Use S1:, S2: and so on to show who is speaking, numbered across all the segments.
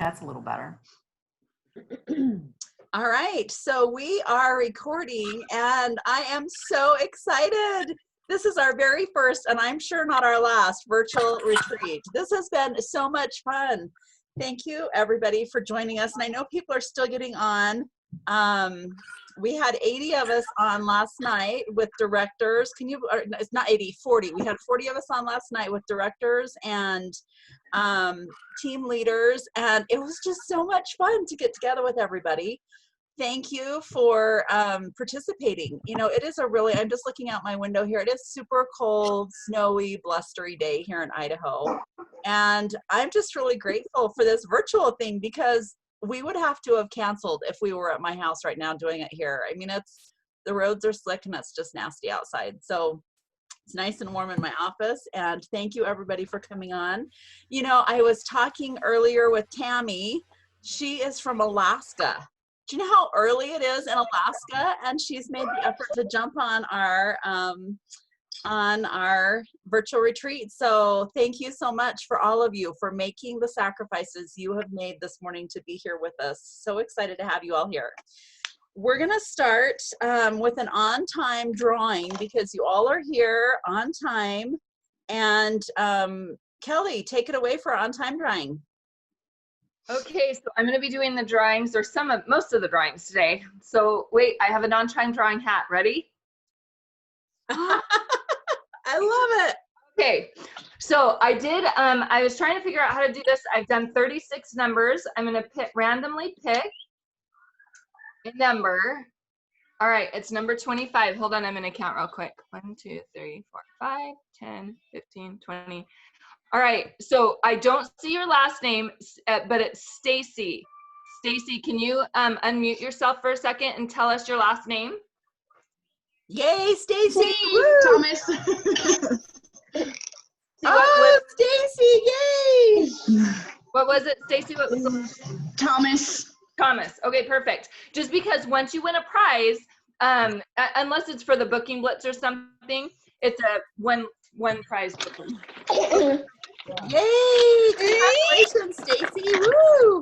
S1: That's a little better.
S2: All right, so we are recording and I am so excited. This is our very first, and I'm sure not our last, virtual retreat. This has been so much fun. Thank you everybody for joining us. And I know people are still getting on. We had 80 of us on last night with directors. It's not 80, 40. We had 40 of us on last night with directors and team leaders. And it was just so much fun to get together with everybody. Thank you for participating. You know, it is I'm just looking out my window here. It is super cold, snowy, blustery day here in Idaho. And I'm just really grateful for this virtual thing because we would have to have canceled if we were at my house right now doing it here. I mean, the roads are slick and it's just nasty outside. So it's nice and warm in my office. And thank you everybody for coming on. You know, I was talking earlier with Tammy. She is from Alaska. Do you know how early it is in Alaska? And she's made the effort to jump on our virtual retreat. So thank you so much for all of you for making the sacrifices you have made this morning to be here with us. So excited to have you all here. We're gonna start with an on-time drawing because you all are here on time. And Kelly, take it away for on-time drawing.
S3: Okay, so I'm going to be doing the drawings, or most of the drawings today. So wait, I have an on-time drawing hat. Ready?
S2: I love it.
S3: Okay, so I did, I was trying to figure out how to do this. I've done 36 numbers. I'm going to randomly pick a number. All right, it's number 25. Hold on, I'm going to count real quick. 1, 2, 3, 4, 5, 10, 15, 20. All right, so I don't see your last name, but it's Stacy. Stacy, can you unmute yourself for a second and tell us your last name?
S2: Yay, Stacy!
S4: Thomas.
S2: Oh, Stacy! Yay!
S3: What was it, Stacy? What was the
S4: Thomas.
S3: Thomas. Okay, perfect. Just because once you win a prize, unless it's for the Booking Blitz or something, it's a one prize.
S2: Yay! Congratulations, Stacy! Woo!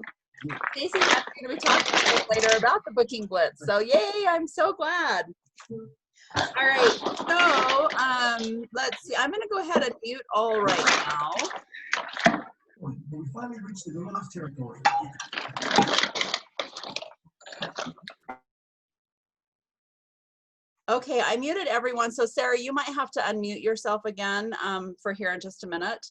S2: Stacy's actually going to be talking to us later about the Booking Blitz. So yay! I'm so glad. All right. So let's see. I'm going to go ahead and mute all right now.
S5: We finally reached the Wilderness territory.
S2: Okay, I muted everyone. So Sarah, you might have to unmute yourself again for here in just a minute.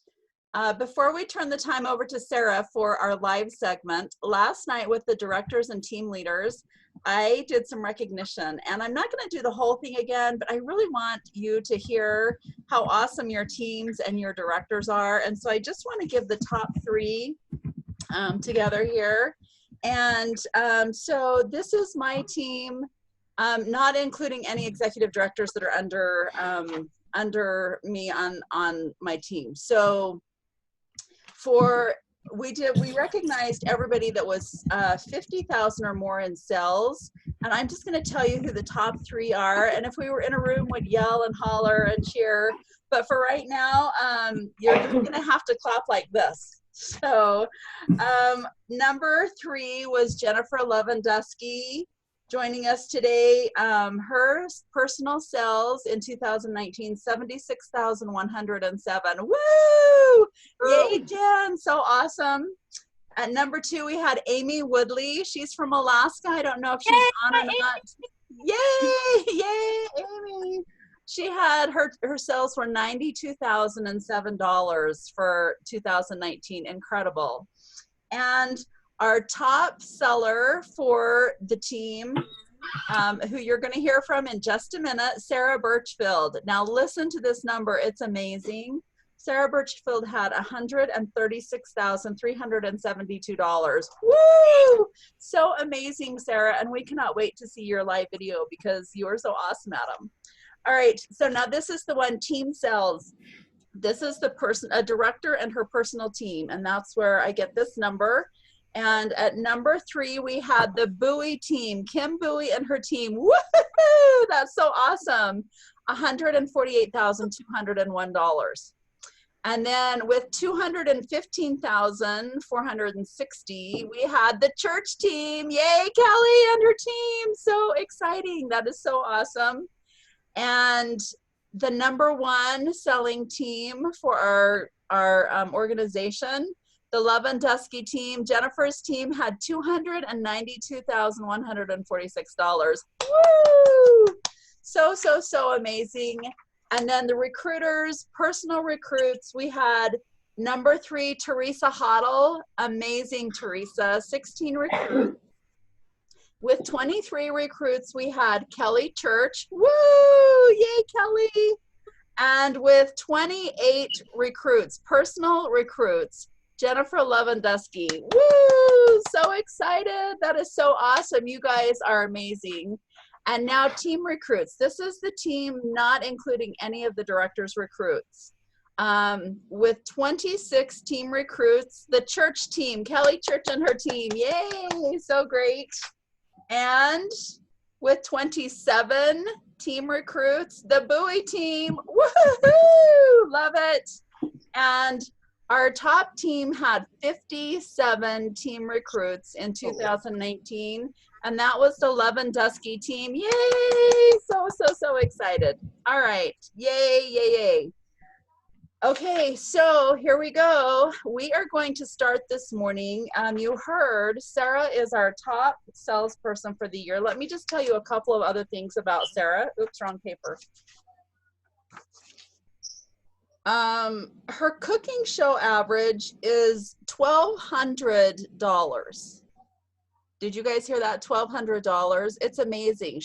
S2: Before we turn the time over to Sarah for our live segment, last night with the directors and team leaders, I did some recognition, and I'm not going to do the whole thing again, but I really want you to hear how awesome your teams and your directors are. And so I just want to give the top 3 together here. And so this is my team, not including any executive directors that are under me on my team. So we recognized everybody that was 50,000 or more in sales, and I'm just going to tell you who the top 3 are. And if we were in a room, we'd yell and holler and cheer. But for right now, you're going to have to clap like this. So number 3 was Jennifer Lewandowski, joining us today. Her personal sales in 2019, 76,107. Woo! Yay, Jen, so awesome. At number 2, we had Amy Woodley. She's from Alaska. I don't know if she's on or not. Yay, yay, Amy. She had her sales were $92,007 for 2019. Incredible. And our top seller for the team, who you're going to hear from in just a minute, Sarah Birchfield. Now listen to this number. It's amazing. Sarah Birchfield had $136,372. Woo! So amazing, Sarah. And we cannot wait to see your live video because you are so awesome at them. All right. So now this is the one, team sales. This is a director and her personal team. And that's where I get this number. And at number 3, we had the Bowie team, Kim Bowie and her team. Woohoo! That's so awesome. $148,201. And then with 215,460, we had the church team. Yay, Kelly and her team. So exciting. That is so awesome. And the #1 selling team for our organization, the Love and Dusky team, Jennifer's team, had $292,146. Woo! So, so, so amazing. And then the recruiters, personal recruits, we had #3, Teresa Hoddle. Amazing, Teresa. 16 recruits. With 23 recruits, we had Kelly Church. Woo! Yay, Kelly! And with 28 recruits, personal recruits, Jennifer Lewandowski. Woo! So excited. That is so awesome. You guys are amazing. And now team recruits. This is the team not including any of the director's recruits. With 26 team recruits, the church team, Kelly Church and her team. Yay! So great. And with 27 team recruits, the Bowie team, woohoo, love it. And our top team had 57 team recruits in 2019, and that was the Love and Dusky team. Yay, so, so, so excited. All right, yay, yay, yay. Okay, so here we go. We are going to start this morning. You heard Sarah is our top salesperson for the year. Let me just tell you a couple of other things about Sarah. Oops, wrong paper. Her cooking show average is $1,200. Did you guys hear that? $1,200. It's amazing.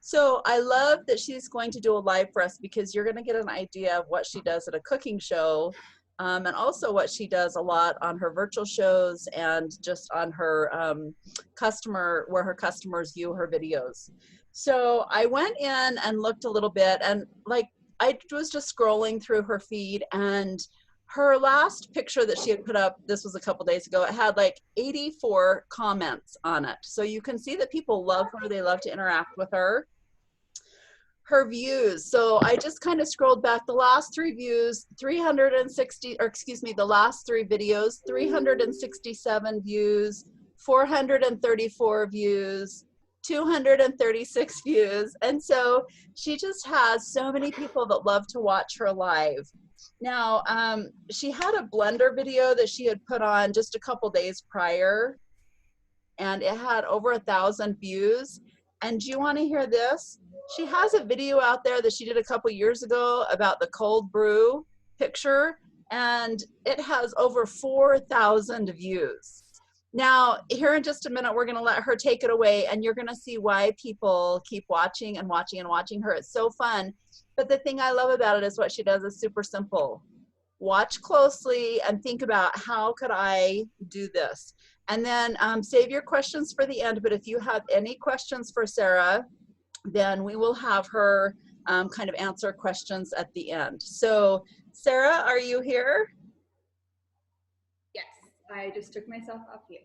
S2: So I love that she's going to do a live for us, because you're going to get an idea of what she does at a cooking show, and also what she does a lot on her virtual shows and just on her where her customers view her videos. So I went in and looked a little bit, and like I was just scrolling through her feed, and her last picture that she had put up, this was a couple days ago, it had like 84 comments on it. So you can see that people love her. They love to interact with her. Her views. So I just kind of scrolled back. The last 3 views, the last 3 videos, 367 views, 434 views, 236 views. And so she just has so many people that love to watch her live. Now, she had a blender video that she had put on just a couple days prior, and it had over 1,000 views. And do you want to hear this? She has a video out there that she did a couple years ago about the cold brew picture, and it has over 4,000 views. Now, here in just a minute, we're going to let her take it away, and you're going to see why people keep watching and watching and watching her. It's so fun. But the thing I love about it is what she does is super simple. Watch closely and think about, how could I do this? And then save your questions for the end. But if you have any questions for Sarah, then we will have her kind of answer questions at the end. So Sarah, are you here?
S1: Yes, I just took myself off mute.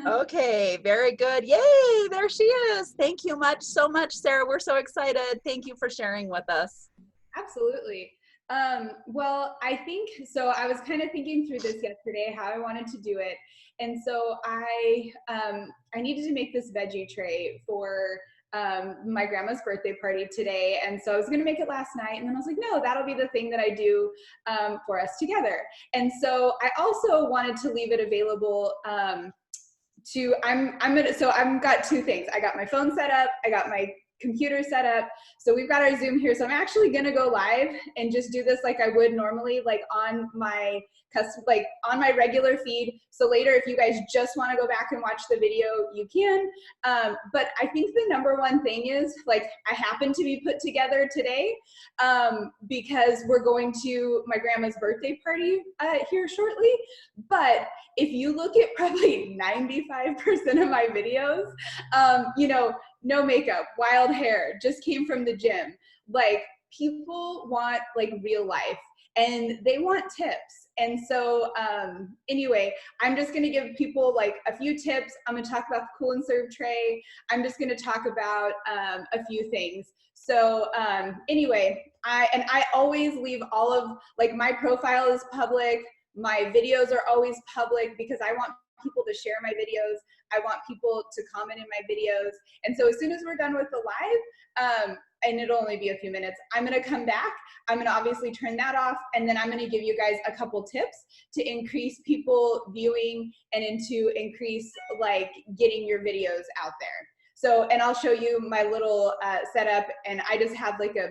S2: Okay, very good. Yay, there she is. Thank you so much, Sarah. We're so excited. Thank you for sharing with us.
S1: Absolutely. Well, I think, so I was kind of thinking through this yesterday, how I wanted to do it. And so I needed to make this veggie tray for my grandma's birthday party today. And so I was going to make it last night, and then I was like, no, that'll be the thing that I do for us together. And so I also wanted to leave it available so I've got 2 things. I got my phone set up, I got my computer set up. So we've got our Zoom here. So I'm actually going to go live and just do this like I would normally, like on my on my regular feed. So later, if you guys just want to go back and watch the video, you can. But I think the #1 thing is, like, I happen to be put together today because we're going to my grandma's birthday party here shortly. But if you look at probably 95% of my videos, no makeup, wild hair, just came from the gym. Like, people want like real life, and they want tips. And so anyway, I'm just going to give people like a few tips. I'm going to talk about the Cool and Serve tray. I'm just going to talk about a few things. So anyway, I always leave all of, like, my profile is public. My videos are always public because I want people to share my videos. I want people to comment in my videos. And so as soon as we're done with the live, and it'll only be a few minutes, I'm gonna come back. I'm gonna obviously turn that off, and then I'm gonna give you guys a couple tips to increase people viewing and to increase like getting your videos out there. So, and I'll show you my little setup, and I just have like a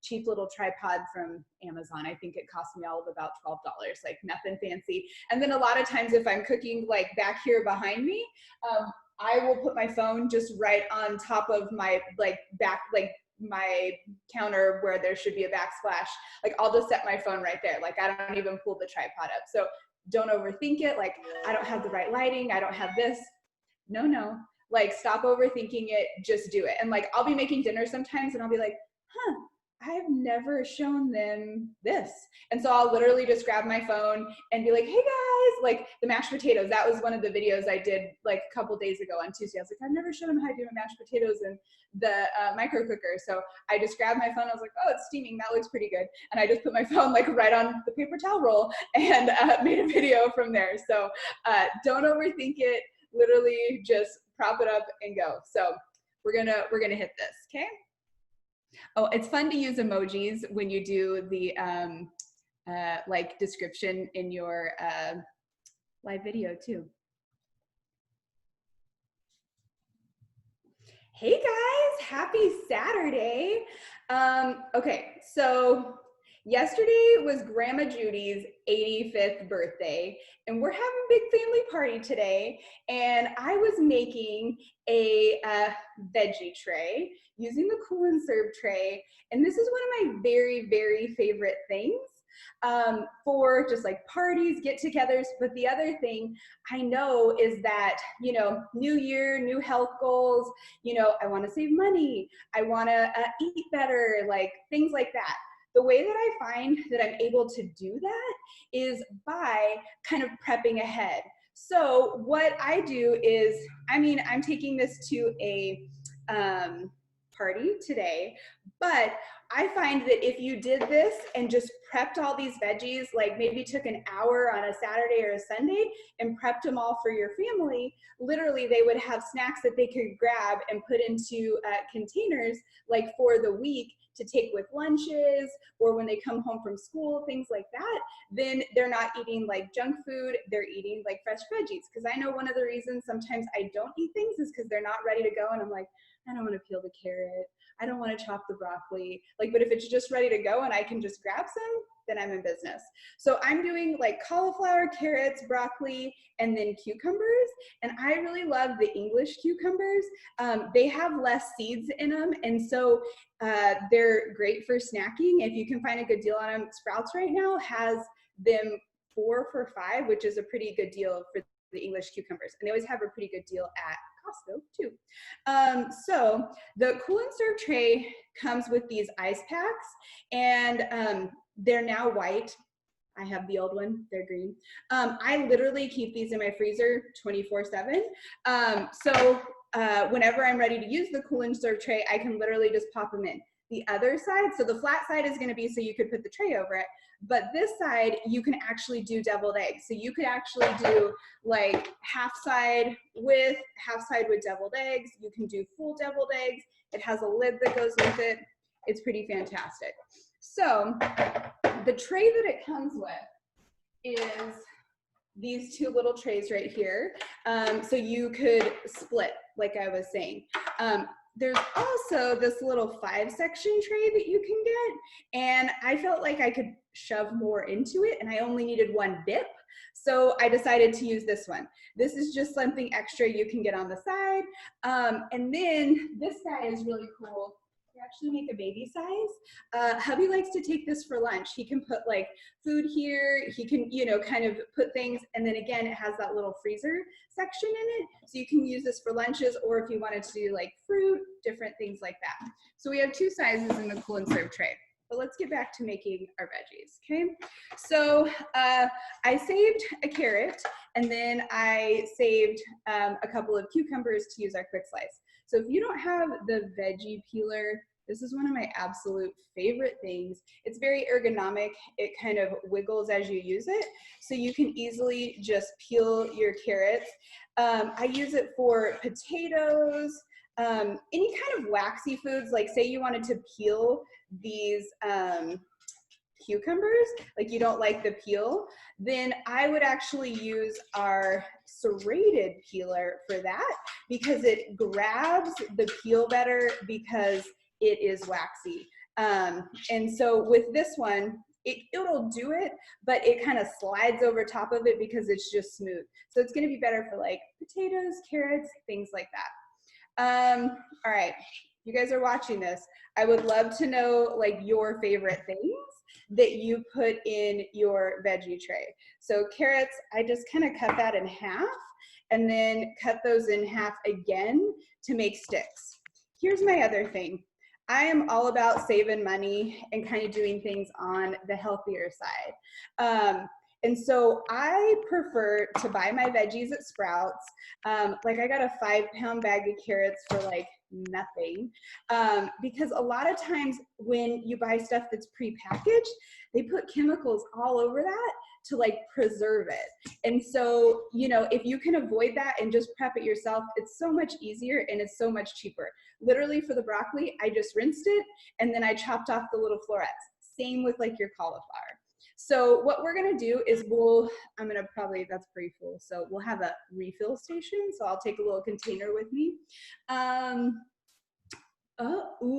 S1: cheap little tripod from Amazon. I think it cost me all of about $12, like nothing fancy. And then a lot of times if I'm cooking like back here behind me, I will put my phone just right on top of my like back, like my counter where there should be a backsplash. Like I'll just set my phone right there. Like I don't even pull the tripod up. So don't overthink it. Like I don't have the right lighting. I don't have this. No. Like stop overthinking it. Just do it. And like I'll be making dinner sometimes and I'll be like, huh, I have never shown them this. And so I'll literally just grab my phone and be like, hey guys, like the mashed potatoes. That was one of the videos I did like a couple days ago on Tuesday. I was like, I've never shown them how to do my mashed potatoes in the micro cooker. So I just grabbed my phone. I was like, oh, it's steaming. That looks pretty good. And I just put my phone like right on the paper towel roll and made a video from there. So don't overthink it. Literally just prop it up and go. So we're gonna hit this, okay? Oh, it's fun to use emojis when you do the like description in your live video too. Hey guys, happy Saturday. Okay, so yesterday was Grandma Judy's 85th birthday, and we're having a big family party today, and I was making a veggie tray using the Cool and Serve tray, and this is one of my very, very favorite things for just like parties, get-togethers. But the other thing I know is that, you know, new year, new health goals, you know, I want to save money, I want to eat better, like things like that. The way that I find that I'm able to do that is by kind of prepping ahead. So what I do is, I mean, I'm taking this to a party today, but I find that if you did this and just prepped all these veggies, like maybe took an hour on a Saturday or a Sunday and prepped them all for your family, literally they would have snacks that they could grab and put into containers like for the week to take with lunches or when they come home from school, things like that. Then they're not eating like junk food, they're eating like fresh veggies. Because I know one of the reasons sometimes I don't eat things is because they're not ready to go and I'm like, I don't want to peel the carrot, I don't want to chop the broccoli. Like, but if it's just ready to go and I can just grab some, then I'm in business. So I'm doing like cauliflower, carrots, broccoli, and then cucumbers. And I really love the English cucumbers. They have less seeds in them. And so they're great for snacking. If you can find a good deal on them, Sprouts right now has them 4 for $5, which is a pretty good deal for the English cucumbers. And they always have a pretty good deal at Costco too. So the Cool and Serve tray comes with these ice packs, and they're now white. I have the old one, they're green. I literally keep these in my freezer 24/7. So whenever I'm ready to use the Cool and Serve tray, I can literally just pop them in. The other side, so the flat side is gonna be so you could put the tray over it, but this side, you can actually do deviled eggs. So you could actually do like half side with deviled eggs. You can do full deviled eggs. It has a lid that goes with it. It's pretty fantastic. So the tray that it comes with is these 2 little trays right here. So you could split, like I was saying. There's also this little 5-section tray that you can get, and I felt like I could shove more into it and I only needed 1 dip. So I decided to use this one. This is just something extra you can get on the side. And then this guy is really cool. You actually make a baby size. Hubby likes to take this for lunch. He can put like food here. He can, you know, kind of put things. And then again, it has that little freezer section in it. So you can use this for lunches, or if you wanted to do like fruit, different things like that. So we have 2 sizes in the Cool and Serve tray. but let's get back to making our veggies, okay? So I saved a carrot, and then I saved a couple of cucumbers to use our quick slice. So if you don't have the veggie peeler, this is one of my absolute favorite things. It's very ergonomic. It kind of wiggles as you use it, so you can easily just peel your carrots. I use it for potatoes, any kind of waxy foods, like say you wanted to peel these cucumbers, like you don't like the peel, then I would actually use our serrated peeler for that, because it grabs the peel better because it is waxy. And so with this one, it'll do it, but it kind of slides over top of it because it's just smooth. So it's going to be better for like potatoes, carrots, things like that. All right, you guys are watching this. I would love to know like your favorite things that you put in your veggie tray. So carrots, I just kind of cut that in half and then cut those in half again to make sticks. Here's my other thing. I am all about saving money and kind of doing things on the healthier side. And so I prefer to buy my veggies at Sprouts. Like I got a 5-pound bag of carrots for like nothing. Because a lot of times when you buy stuff that's prepackaged, they put chemicals all over that to like preserve it. And so, you know, if you can avoid that and just prep it yourself, it's so much easier and it's so much cheaper. Literally for the broccoli, I just rinsed it and then I chopped off the little florets. Same with like your cauliflower. So what we're gonna do is that's pretty full. So we'll have a refill station. So I'll take a little container with me.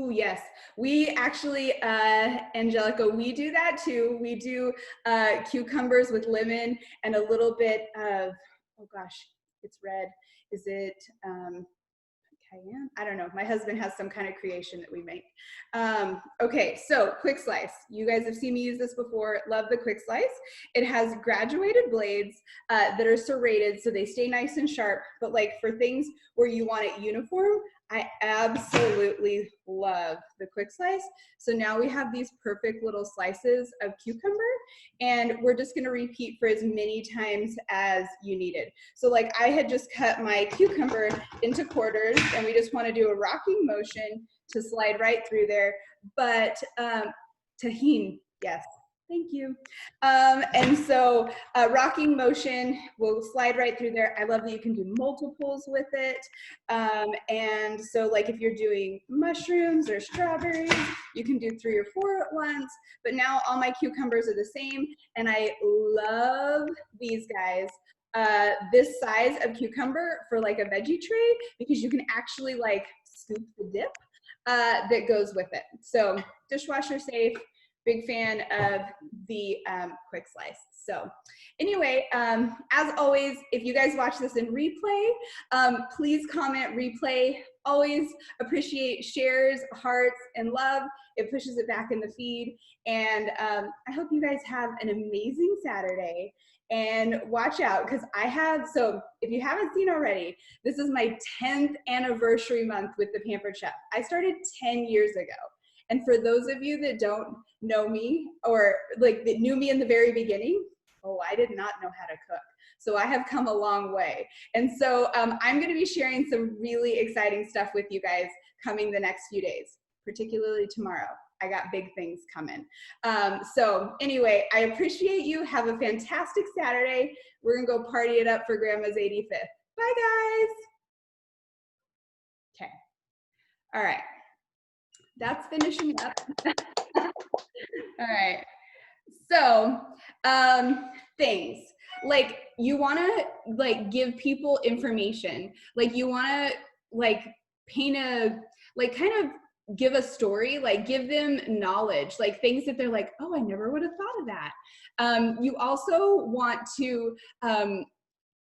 S1: Yes. We actually, Angelica, we do that too. We do cucumbers with lemon and a little bit of, oh gosh, it's red. Is it cayenne? I don't know. My husband has some kind of creation that we make. Okay, so quick slice. You guys have seen me use this before. Love the quick slice. It has graduated blades that are serrated so they stay nice and sharp. But like for things where you want it uniform, I absolutely love the quick slice. So now we have these perfect little slices of cucumber, and we're just gonna repeat for as many times as you needed. So like I had just cut my cucumber into quarters, and we just wanna do a rocking motion to slide right through there. But tahini, yes. Thank you. And so rocking motion will slide right through there. I love that you can do multiples with it. And so like if you're doing mushrooms or strawberries, you can do 3 or 4 at once. But now all my cucumbers are the same. And I love these guys. This size of cucumber for like a veggie tray, because you can actually like scoop the dip that goes with it. So dishwasher safe. Big fan of the quick slice. So anyway, as always, if you guys watch this in replay, please comment replay. Always appreciate shares, hearts, and love. It pushes it back in the feed. And I hope you guys have an amazing Saturday. And watch out, because so if you haven't seen already, this is my 10th anniversary month with the Pampered Chef. I started 10 years ago. And for those of you that don't know me, or like that knew me in the very beginning, I did not know how to cook. So I have come a long way. And so I'm going to be sharing some really exciting stuff with you guys coming the next few days, particularly tomorrow. I got big things coming. So anyway, I appreciate you. Have a fantastic Saturday. We're going to go party it up for Grandma's 85th. Bye, guys. Okay. All right. That's finishing up. All right. So things like you want to like give people information, like you want to like paint a, like kind of give a story, like give them knowledge, like things that they're like, oh, I never would have thought of that. You also want to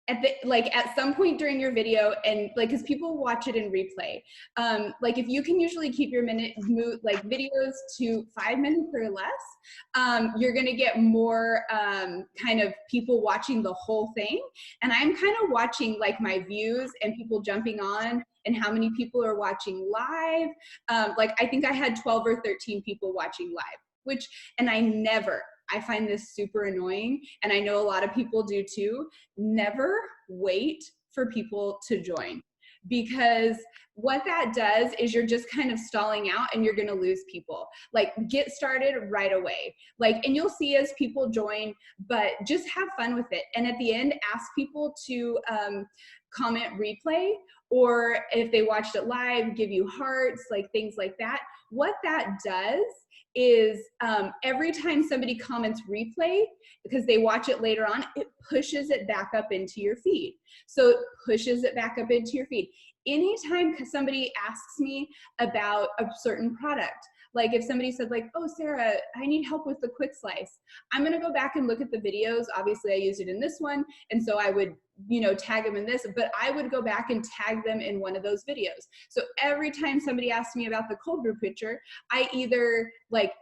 S1: at some point during your video, and like because people watch it in replay, like if you can usually keep your videos to 5 minutes or less, you're gonna get more kind of people watching the whole thing. And I'm kind of watching like my views and people jumping on and how many people are watching live. Like I think I had 12 or 13 people watching live, which, and I find this super annoying, and I know a lot of people do too, never wait for people to join. Because what that does is you're just kind of stalling out and you're going to lose people. Like, get started right away. Like, and you'll see as people join, but just have fun with it. And at the end, ask people to comment replay, or if they watched it live, give you hearts, like things like that. What that does is every time somebody comments replay, because they watch it later on, it pushes it back up into your feed. So it pushes it back up into your feed. Anytime somebody asks me about a certain product, like if somebody said like, oh, Sarah, I need help with the quick slice, I'm gonna go back and look at the videos. Obviously I used it in this one, and so I would, you know, tag them in this, but I would go back and tag them in one of those videos. So every time somebody asks me about the cold brew pitcher, I either like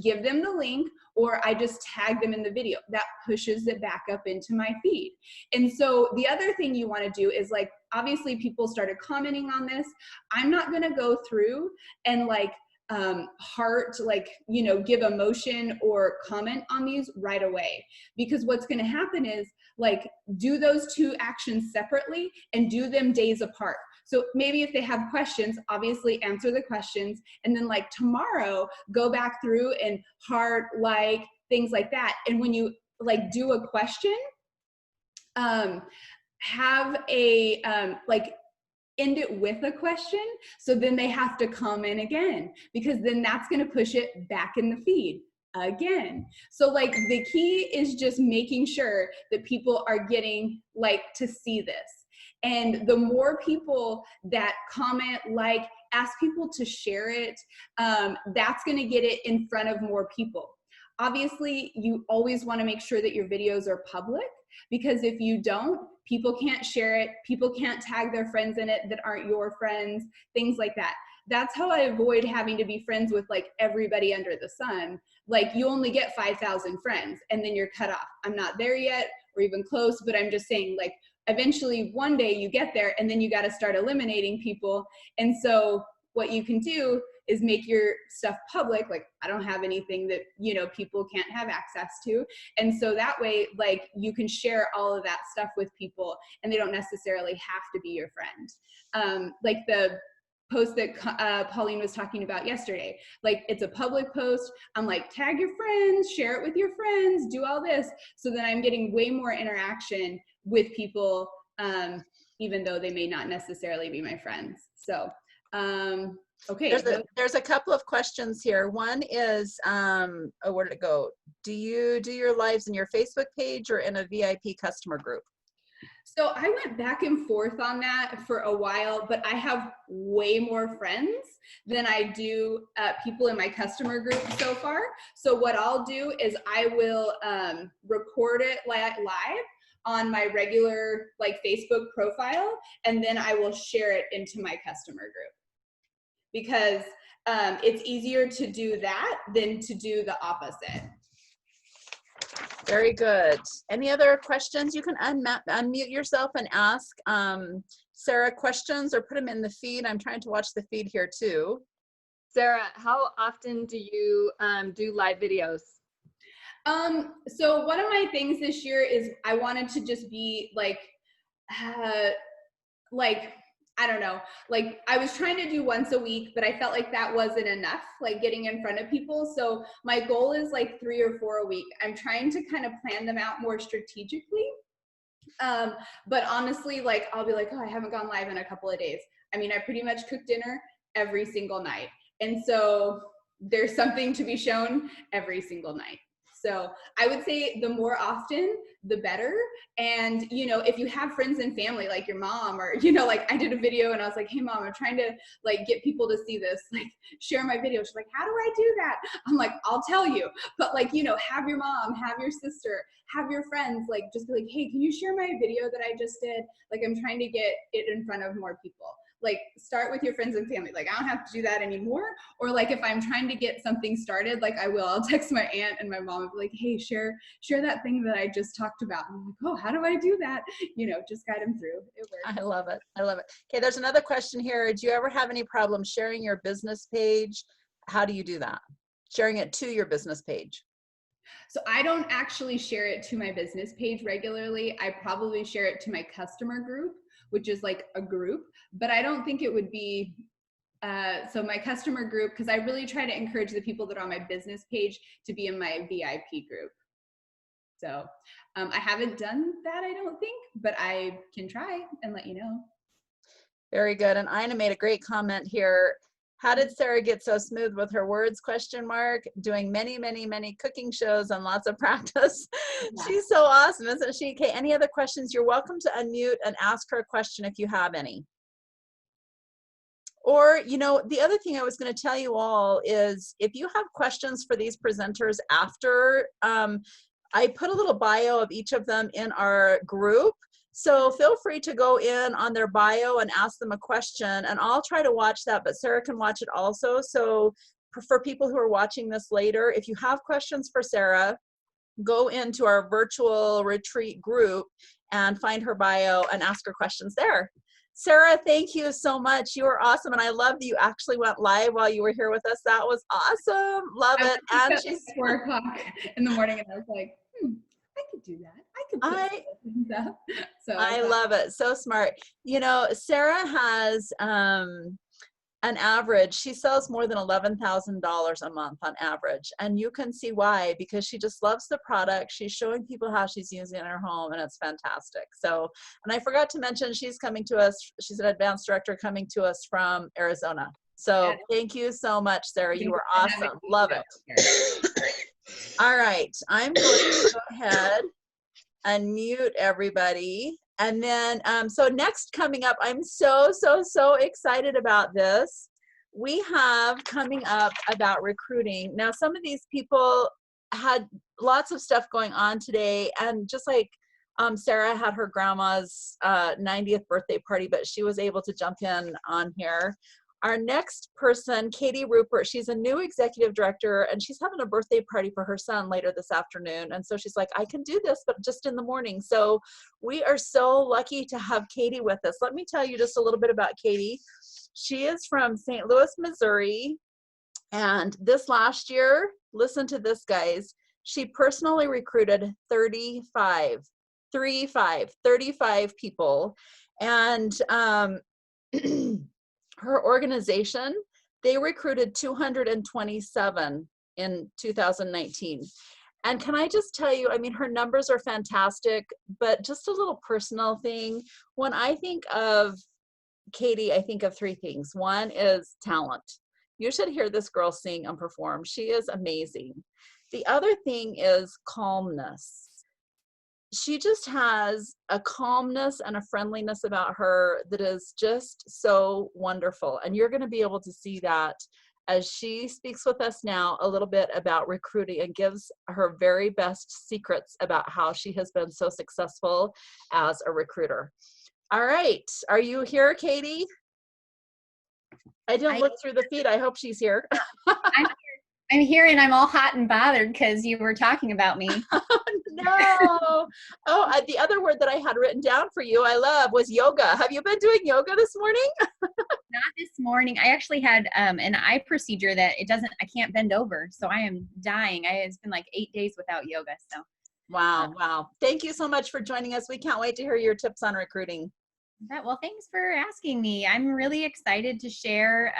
S1: give them the link, or I just tag them in the video. That pushes it back up into my feed. And so the other thing you want to do is, like, obviously people started commenting on this. I'm not going to go through and like heart, like, you know, give emotion or comment on these right away, because what's going to happen is, like, do those two actions separately and do them days apart. So maybe if they have questions, obviously answer the questions, and then like tomorrow go back through and heart, like, things like that. And when you like do a question, have a like end it with a question, so then they have to comment again, because then that's going to push it back in the feed again. So like the key is just making sure that people are getting like to see this. And the more people that comment, like, ask people to share it, that's going to get it in front of more people. Obviously, you always want to make sure that your videos are public, because if you don't, people can't share it, people can't tag their friends in it that aren't your friends, things like that. That's how I avoid having to be friends with like everybody under the sun. Like, you only get 5,000 friends and then you're cut off. I'm not there yet or even close, but I'm just saying, like, eventually one day you get there, and then you got to start eliminating people. And so what you can do is make your stuff public. Like, I don't have anything that, you know, people can't have access to. And so that way, like, you can share all of that stuff with people, and they don't necessarily have to be your friend. Like the post that Pauline was talking about yesterday, like, it's a public post. I'm like, tag your friends, share it with your friends, do all this. So then I'm getting way more interaction with people, even though they may not necessarily be my friends. So, okay.
S2: There's a couple of questions here. One is, oh, where did it go? Do you do your lives in your Facebook page or in a VIP customer group?
S1: So I went back and forth on that for a while, but I have way more friends than I do people in my customer group so far. So what I'll do is I will record it live on my regular like Facebook profile, and then I will share it into my customer group, because it's easier to do that than to do the opposite.
S2: Very good. Any other questions? You can unmute yourself and ask Sarah questions, or put them in the feed. I'm trying to watch the feed here too.
S3: Sarah, how often do you do live videos?
S1: So one of my things this year is I wanted to just be like, I don't know, like, I was trying to do once a week, but I felt like that wasn't enough, like getting in front of people. So my goal is like 3 or 4 a week. I'm trying to kind of plan them out more strategically. But honestly, like, I'll be like, oh, I haven't gone live in a couple of days. I mean, I pretty much cook dinner every single night. And so there's something to be shown every single night. So I would say the more often, the better. And, you know, if you have friends and family, like your mom, or, you know, like I did a video and I was like, hey mom, I'm trying to like get people to see this, like share my video. She's like, how do I do that? I'm like, I'll tell you. But like, you know, have your mom, have your sister, have your friends, like just be like, hey, can you share my video that I just did? Like, I'm trying to get it in front of more people. Like, start with your friends and family. Like, I don't have to do that anymore. Or like, if I'm trying to get something started, like I'll text my aunt and my mom and be like, hey, share that thing that I just talked about. And I'm like, oh, how do I do that? You know, just guide them through. It works.
S2: I love it. I love it. Okay, there's another question here. Do you ever have any problem sharing your business page? How do you do that? sharing it to your business page?
S1: So I don't actually share it to my business page regularly. I probably share it to my customer group, which is like a group, but I don't think it would be so my customer group, because I really try to encourage the people that are on my business page to be in my VIP group. So I haven't done that, I don't think, but I can try and let you know.
S2: Very good. And Ina made a great comment here. How did Sarah get so smooth with her words? Question mark. Doing many, many, many cooking shows and lots of practice.
S1: Yeah.
S2: She's so awesome, isn't she? Okay, any other questions? You're welcome to unmute and ask her a question if you have any. Or, you know, the other thing I was going to tell you all is if you have questions for these presenters after, I put a little bio of each of them in our group. So feel free to go in on their bio and ask them a question, and I'll try to watch that, but Sarah can watch it also. So for people who are watching this later, if you have questions for Sarah, go into our virtual retreat group and find her bio and ask her questions there. Sarah, thank you so much. You were awesome. And I love that you actually went live while you were here with us. That was awesome. Love it. And she's
S1: 4 o'clock in the morning, and I was like, I could do that. I could put things up. So
S2: I love it. So smart. You know, Sarah has an average, she sells more than $11,000 a month on average. And you can see why, because she just loves the product. She's showing people how she's using it in her home, and it's fantastic. So, and I forgot to mention, she's coming to us. She's an advanced director coming to us from Arizona. So thank you so much, Sarah. You were awesome. Love it. All right. I'm going to go ahead and mute everybody. And then, so next coming up, I'm so excited about this. We have coming up about recruiting. Now, some of these people had lots of stuff going on today, and just like Sarah had her grandma's 90th birthday party, but she was able to jump in on here. Our next person, Katie Rupert, she's a new executive director, and she's having a birthday party for her son later this afternoon. And so she's like, I can do this, but just in the morning. So we are so lucky to have Katie with us. Let me tell you just a little bit about Katie. She is from St. Louis, Missouri. And this last year, listen to this, guys, she personally recruited 35 people. And her organization, they recruited 227 in 2019. And can I just tell you, I mean, her numbers are fantastic, but just a little personal thing. When I think of Katie, I think of 3 things. One is talent. You should hear this girl sing and perform. She is amazing. The other thing is calmness. She just has a calmness and a friendliness about her that is just so wonderful. And you're going to be able to see that as she speaks with us now a little bit about recruiting and gives her very best secrets about how she has been so successful as a recruiter. All right. Are you here, Katie? I didn't look through the feed. I hope she's here.
S6: I'm here, and I'm all hot and bothered because you were talking about me.
S2: No. Oh, the other word that I had written down for you, I love, was yoga. Have you been doing yoga this morning?
S6: Not this morning. I actually had an eye procedure that I can't bend over. So I am dying. It's been like 8 days without yoga. So.
S2: Wow. Thank you so much for joining us. We can't wait to hear your tips on recruiting.
S6: Well, thanks for asking me. I'm really excited to share,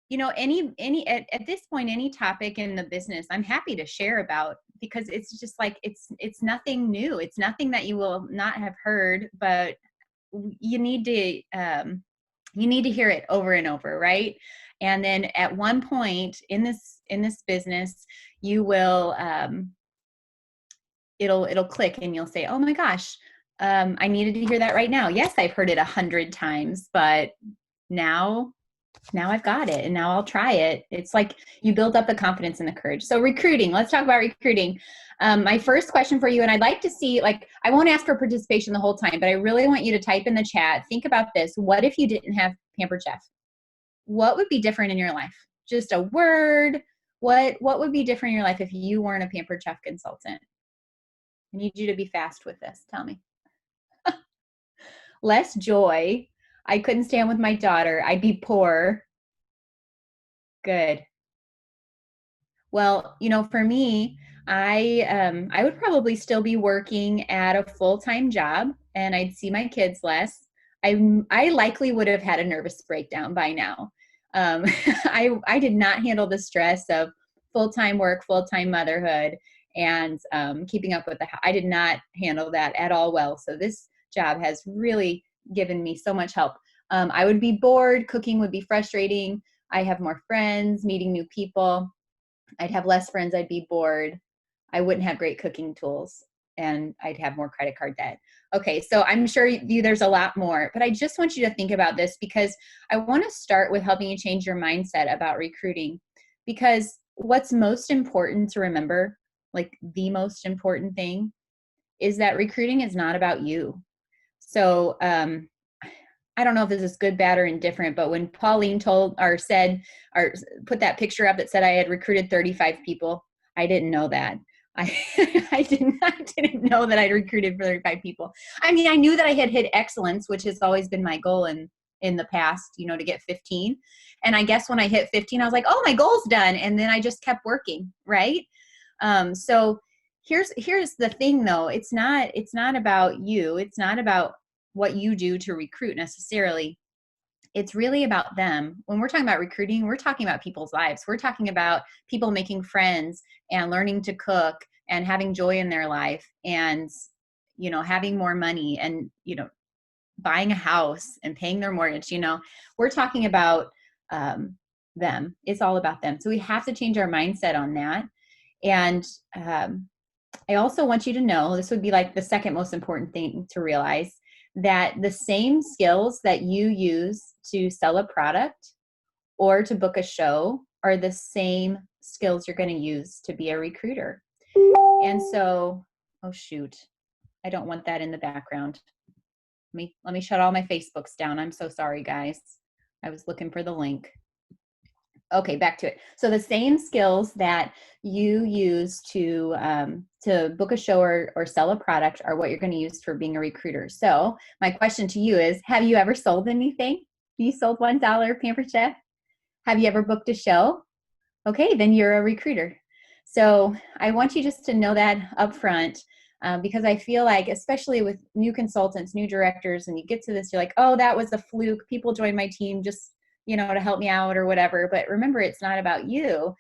S6: you know, at this point, any topic in the business, I'm happy to share about, because it's just like, it's nothing new. It's nothing that you will not have heard, but you need to hear it over and over. Right. And then at one point in this business, you will, it'll click and you'll say, oh my gosh, I needed to hear that right now. Yes, I've heard it 100 times, but now I've got it, and now I'll try it. It's like you build up the confidence and the courage. So recruiting, let's talk about recruiting. My first question for you, and I'd like to see, like, I won't ask for participation the whole time, but I really want you to type in the chat. Think about this. What if you didn't have Pampered Chef? What would be different in your life? Just a word. What would be different in your life if you weren't a Pampered Chef consultant? I need you to be fast with this. Tell me. Less joy. I couldn't stand with my daughter. I'd be poor. Good. Well, for me, I would probably still be working at a full-time job, and I'd see my kids less. I likely would have had a nervous breakdown by now. I did not handle the stress of full-time work, full-time motherhood, and keeping up with I did not handle that at all well. So this job has really given me so much help. I would be bored. Cooking would be frustrating. I have more friends, meeting new people. I'd have less friends. I'd be bored. I wouldn't have great cooking tools, and I'd have more credit card debt. Okay, so I'm sure there's a lot more, but I just want you to think about this, because I want to start with helping you change your mindset about recruiting, because what's most important to remember, like the most important thing, is that recruiting is not about you. So I don't know if this is good, bad, or indifferent, but when Pauline told or said or put that picture up that said I had recruited 35 people, I didn't know that. I didn't know that I'd recruited 35 people. I mean, I knew that I had hit excellence, which has always been my goal in the past, to get 15. And I guess when I hit 15, I was like, oh, my goal's done. And then I just kept working, right? So here's the thing, though. It's not about you. It's not about what you do to recruit necessarily. It's really about them. When we're talking about recruiting, we're talking about people's lives. We're talking about people making friends and learning to cook and having joy in their life and, having more money and, buying a house and paying their mortgage. We're talking about them. It's all about them. So we have to change our mindset on that. And I also want you to know, this would be like the second most important thing to realize, that the same skills that you use to sell a product or to book a show are the same skills you're going to use to be a recruiter. And so, oh shoot, I don't want that in the background. Let me shut all my Facebooks down. I'm so sorry, guys. I was looking for the link. Okay, back to it. So the same skills that you use to book a show or sell a product are what you're going to use for being a recruiter. So my question to you is, have you ever sold anything? You sold $1 Pampered Chef? Have you ever booked a show? Okay, then you're a recruiter. So I want you just to know that up front, because I feel like, especially with new consultants, new directors, and you get to this, you're like, oh, that was a fluke. People joined my team just to help me out or whatever. But remember, it's not about you.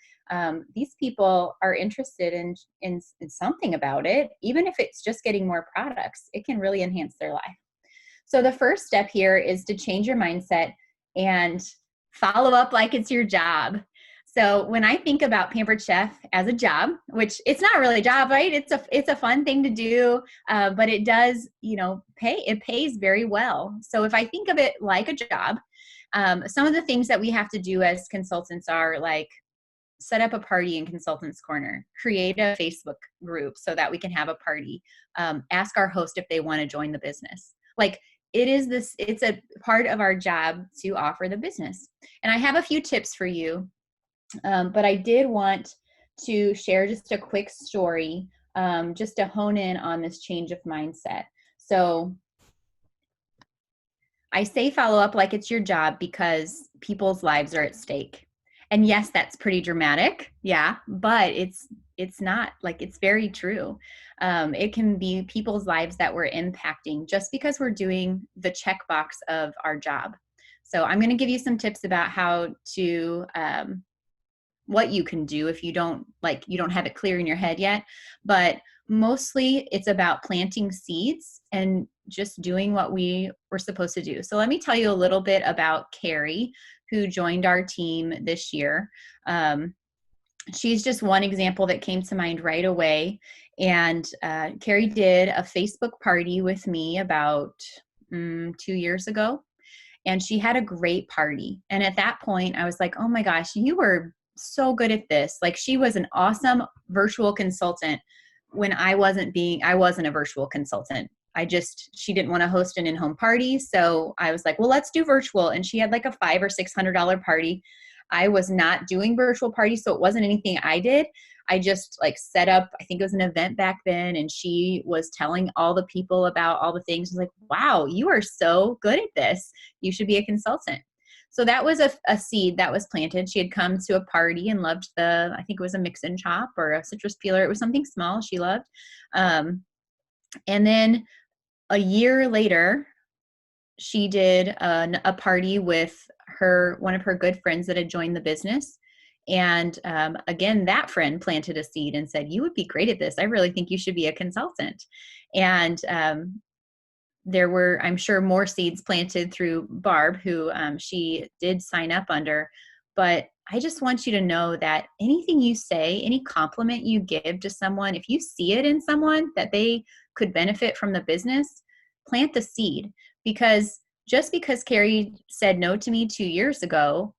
S6: These people are interested in something about it. Even if it's just getting more products, it can really enhance their life. So the first step here is to change your mindset and follow up like it's your job. So when I think about Pampered Chef as a job, which it's not really a job, right? It's a fun thing to do, but it does, pay. It pays very well. So if I think of it like a job, some of the things that we have to do as consultants are like set up a party in Consultants Corner, create a Facebook group so that we can have a party, ask our host if they want to join the business. Like it's a part of our job to offer the business. And I have a few tips for you, but I did want to share just a quick story, just to hone in on this change of mindset. So I say follow up like it's your job because people's lives are at stake. And yes, that's pretty dramatic. Yeah, but it's not, like, it's very true. It can be people's lives that we're impacting just because we're doing the checkbox of our job. So I'm going to give you some tips about how to, what you can do if you don't have it clear in your head yet. But mostly it's about planting seeds and just doing what we were supposed to do. So let me tell you a little bit about Carrie, who joined our team this year. She's just one example that came to mind right away. And Carrie did a Facebook party with me about 2 years ago. And she had a great party. And at that point, I was like, oh my gosh, you were so good at this. Like, she was an awesome virtual consultant when I wasn't a virtual consultant. She didn't want to host an in-home party. So I was like, well, let's do virtual. And she had like a $500 or $600 party. I was not doing virtual parties, so it wasn't anything I did. I just set up, I think it was an event back then, and she was telling all the people about all the things. I was like, wow, you are so good at this. You should be a consultant. So that was a seed that was planted. She had come to a party and loved I think it was a mix and chop or a citrus peeler. It was something small she loved. And then a year later, she did a party with one of her good friends that had joined the business. And again, that friend planted a seed and said, you would be great at this. I really think you should be a consultant. And there were, I'm sure, more seeds planted through Barb, who she did sign up under. But I just want you to know that anything you say, any compliment you give to someone, if you see it in someone that they could benefit from the business, plant the seed. Because just because Carrie said no to me 2 years ago,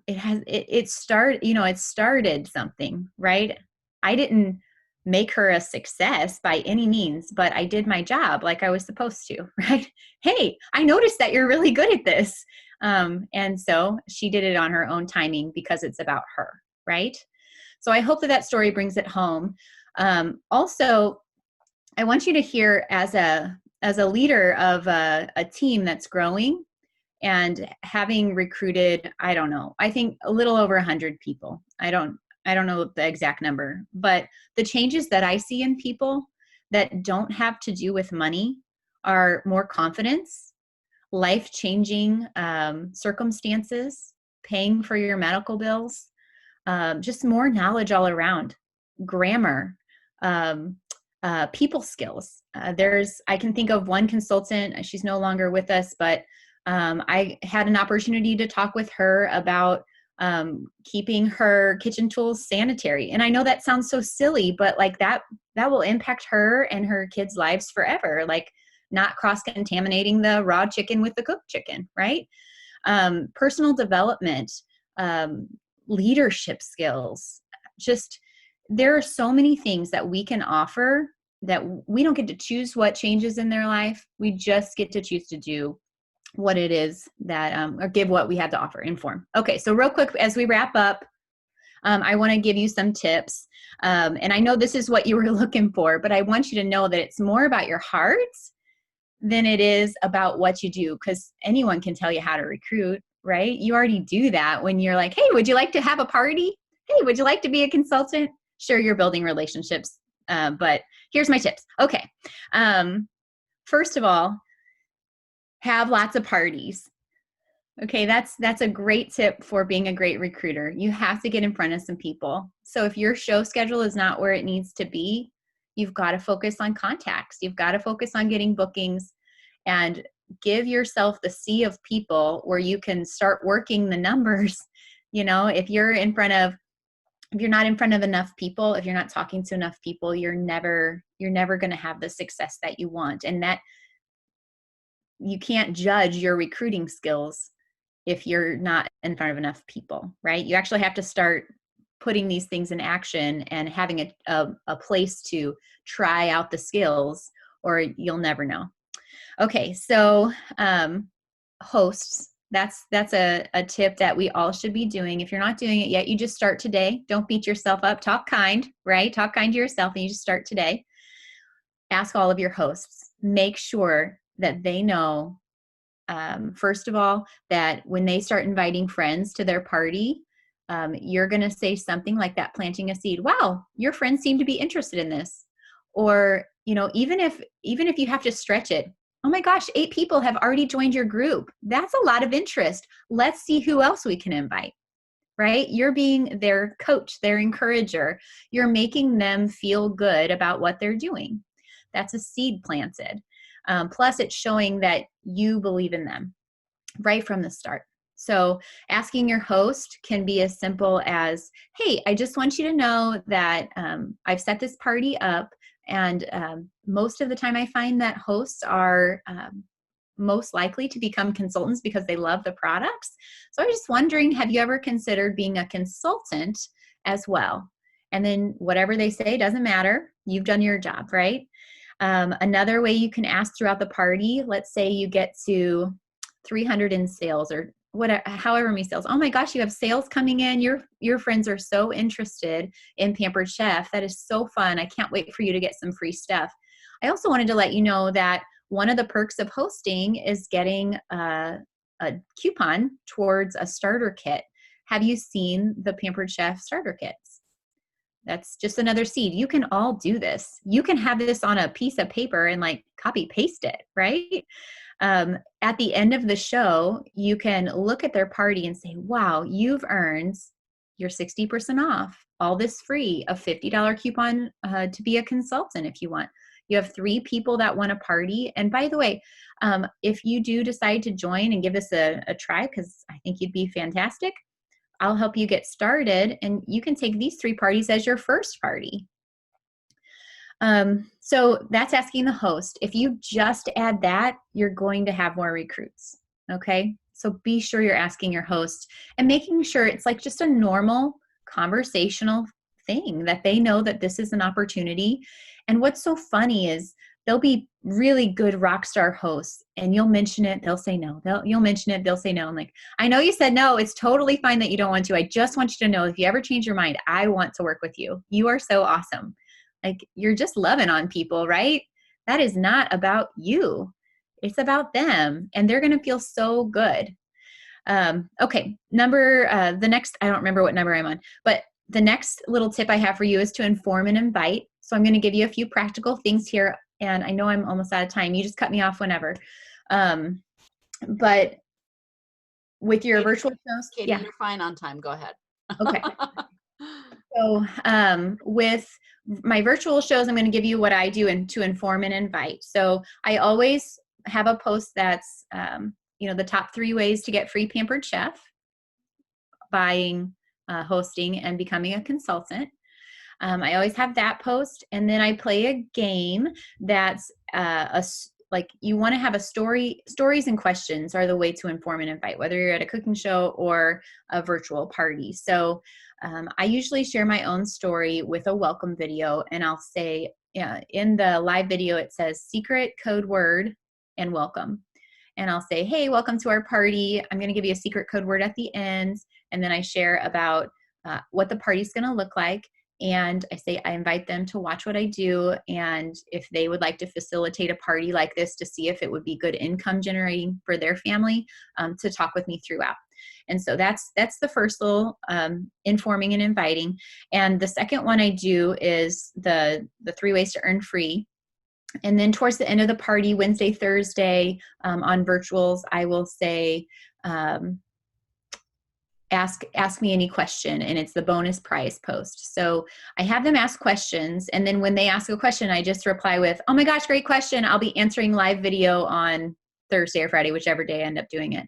S6: it started something, right? I didn't make her a success by any means, but I did my job like I was supposed to, right? Hey, I noticed that you're really good at this. And so she did it on her own timing because it's about her, right? So I hope that story brings it home. Also, I want you to hear as a leader of a team that's growing and having recruited, I think a little over 100 people. I don't know the exact number, but the changes that I see in people that don't have to do with money are more confidence, life-changing circumstances, paying for your medical bills, just more knowledge all around, grammar, people skills. I can think of one consultant, she's no longer with us, but I had an opportunity to talk with her about keeping her kitchen tools sanitary. And I know that sounds so silly, but like that will impact her and her kids' lives forever. Like not cross-contaminating the raw chicken with the cooked chicken, right? Personal development, leadership skills. Just, there are so many things that we can offer that we don't get to choose what changes in their life. We just get to choose to do what it is that, or give what we have to offer, inform. Okay, so real quick, as we wrap up, I want to give you some tips. And I know this is what you were looking for, but I want you to know that it's more about your heart than it is about what you do, because anyone can tell you how to recruit, right? You already do that when you're like, hey, would you like to have a party? Hey, would you like to be a consultant? Sure, you're building relationships, but here's my tips. Okay, first of all, have lots of parties. Okay, that's a great tip for being a great recruiter. You have to get in front of some people. So if your show schedule is not where it needs to be, you've got to focus on contacts. You've got to focus on getting bookings and give yourself the sea of people where you can start working the numbers. You know, if you're not in front of enough people, if you're not talking to enough people, you're never going to have the success that you want. And that you can't judge your recruiting skills if you're not in front of enough people, right? You actually have to start putting these things in action and having a place to try out the skills, or you'll never know. Okay, so hosts, that's a tip that we all should be doing. If you're not doing it yet, you just start today. Don't beat yourself up. Talk kind, right? Talk kind to yourself, and you just start today. Ask all of your hosts. Make sure that they know, first of all, that when they start inviting friends to their party, you're going to say something like that, planting a seed. Wow, your friends seem to be interested in this. Or, you know, even if you have to stretch it, oh my gosh, 8 people have already joined your group. That's a lot of interest. Let's see who else we can invite, right? You're being their coach, their encourager. You're making them feel good about what they're doing. That's a seed planted. Plus, it's showing that you believe in them right from the start. So asking your host can be as simple as, hey, I just want you to know that I've set this party up, and most of the time I find that hosts are most likely to become consultants because they love the products. So I'm just wondering, have you ever considered being a consultant as well? And then whatever they say doesn't matter. You've done your job, right? Another way you can ask throughout the party, let's say you get to 300 in sales, or whatever, however many sales. Oh my gosh, you have sales coming in. Your friends are so interested in Pampered Chef. That is so fun. I can't wait for you to get some free stuff. I also wanted to let you know that one of the perks of hosting is getting a coupon towards a starter kit. Have you seen the Pampered Chef starter kits? That's just another seed. You can all do this. You can have this on a piece of paper and like copy paste it, right? At the end of the show, you can look at their party and say, wow, you've earned your 60% off, all this free, a $50 coupon to be a consultant if you want. You have 3 people that want a party. And by the way, if you do decide to join and give this a try, because I think you'd be fantastic, I'll help you get started, and you can take these 3 parties as your first party. So that's asking the host. If you just add that, you're going to have more recruits. Okay. So be sure you're asking your host and making sure it's like just a normal conversational thing that they know that this is an opportunity. And what's so funny is they'll be really good rock star hosts, and you'll mention it, they'll say no. You'll mention it, they'll say no. I'm like, I know you said no. It's totally fine that you don't want to. I just want you to know if you ever change your mind, I want to work with you. You are so awesome. Like, you're just loving on people, right? That is not about you. It's about them, and they're going to feel so good. Okay, the next, I don't remember what number I'm on, but the next little tip I have for you is to inform and invite. So I'm going to give you a few practical things here, and I know I'm almost out of time. You just cut me off whenever. But with your virtual shows,
S2: Katie, you're fine on time. Go ahead.
S6: Okay. So with my virtual shows, I'm going to give you what I do to inform and invite. So I always have a post that's, the top 3 ways to get free Pampered Chef: buying, hosting, and becoming a consultant. I always have that post, and then I play a game that's like, you want to have a stories and questions are the way to inform and invite, whether you're at a cooking show or a virtual party. So I usually share my own story with a welcome video, and I'll say, in the live video, it says secret, code word, and welcome. And I'll say, hey, welcome to our party. I'm going to give you a secret code word at the end. And then I share about what the party's going to look like. And I say, I invite them to watch what I do. And if they would like to facilitate a party like this to see if it would be good income generating for their family, to talk with me throughout. And so that's the first little informing and inviting. And the second one I do is the 3 ways to earn free. And then towards the end of the party, Wednesday, Thursday, on virtuals, I will say, ask me any question, and it's the bonus prize post. So I have them ask questions, and then when they ask a question, I just reply with, oh my gosh, great question. I'll be answering live video on Thursday or Friday, whichever day I end up doing it.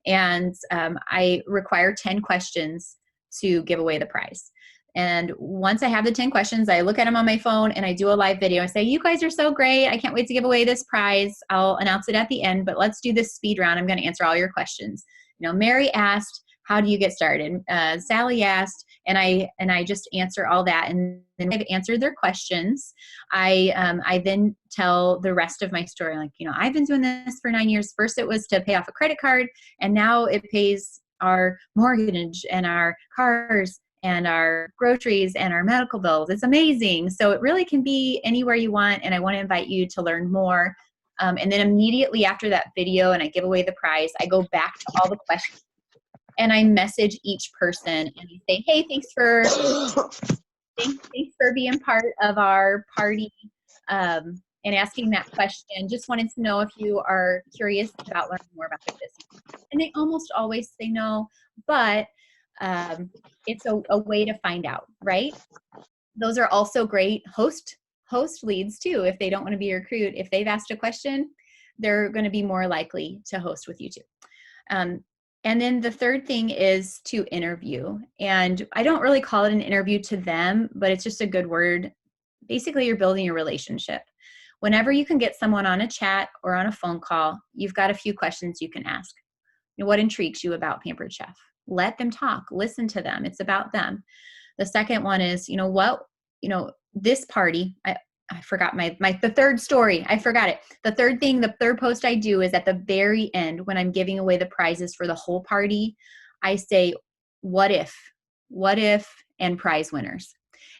S6: And I require 10 questions to give away the prize. And once I have the 10 questions, I look at them on my phone and I do a live video. I say, you guys are so great. I can't wait to give away this prize. I'll announce it at the end, but let's do this speed round. I'm going to answer all your questions. Mary asked, how do you get started? Sally asked, and I just answer all that. And then I've answered their questions. I then tell the rest of my story. Like, I've been doing this for 9 years. First it was to pay off a credit card, and now it pays our mortgage and our cars and our groceries and our medical bills. It's amazing. So it really can be anywhere you want. And I want to invite you to learn more. And then immediately after that video and I give away the prize, I go back to all the questions and I message each person and I say, hey, thanks for being part of our party and asking that question. Just wanted to know if you are curious about learning more about the business. And they almost always say no, but it's a way to find out, right? Those are also great host leads too. If they don't want to be a recruit, if they've asked a question, they're going to be more likely to host with you too. And then the third thing is to interview. And I don't really call it an interview to them, but it's just a good word. Basically, you're building a relationship. Whenever you can get someone on a chat or on a phone call, you've got a few questions you can ask. What intrigues you about Pampered Chef? Let them talk, listen to them. It's about them. The second one is, this party, I forgot the third story. I forgot it. The third post I do is at the very end when I'm giving away the prizes for the whole party. I say, what if, and prize winners.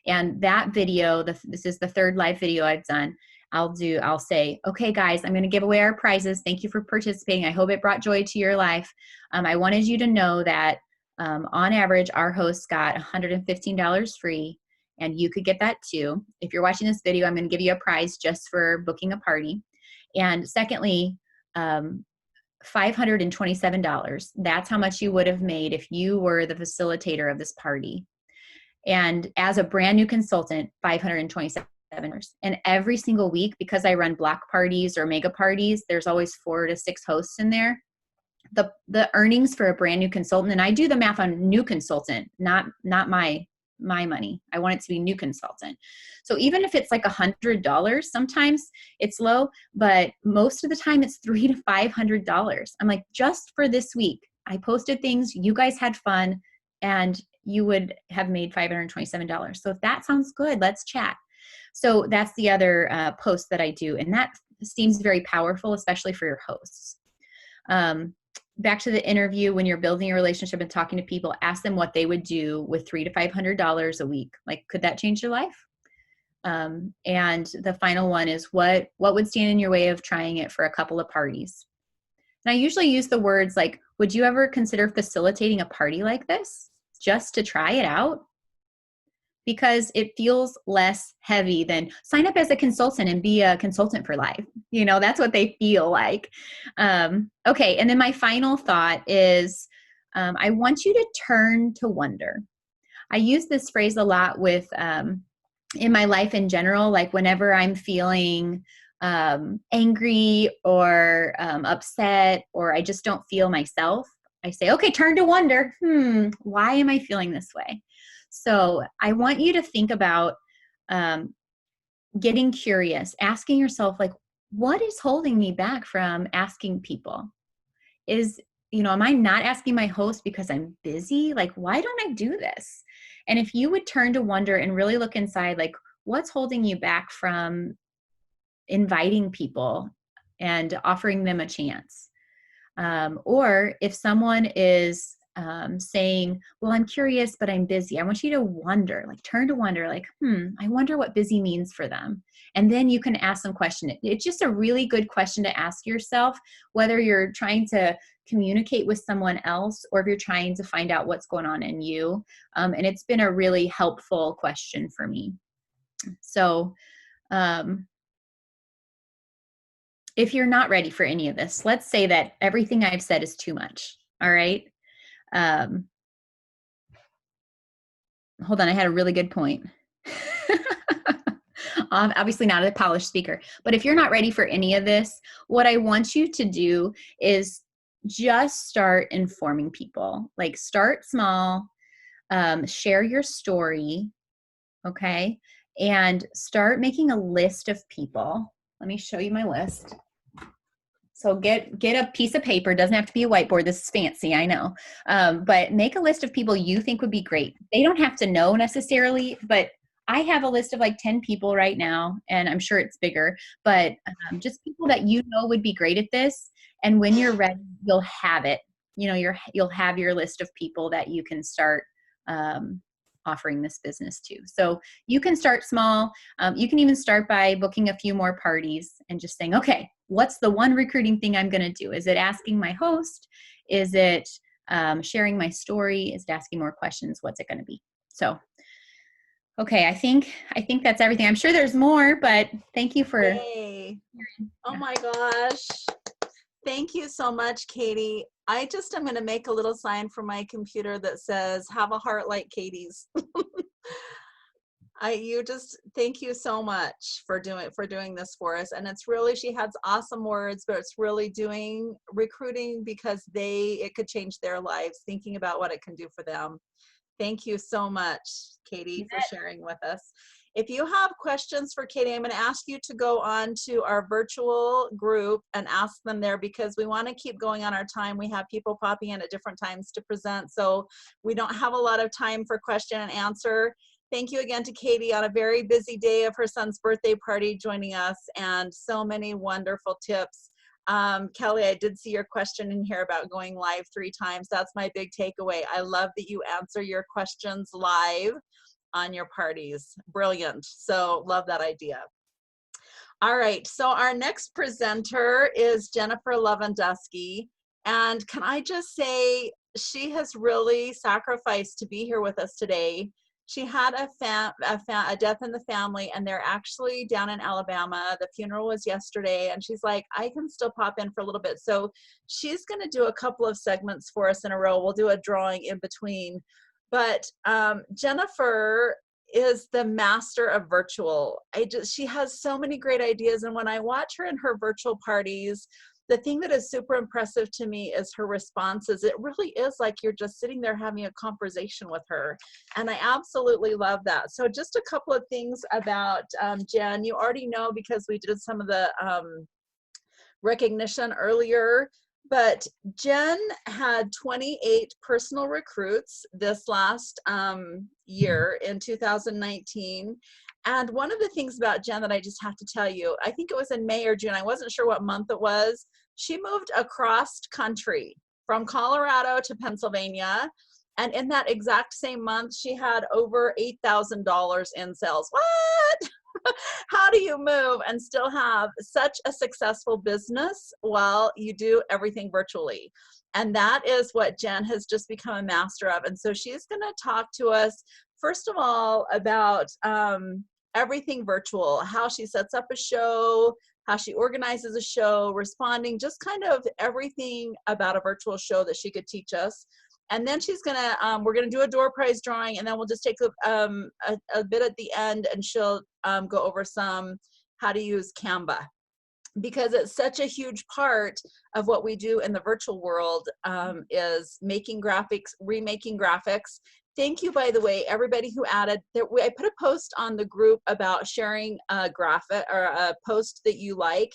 S6: And that video, this is the third live video I've done. I'll say, okay, guys, I'm going to give away our prizes. Thank you for participating. I hope it brought joy to your life. I wanted you to know that on average, our hosts got $115 free, and you could get that too. If you're watching this video, I'm going to give you a prize just for booking a party. And secondly, $527. That's how much you would have made if you were the facilitator of this party. And as a brand new consultant, $527. And every single week, because I run block parties or mega parties, there's always 4 to 6 hosts in there. The earnings for a brand new consultant, and I do the math on new consultant, not my money. I want it to be new consultant. So even if it's like $100, sometimes it's low, but most of the time it's $300 to $500. I'm like, just for this week, I posted things, you guys had fun, and you would have made $527. So if that sounds good, let's chat. So that's the other post that I do, and that seems very powerful, especially for your hosts. Back to the interview, when you're building a relationship and talking to people, ask them what they would do with $300 to $500 a week. Like, could that change your life? And the final one is what would stand in your way of trying it for a couple of parties? And I usually use the words like, would you ever consider facilitating a party like this just to try it out? Because it feels less heavy than sign up as a consultant and be a consultant for life. You know, that's what they feel like. Okay. And then my final thought is, I want you to turn to wonder. I use this phrase a lot with, in my life in general, like whenever I'm feeling angry or upset, or I just don't feel myself, I say, okay, turn to wonder. Why am I feeling this way? So I want you to think about getting curious, asking yourself, like, what is holding me back from asking people? Am I not asking my host because I'm busy? Like, why don't I do this? And if you would turn to wonder and really look inside, like, what's holding you back from inviting people and offering them a chance? Or if someone is saying, well, I'm curious, but I'm busy, I want you to wonder, like turn to wonder, like, I wonder what busy means for them. And then you can ask them question. It's just a really good question to ask yourself, whether you're trying to communicate with someone else or if you're trying to find out what's going on in you. And it's been a really helpful question for me. So if you're not ready for any of this, let's say that everything I've said is too much. All right. Hold on, I had a really good point. Obviously not a polished speaker, but if you're not ready for any of this, what I want you to do is just start informing people. Like, start small, share your story, okay? And start making a list of people. Let me show you my list. So get a piece of paper. It doesn't have to be a whiteboard. This is fancy, I know. But make a list of people you think would be great. They don't have to know necessarily, but I have a list of like 10 people right now, and I'm sure it's bigger, but just people that you know would be great at this. And when you're ready, you'll have it. You'll have your list of people that you can start offering this business to. So you can start small. You can even start by booking a few more parties and just saying, okay, what's the one recruiting thing I'm going to do? Is it asking my host? Is it sharing my story? Is it asking more questions? What's it going to be? So, okay, I think that's everything. I'm sure there's more, but thank you for.
S2: Yay. Oh my gosh. Thank you so much, Katie. I just am going to make a little sign from my computer that says, have a heart like Katie's. Thank you so much for doing this for us. And it's really, she has awesome words, but it's really doing recruiting because it could change their lives, thinking about what it can do for them. Thank you so much, Katie, for sharing with us. If you have questions for Katie, I'm going to ask you to go on to our virtual group and ask them there, because we want to keep going on our time. We have people popping in at different times to present, so we don't have a lot of time for question and answer. Thank you again to Katie on a very busy day of her son's birthday party joining us, and so many wonderful tips. Kelly, I did see your question in here about going live 3 times. That's my big takeaway. I love that you answer your questions live on your parties. Brilliant. So love that idea. All right, so our next presenter is Jennifer Lewandowski. And can I just say, she has really sacrificed to be here with us today. She had a death in the family, and they're actually down in Alabama. The funeral was yesterday, and she's like, I can still pop in for a little bit. So she's going to do a couple of segments for us in a row. We'll do a drawing in between. But Jennifer is the master of virtual. She has so many great ideas. And when I watch her in her virtual parties, the thing that is super impressive to me is her responses. It really is like you're just sitting there having a conversation with her. And I absolutely love that. So just a couple of things about Jen. You already know because we did some of the recognition earlier. But Jen had 28 personal recruits this last year in 2019. And one of the things about Jen that I just have to tell you, I think it was in May or June, I wasn't sure what month it was, she moved across country from Colorado to Pennsylvania. And in that exact same month, she had over $8,000 in sales. What? How do you move and still have such a successful business while you do everything virtually? And that is what Jen has just become a master of. And so she's going to talk to us, first of all, about everything virtual, how she sets up a show, how she organizes a show, responding, just kind of everything about a virtual show that she could teach us. And then she's gonna, we're gonna do a door prize drawing, and then we'll just take a bit at the end, and she'll go over some how to use Canva, because it's such a huge part of what we do in the virtual world, is making graphics, remaking graphics. Thank you, by the way, everybody who added. I put a post on the group about sharing a graphic or a post that you like.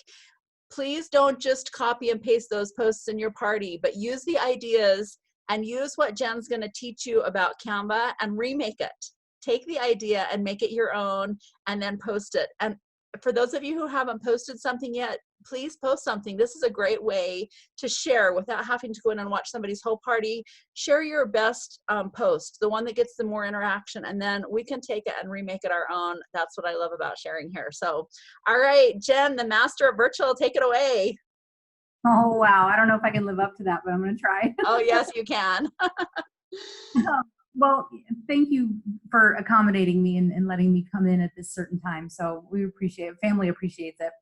S2: Please don't just copy and paste those posts in your party, but use the ideas and use what Jen's going to teach you about Canva and remake it. Take the idea and make it your own, and then post it. And for those of you who haven't posted something yet, please post something. This is a great way to share without having to go in and watch somebody's whole party. Share your best post, the one that gets the more interaction, and then we can take it and remake it our own. That's what I love about sharing here. So, all right, Jen, the master of virtual, take it away.
S7: Oh, wow. I don't know if I can live up to that, but I'm going to try.
S2: Oh, yes, you can.
S7: Well, thank you for accommodating me and letting me come in at this certain time. So we appreciate it. Family appreciates it.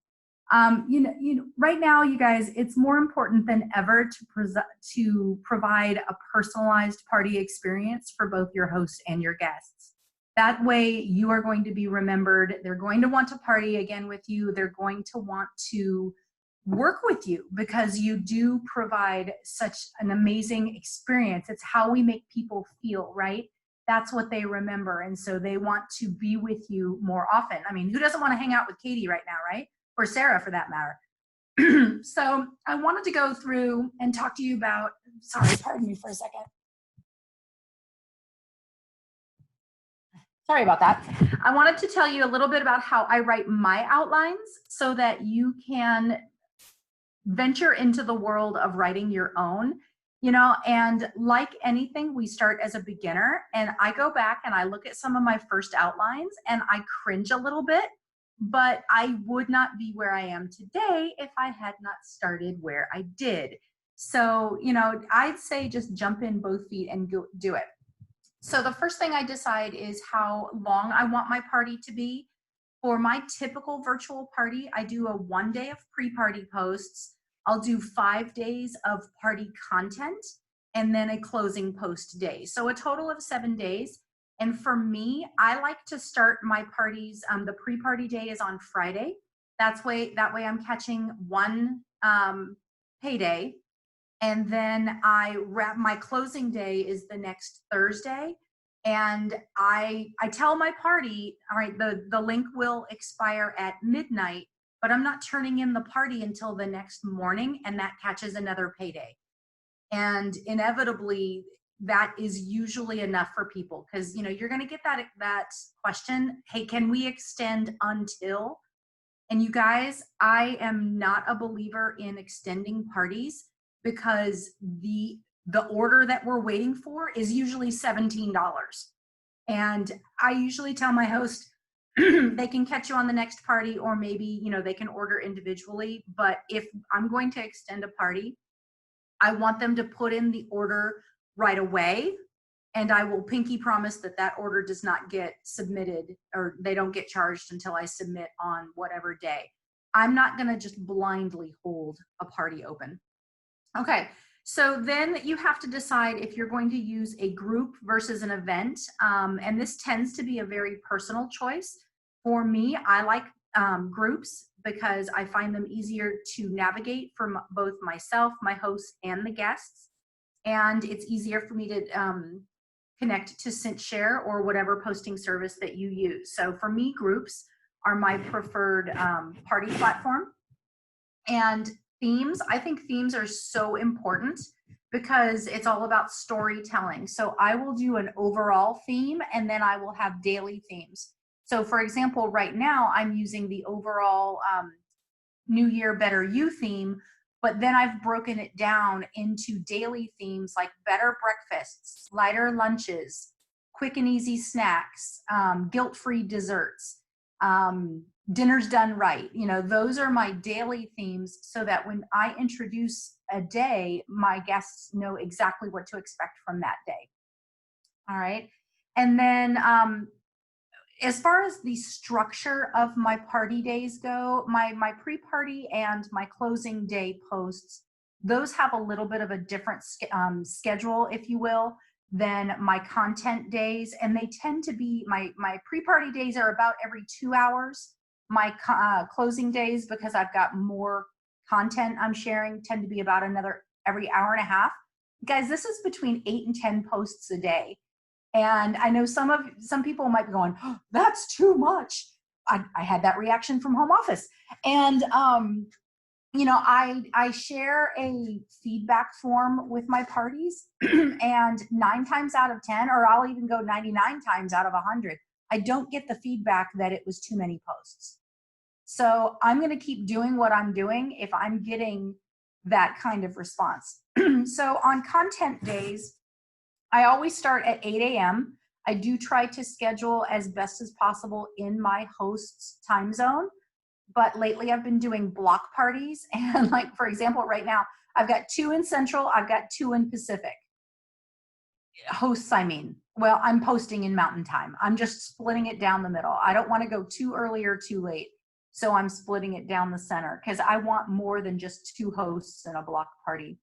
S7: You know, right now, you guys, it's more important than ever to provide a personalized party experience for both your host and your guests. That way, you are going to be remembered. They're going to want to party again with you. They're going to want to work with you because you do provide such an amazing experience. It's how we make people feel, right? That's what they remember. And so they want to be with you more often. I mean, who doesn't want to hang out with Katie right now, right? Or Sarah for that matter. So I wanted to go through and talk to you about, sorry, pardon me for a second. Sorry about that. I wanted to tell you a little bit about how I write my outlines so that you can venture into the world of writing your own, you know, and like anything, we start as a beginner, and I go back and I look at some of my first outlines and I cringe a little bit, but I would not be where I am today if I had not started where I did. So, you know, I'd say just jump in both feet and go do it. So the first thing I decide is how long I want my party to be. For my typical virtual party, I do a 1 day of pre-party posts. I'll do 5 days of party content and then a closing post day. So a total of 7 days. And for me, I like to start my parties, the pre-party day is on Friday. That way I'm catching one payday. And then my closing day is the next Thursday. And I tell my party, all right, the link will expire at midnight, but I'm not turning in the party until the next morning, and that catches another payday. And inevitably, that is usually enough for people because, you know, you're going to get that question, hey, can we extend until? And you guys, I am not a believer in extending parties because the order that we're waiting for is usually $17. And I usually tell my host, they can catch you on the next party, or maybe, you know, they can order individually. But if I'm going to extend a party, I want them to put in the order right away. And I will pinky promise that that order does not get submitted, or they don't get charged until I submit on whatever day. I'm not going to just blindly hold a party open. Okay. So then you have to decide if you're going to use a group versus an event. And this tends to be a very personal choice. For me, I like groups because I find them easier to navigate for both myself, my host, and the guests. And it's easier for me to connect to CintShare or whatever posting service that you use. So for me, groups are my preferred party platform. And themes, I think themes are so important because it's all about storytelling. So I will do an overall theme, and then I will have daily themes. So for example, right now I'm using the overall New Year Better You theme, but then I've broken it down into daily themes like better breakfasts, lighter lunches, quick and easy snacks, guilt-free desserts, dinner's done right. You know, those are my daily themes, so that when I introduce a day, my guests know exactly what to expect from that day. All right. And then as far as the structure of my party days go, my pre-party and my closing day posts, those have a little bit of a different schedule, if you will, than my content days. And they tend to be, my pre-party days are about every 2 hours. My closing days, because I've got more content I'm sharing, tend to be about every hour and a half. Guys, this is between 8 and 10 posts a day. And I know some people might be going, oh, that's too much. I had that reaction from home office. And, you know, I share a feedback form with my parties, and 9 times out of 10, or I'll even go 99 times out of 100, I don't get the feedback that it was too many posts. So I'm going to keep doing what I'm doing if I'm getting that kind of response. So on content days, I always start at 8 a.m. I do try to schedule as best as possible in my host's time zone, but lately I've been doing block parties. And like, for example, right now, I've got 2 in Central, I've got 2 in Pacific. Hosts, I mean. Well, I'm posting in Mountain Time. I'm just splitting it down the middle. I don't want to go too early or too late. So I'm splitting it down the center because I want more than just 2 hosts in a block party.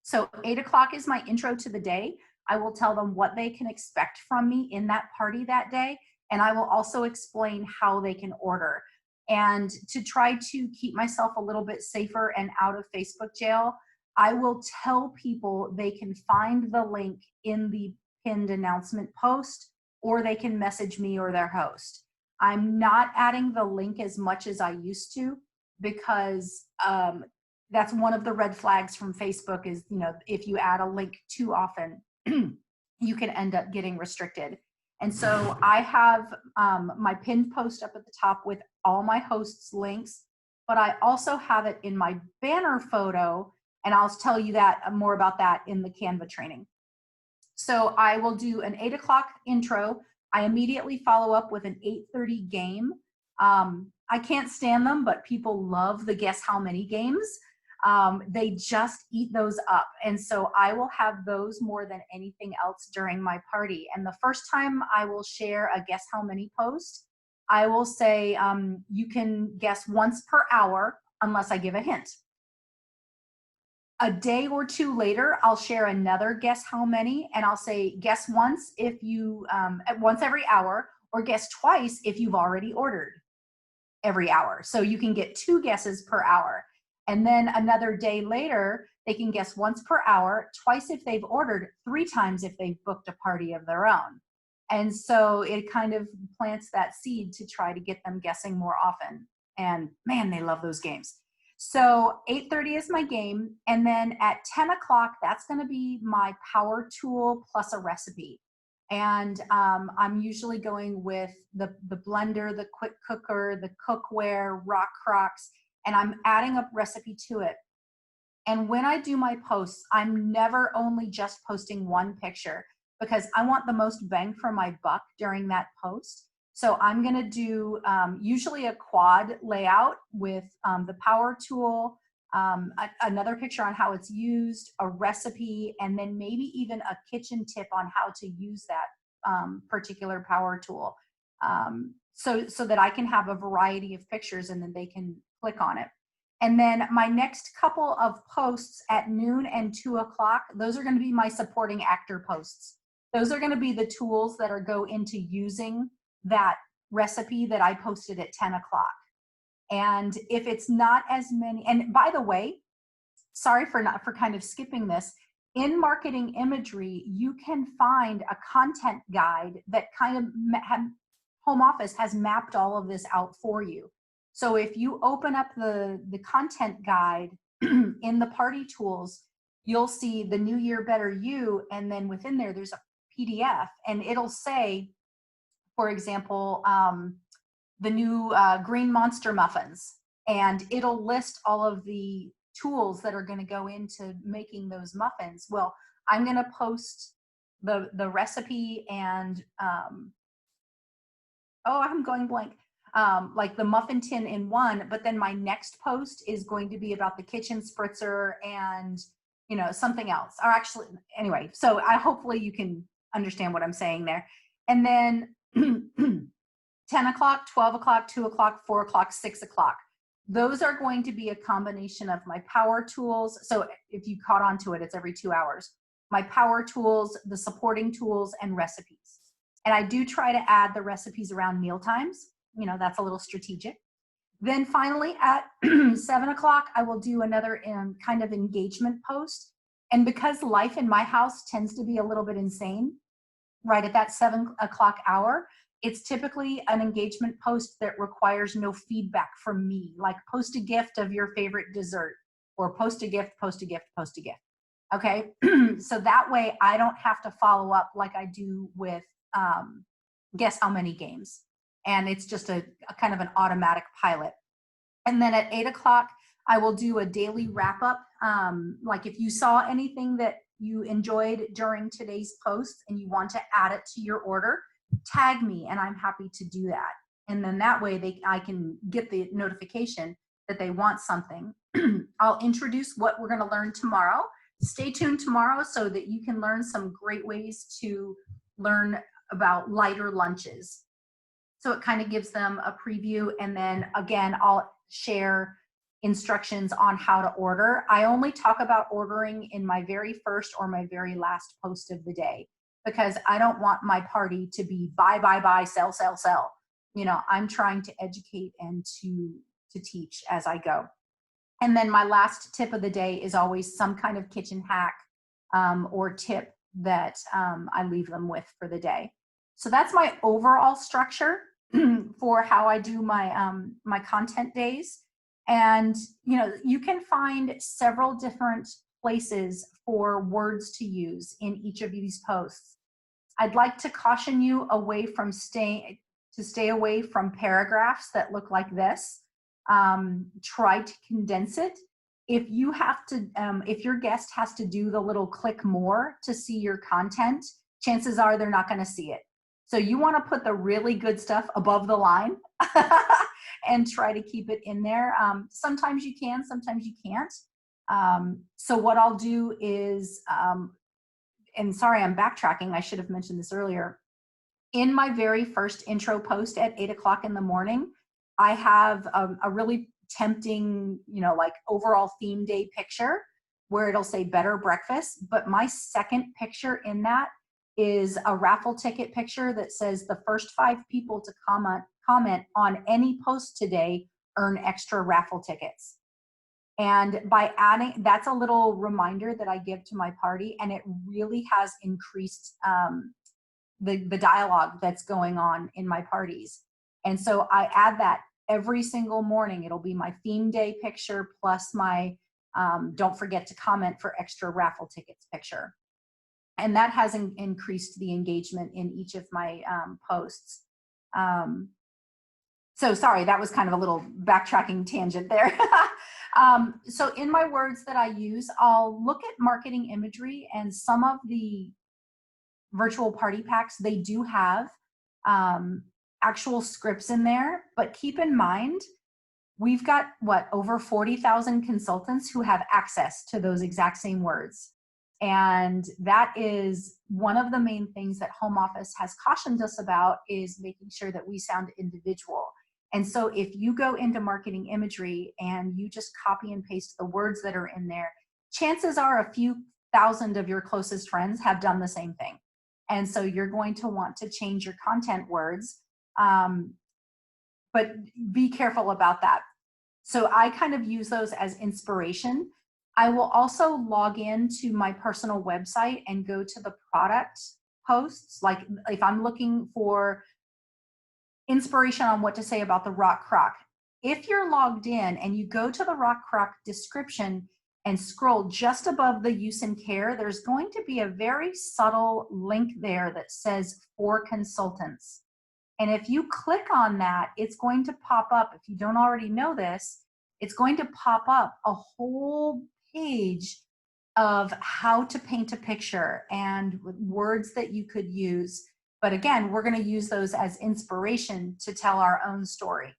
S7: So 8 o'clock is my intro to the day. I will tell them what they can expect from me in that party that day. And I will also explain how they can order. And to try to keep myself a little bit safer and out of Facebook jail, I will tell people they can find the link in the pinned announcement post, or they can message me or their host. I'm not adding the link as much as I used to, because that's one of the red flags from Facebook is, you know, if you add a link too often, you can end up getting restricted. And so I have my pinned post up at the top with all my hosts' links, but I also have it in my banner photo, and I'll tell you that more about that in the Canva training. So I will do an 8 o'clock intro. I immediately follow up with an 8:30 game. I can't stand them, but people love the guess how many games. They just eat those up. And so I will have those more than anything else during my party. And the first time I will share a guess how many post, I will say you can guess once per hour unless I give a hint. A day or 2 later, I'll share another guess how many, and I'll say guess once if you once every hour, or guess twice if you've already ordered every hour. So you can get 2 guesses per hour. And then another day later, they can guess once per hour, twice if they've ordered, 3 times if they've booked a party of their own. And so it kind of plants that seed to try to get them guessing more often. And man, they love those games. So 8:30 is my game. And then at 10 o'clock, that's going to be my power tool plus a recipe. And I'm usually going with the blender, the quick cooker, the cookware, rock crocs, and I'm adding a recipe to it. And when I do my posts, I'm never only just posting one picture, because I want the most bang for my buck during that post. So I'm going to do usually a quad layout with the power tool, another picture on how it's used, a recipe, and then maybe even a kitchen tip on how to use that particular power tool. So that I can have a variety of pictures and then they can click on it. And then my next couple of posts at noon and 2 o'clock, those are going to be my supporting actor posts. Those are going to be the tools that are go into using that recipe that I posted at 10 o'clock. And if it's not as many, and by the way, sorry for kind of skipping this, in marketing imagery, you can find a content guide that kind of home office has mapped all of this out for you. So if you open up the content guide in the party tools, you'll see the New Year Better You, and then within there, there's a PDF, and it'll say, for example, the new green monster muffins, and it'll list all of the tools that are going to go into making those muffins. Well, I'm going to post the recipe and I'm going blank. Like the muffin tin in one, but then my next post is going to be about the kitchen spritzer and, you know, something else. Or actually, anyway, so hopefully you can understand what I'm saying there. And then 10 o'clock, 12 o'clock, 2 o'clock, 4 o'clock, 6 o'clock. Those are going to be a combination of my power tools. So if you caught on to it, it's every 2 hours. My power tools, the supporting tools, and recipes. And I do try to add the recipes around meal times. You know, that's a little strategic. Then finally at 7 o'clock, I will do another kind of engagement post. And because life in my house tends to be a little bit insane, right at that 7 o'clock hour, it's typically an engagement post that requires no feedback from me, like post a gift of your favorite dessert, or post a gift, post a gift, post a gift. Okay, so that way I don't have to follow up like I do with Guess How Many Games. And it's just a kind of an automatic pilot. And then at 8 o'clock, I will do a daily wrap up. Like if you saw anything that you enjoyed during today's post and you want to add it to your order, tag me and I'm happy to do that. And then that way I can get the notification that they want something. I'll introduce what we're going to learn tomorrow. Stay tuned tomorrow so that you can learn some great ways to learn about lighter lunches. So it kind of gives them a preview. And then again, I'll share instructions on how to order. I only talk about ordering in my very first or my very last post of the day, because I don't want my party to be buy, sell, sell, sell. You know, I'm trying to educate and to teach as I go. And then my last tip of the day is always some kind of kitchen hack or tip that I leave them with for the day. So that's my overall structure for how I do my my content days. And you know, you can find several different places for words to use in each of these posts. I'd like to caution you away from stay away from paragraphs that look like this. Try to condense it. If you have to, if your guest has to do the little click more to see your content, chances are they're not going to see it. So you want to put the really good stuff above the line and try to keep it in there. Sometimes you can, sometimes you can't. So what I'll do is, and sorry, I'm backtracking. I should have mentioned this earlier. In my very first intro post at 8 o'clock in the morning, I have a really tempting, you know, like overall theme day picture where it'll say better breakfast. But my second picture in that is a raffle ticket picture that says the first 5 people to comment on any post today earn extra raffle tickets. And by adding, that's a little reminder that I give to my party, and it really has increased the dialogue that's going on in my parties. And so I add that every single morning. It'll be my theme day picture plus my don't forget to comment for extra raffle tickets picture. And that has increased the engagement in each of my posts. So sorry, that was kind of a little backtracking tangent there. So in my words that I use, I'll look at marketing imagery, and some of the virtual party packs, they do have actual scripts in there, but keep in mind, we've got over 40,000 consultants who have access to those exact same words. And that is one of the main things that Home Office has cautioned us about, is making sure that we sound individual. And so if you go into marketing imagery and you just copy and paste the words that are in there, chances are a few thousand of your closest friends have done the same thing. And so you're going to want to change your content words, but be careful about that. So I kind of use those as inspiration. I will also log into my personal website and go to the product posts. Like if I'm looking for inspiration on what to say about the Rock Crock, if you're logged in and you go to the Rock Crock description and scroll just above the use and care, there's going to be a very subtle link there that says for consultants. And if you click on that, it's going to pop up, if you don't already know this, it's going to pop up a whole page of how to paint a picture and words that you could use. But again, we're going to use those as inspiration to tell our own story.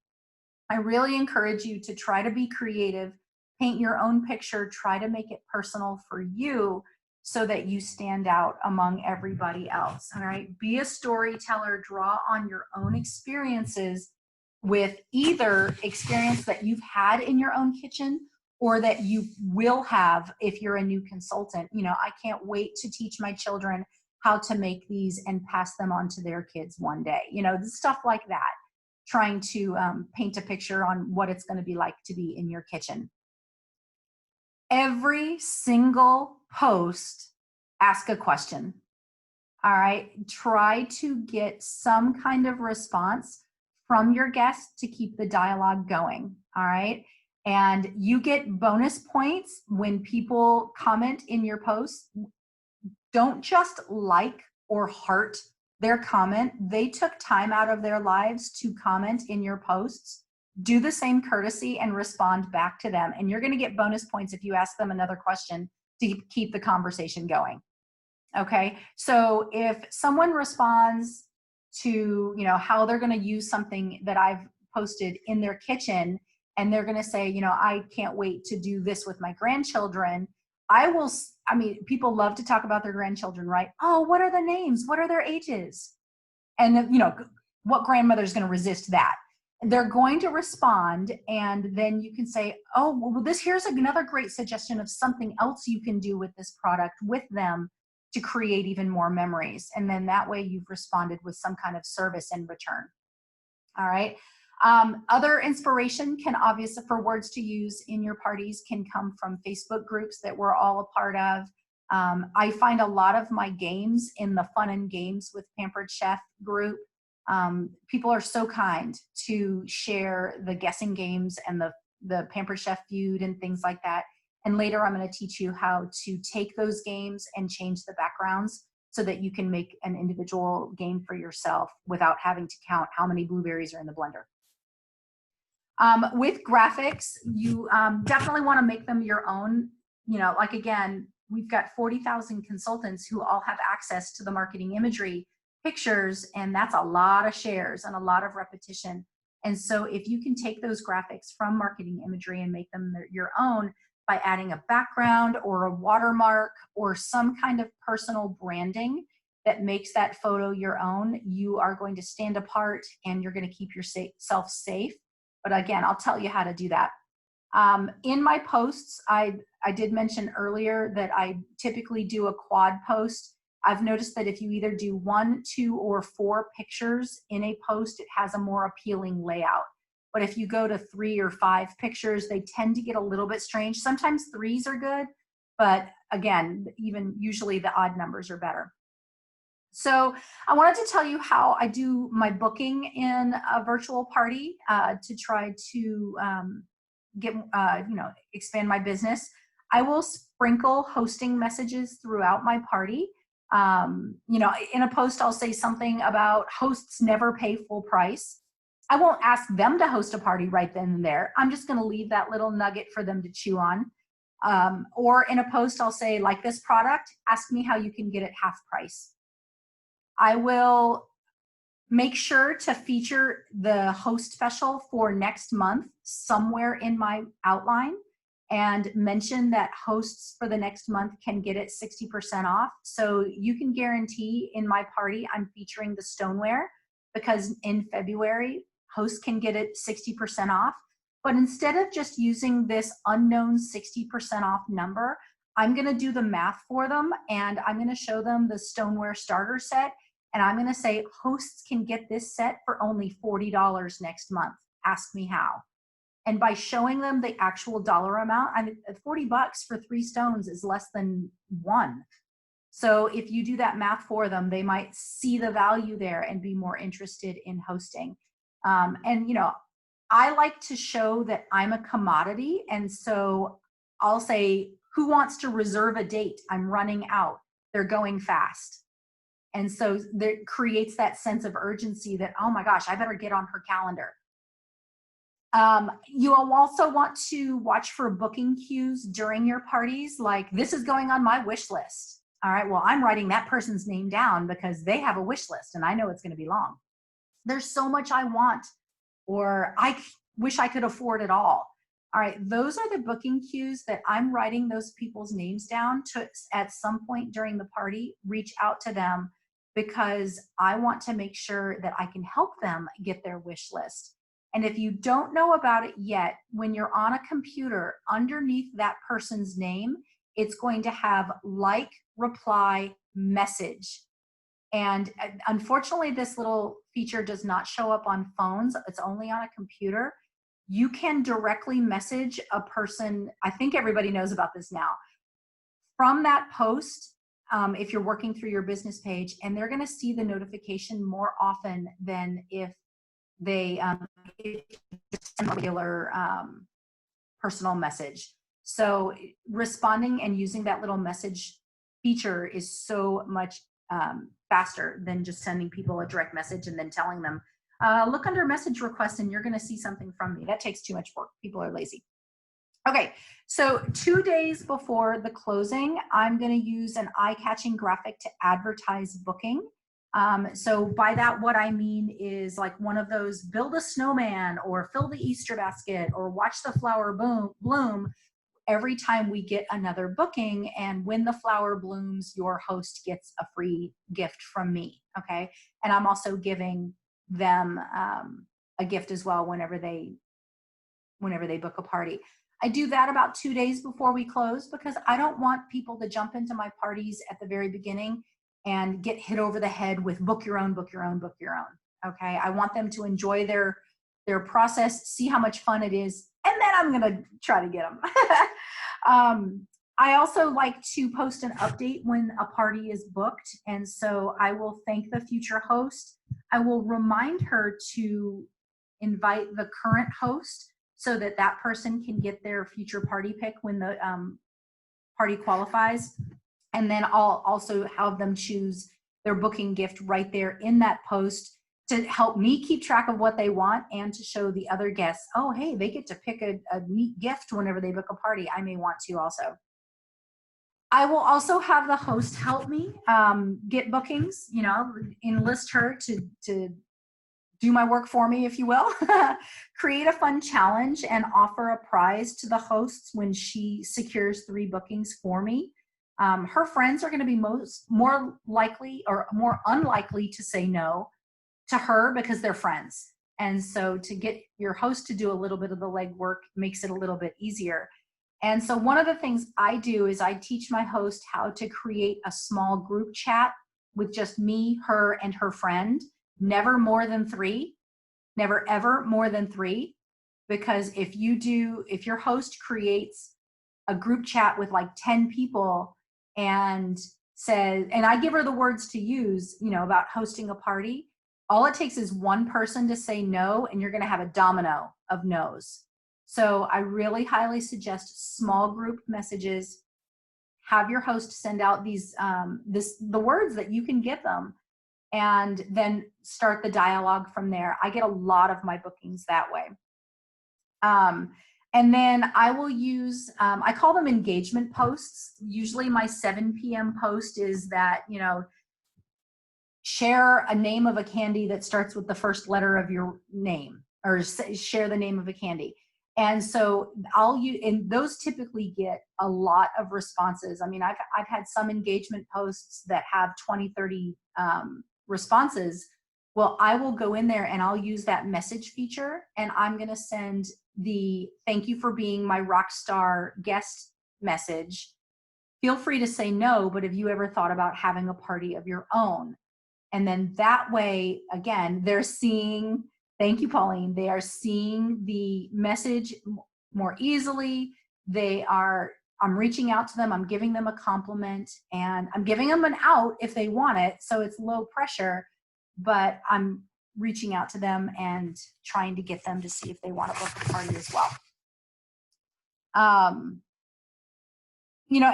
S7: I really encourage you to try to be creative, paint your own picture, try to make it personal for you so that you stand out among everybody else. All right, be a storyteller, draw on your own experiences with either experience that you've had in your own kitchen or that you will have if you're a new consultant. You know, I can't wait to teach my children how to make these and pass them on to their kids one day. You know, stuff like that, trying to paint a picture on what it's going to be like to be in your kitchen. Every single post, ask a question. All right, try to get some kind of response from your guests to keep the dialogue going. All right, and you get bonus points when people comment in your posts. Don't just like or heart their comment. They took time out of their lives to comment in your posts. Do the same courtesy and respond back to them. And you're going to get bonus points if you ask them another question to keep the conversation going. Okay. So if someone responds to, you know, how they're going to use something that I've posted in their kitchen, and they're going to say, you know, I can't wait to do this with my grandchildren, I mean, people love to talk about their grandchildren, right? Oh, what are the names? What are their ages? And, you know, what grandmother's going to resist that? They're going to respond, and then you can say, oh, well, here's another great suggestion of something else you can do with this product with them to create even more memories. And then that way you've responded with some kind of service in return. All right. Other inspiration can obviously, for words to use in your parties, can come from Facebook groups that we're all a part of. I find a lot of my games in the Fun and Games with Pampered Chef group. People are so kind to share the guessing games and the Pampered Chef feud and things like that. And later I'm going to teach you how to take those games and change the backgrounds so that you can make an individual game for yourself without having to count how many blueberries are in the blender. With graphics, you definitely want to make them your own. You know, like again, we've got 40,000 consultants who all have access to the marketing imagery pictures, and that's a lot of shares and a lot of repetition. And so if you can take those graphics from marketing imagery and make them your own by adding a background or a watermark or some kind of personal branding that makes that photo your own, you are going to stand apart and you're going to keep yourself safe. But again, I'll tell you how to do that. In my posts, I did mention earlier that I typically do a quad post. I've noticed that if you either do 1, 2, or 4 pictures in a post, it has a more appealing layout. But if you go to 3 or 5 pictures, they tend to get a little bit strange. Sometimes 3s are good, but again, even usually the odd numbers are better. So I wanted to tell you how I do my booking in a virtual party to try to get, expand my business. I will sprinkle hosting messages throughout my party. In a post, I'll say something about hosts never pay full price. I won't ask them to host a party right then and there. I'm just going to leave that little nugget for them to chew on. Or in a post, I'll say, like this product, ask me how you can get it half price. I will make sure to feature the host special for next month somewhere in my outline and mention that hosts for the next month can get it 60% off. So you can guarantee in my party, I'm featuring the stoneware because in February, hosts can get it 60% off. But instead of just using this unknown 60% off number, I'm gonna do the math for them and I'm gonna show them the stoneware starter set. And I'm gonna say hosts can get this set for only $40 next month. Ask me how. And by showing them the actual dollar amount, I mean, $40 for 3 stones is less than 1. So if you do that math for them, they might see the value there and be more interested in hosting. And you know, I like to show that I'm a commodity. And so I'll say, who wants to reserve a date? I'm running out. They're going fast. And so that creates that sense of urgency that, oh my gosh, I better get on her calendar. You will also want to watch for booking cues during your parties, like this is going on my wish list. All right, well, I'm writing that person's name down because they have a wish list and I know it's going to be long. There's so much I want, or I wish I could afford it all. All right, those are the booking cues that I'm writing those people's names down to at some point during the party, reach out to them because I want to make sure that I can help them get their wish list. And if you don't know about it yet, when you're on a computer, underneath that person's name, it's going to have like, reply, message. And unfortunately, this little feature does not show up on phones. It's only on a computer. You can directly message a person. I think everybody knows about this now. From that post, if you're working through your business page, and they're going to see the notification more often than if they send a regular personal message. So responding and using that little message feature is so much faster than just sending people a direct message and then telling them, look under message requests and you're going to see something from me. That takes too much work. People are lazy. Okay, so 2 days before the closing, I'm going to use an eye-catching graphic to advertise booking. So by that, what I mean is like one of those build a snowman or fill the Easter basket or watch the flower bloom every time we get another booking. And when the flower blooms, your host gets a free gift from me. Okay. And I'm also giving them a gift as well whenever they book a party. I do that about 2 days before we close because I don't want people to jump into my parties at the very beginning and get hit over the head with book your own, book your own, book your own. Okay. I want them to enjoy their process, see how much fun it is, and then I'm going to try to get them. I also like to post an update when a party is booked. And so I will thank the future host. I will remind her to invite the current host so that that person can get their future party pick when the party qualifies. And then I'll also have them choose their booking gift right there in that post to help me keep track of what they want and to show the other guests, oh, hey, they get to pick a neat gift whenever they book a party. I may want to also. I will also have the host help me get bookings, you know, enlist her to do my work for me, if you will. Create a fun challenge and offer a prize to the hosts when she secures 3 bookings for me. Her friends are going to be more likely or more unlikely to say no to her because they're friends. And so to get your host to do a little bit of the legwork makes it a little bit easier. And so one of the things I do is I teach my host how to create a small group chat with just me, her, and her friend. Never more than 3, never ever more than 3. Because if your host creates a group chat with like 10 people and says, and I give her the words to use, you know, about hosting a party, all it takes is one person to say no, and you're going to have a domino of no's. So I really highly suggest small group messages. Have your host send out these, the words that you can give them, and then start the dialogue from there. I get a lot of my bookings that way. And then I will use, I call them engagement posts. Usually my 7 p.m. post is that, you know, share a name of a candy that starts with the first letter of your name, or share the name of a candy. And so and those typically get a lot of responses. I mean, I've had some engagement posts that have 20, 30 responses. Well, I will go in there and I'll use that message feature, and I'm going to send the thank you for being my rock star guest message. Feel free to say no, but have you ever thought about having a party of your own? And then that way, again, they're seeing, thank you, Pauline, they are seeing the message more easily. I'm reaching out to them, I'm giving them a compliment, and I'm giving them an out if they want it. So it's low pressure, but I'm reaching out to them and trying to get them to see if they want to book a party as well.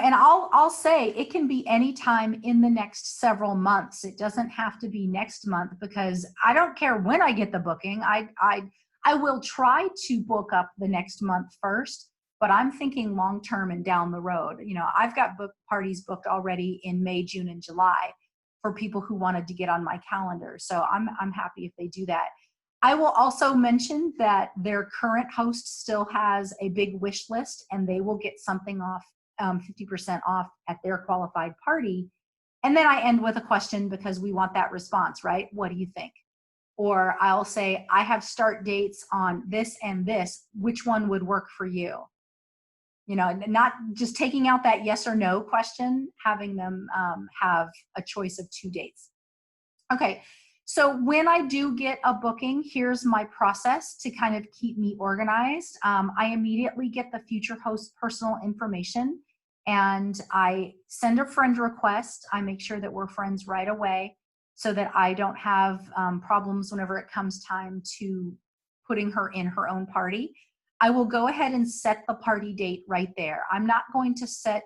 S7: And I'll say it can be any time in the next several months. It doesn't have to be next month, because I don't care when I get the booking. I will try to book up the next month first, but I'm thinking long-term and down the road. I've got parties booked already in May, June, and July for people who wanted to get on my calendar. So I'm happy if they do that. I will also mention that their current host still has a big wish list, and they will get something off, 50% off at their qualified party. And then I end with a question, because we want that response, right? What do you think? Or I'll say, I have start dates on this and this. Which one would work for you? Not just taking out that yes or no question, having them have a choice of 2 dates. Okay, so when I do get a booking, here's my process to kind of keep me organized. I immediately get the future host personal information, and I send a friend request. I make sure that we're friends right away, so that I don't have problems whenever it comes time to putting her in her own party. I will go ahead and set the party date right there. I'm not going to set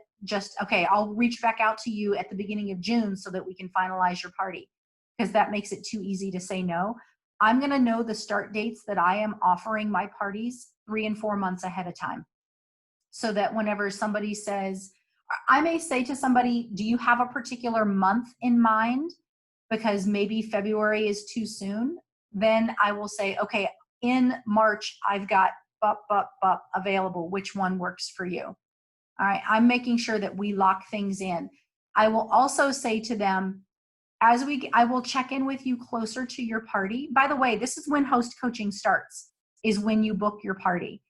S7: okay, I'll reach back out to you at the beginning of June so that we can finalize your party, because that makes it too easy to say no. I'm going to know the start dates that I am offering my parties 3 and 4 months ahead of time, so that whenever somebody says, I may say to somebody, do you have a particular month in mind? Because maybe February is too soon. Then I will say, okay, in March, I've got available. Which one works for you? All right, I'm making sure that we lock things in. I will also say to them, I will check in with you closer to your party. By the way, this is when host coaching starts, is when you book your party.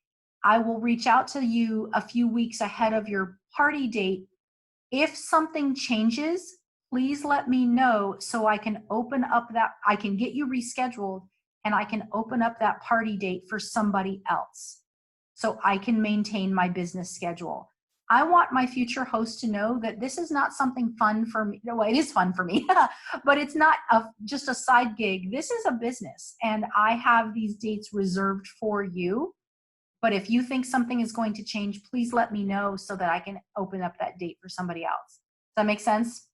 S7: I will reach out to you a few weeks ahead of your party date. If something changes, please let me know, so I can open up I can get you rescheduled, and I can open up that party date for somebody else, so I can maintain my business schedule. I want my future host to know that this is not something fun for me. No, it is fun for me, but it's not just a side gig. This is a business, and I have these dates reserved for you. But if you think something is going to change, please let me know, so that I can open up that date for somebody else. Does that make sense?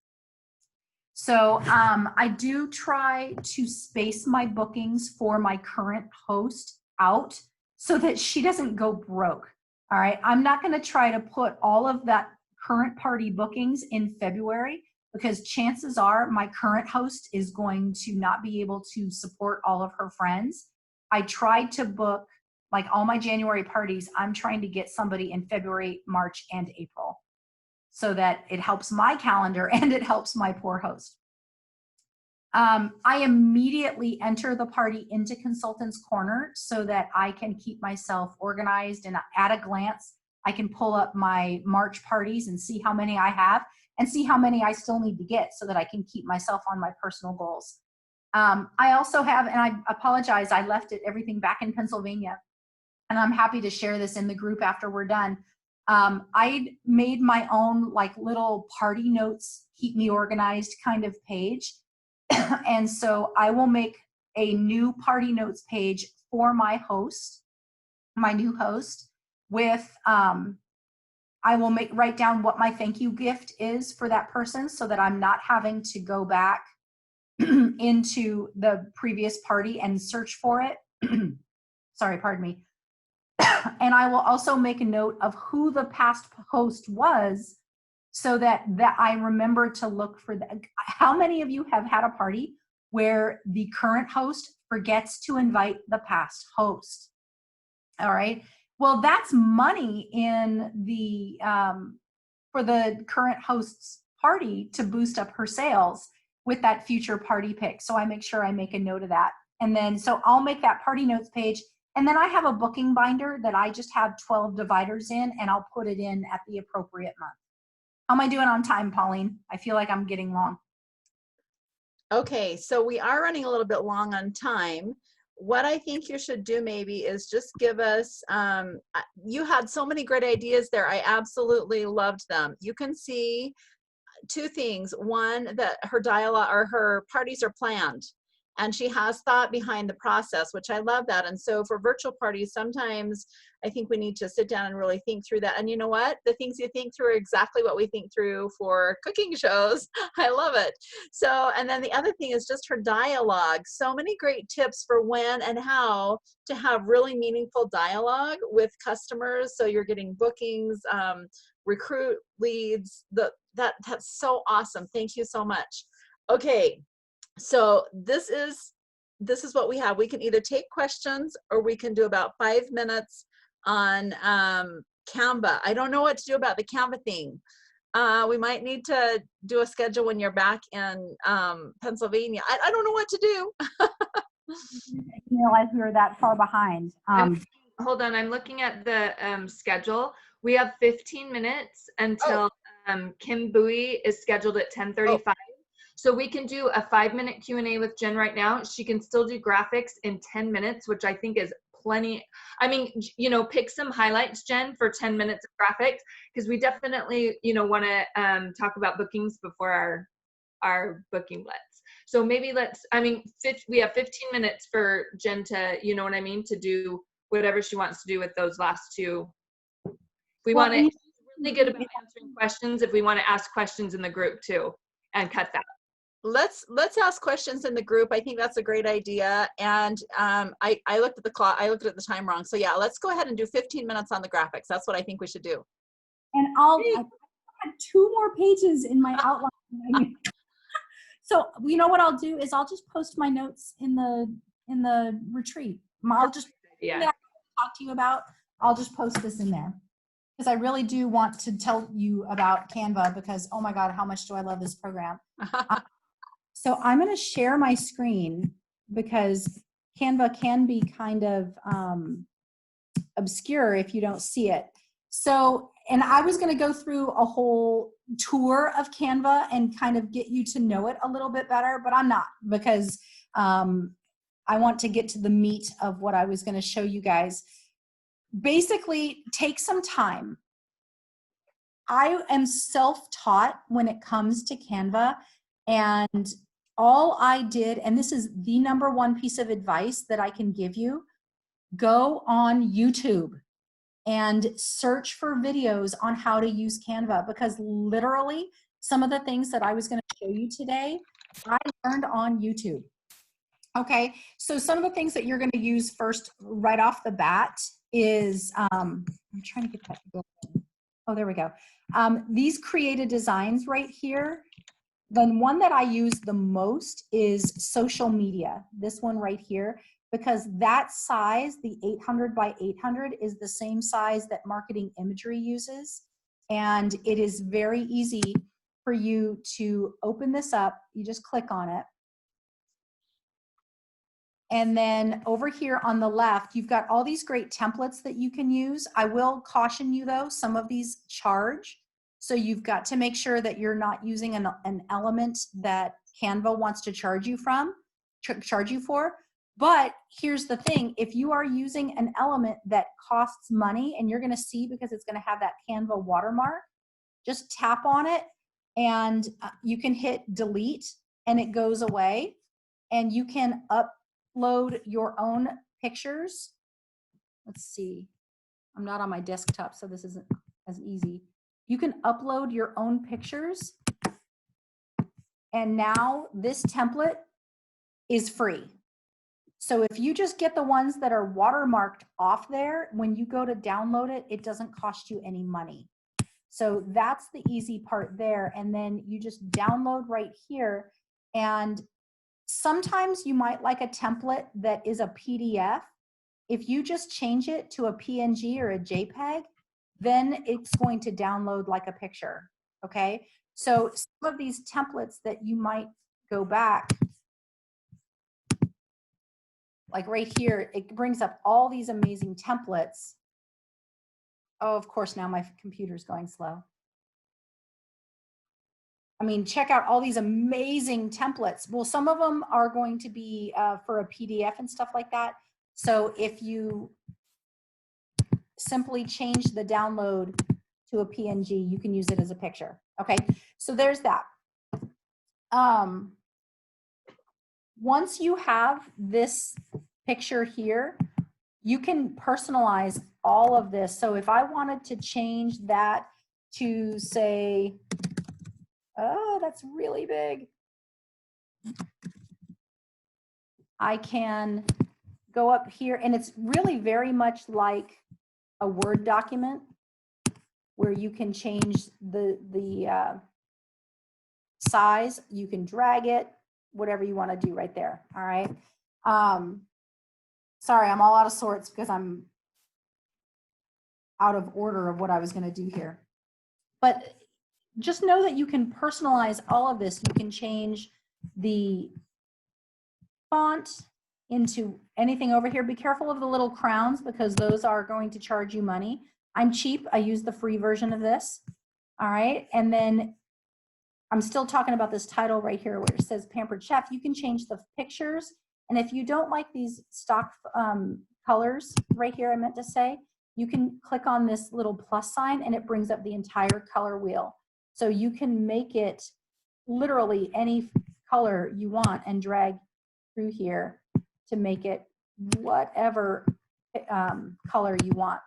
S7: So I do try to space my bookings for my current host out, so that she doesn't go broke. All right, I'm not going to try to put all of that current party bookings in February, because chances are my current host is going to not be able to support all of her friends. I tried to book, like, all my January parties. I'm trying to get somebody in February, March, and April, so that it helps my calendar and it helps my poor host. I immediately enter the party into Consultants Corner, so that I can keep myself organized, and at a glance, I can pull up my March parties and see how many I have, and see how many I still need to get, so that I can keep myself on my personal goals. I also have, and I apologize, I left everything back in Pennsylvania, and I'm happy to share this in the group after we're done. I made my own, like, little party notes, keep me organized kind of page. And so I will make a new party notes page for my host, my new host, with, I will write down what my thank you gift is for that person, so that I'm not having to go back into the previous party and search for it. Sorry, pardon me. And I will also make a note of who the past host was, so that I remember to look for that. How many of you have had a party where the current host forgets to invite the past host? All right. Well, that's money in the for the current host's party to boost up her sales with that future party pick. So I make sure I make a note of that. And then, so I'll make that party notes page. And then I have a booking binder that I just have 12 dividers in, and I'll put it in at the appropriate month. How am I doing on time, Pauline? I feel like I'm getting long.
S2: Okay, so we are running a little bit long on time. What I think you should do maybe is just give us, you had so many great ideas there. I absolutely loved them. You can see two things. One, that her dialogue or her parties are planned, and she has thought behind the process, which I love that. And so for virtual parties, sometimes I think we need to sit down and really think through that. And you know what? The things you think through are exactly what we think through for cooking shows. I love it. So, and then the other thing is just her dialogue. So many great tips for when and how to have really meaningful dialogue with customers. So you're getting bookings, recruit leads. That's so awesome. Thank you so much. Okay. So this is what we have. We can either take questions, or we can do about 5 minutes on Canva. I don't know what to do about the Canva thing. We might need to do a schedule when you're back in Pennsylvania. I don't know what to do.
S7: I didn't realize we were that far behind.
S3: Hold on, I'm looking at the schedule. We have 15 minutes until Kim Bowie is scheduled at 10:35. Oh. So we can do a 5-minute Q&A with Jen right now. She can still do graphics in 10 minutes, which I think is plenty. I mean, you know, pick some highlights, Jen, for 10 minutes of graphics, because we definitely, you know, want to talk about bookings before our booking blitz. So maybe we have 15 minutes for Jen to, you know what I mean, to do whatever she wants to do with those last two. We want to really good about answering questions if we want to ask questions in the group too, and cut that.
S2: Let's ask questions in the group. I think that's a great idea. And I looked at the clock. I looked at the time wrong. So yeah, let's go ahead and do 15 minutes on the graphics. That's what I think we should do.
S7: And I had 2 more pages in my outline. So you know what I'll do is I'll just post my notes in the retreat. I'll just talk to you about. I'll just post this in there, because I really do want to tell you about Canva, because oh my God, how much do I love this program. So I'm going to share my screen, because Canva can be kind of obscure if you don't see it. So, and I was going to go through a whole tour of Canva and kind of get you to know it a little bit better, but I'm not, because I want to get to the meat of what I was going to show you guys. Basically, take some time. I am self-taught when it comes to Canva, and all I did, and this is the #1 piece of advice that I can give you, go on YouTube and search for videos on how to use Canva, because literally some of the things that I was going to show you today, I learned on YouTube. Okay, so some of the things that you're going to use first right off the bat is, I'm trying to get that going. Oh, there we go. These created designs right here. The one that I use the most is social media, this one right here, because that size, the 800 by 800, is the same size that marketing imagery uses. And it is very easy for you to open this up. You just click on it. And then over here on the left, you've got all these great templates that you can use. I will caution you though, some of these charge. So you've got to make sure that you're not using an element that Canva wants to charge you for. But here's the thing, if you are using an element that costs money, and you're gonna see, because it's gonna have that Canva watermark, just tap on it and you can hit delete and it goes away, and you can upload your own pictures. Let's see, I'm not on my desktop, so this isn't as easy. You can upload your own pictures, and now this template is free. So if you just get the ones that are watermarked off there, when you go to download it, it doesn't cost you any money. So that's the easy part there. And then you just download right here. And sometimes you might like a template that is a PDF. If you just change it to a PNG or a JPEG, then it's going to download like a picture, okay? So some of these templates that you might go back, like right here, it brings up all these amazing templates. Oh, of course, now my computer's going slow. I mean, check out all these amazing templates. Well, some of them are going to be for a PDF and stuff like that. So if you simply change the download to a PNG, you can use it as a picture. Okay, so there's that. Once you have this picture here, you can personalize all of this. So if I wanted to change that to say, oh, that's really big, I can go up here, and it's really very much like a Word document where you can change the size, you can drag it, whatever you want to do right there. All right. Sorry, I'm all out of sorts because I'm out of order of what I was going to do here. But just know that you can personalize all of this. You can change the font into anything over here. Be careful of the little crowns because those are going to charge you money. I'm cheap. I use the free version of this. All right. And then I'm still talking about this title right here where it says Pampered Chef. You can change the pictures. And if you don't like these stock colors right here, I meant to say, you can click on this little plus sign and it brings up the entire color wheel. So you can make it literally any color you want and drag through here to make it whatever color you want.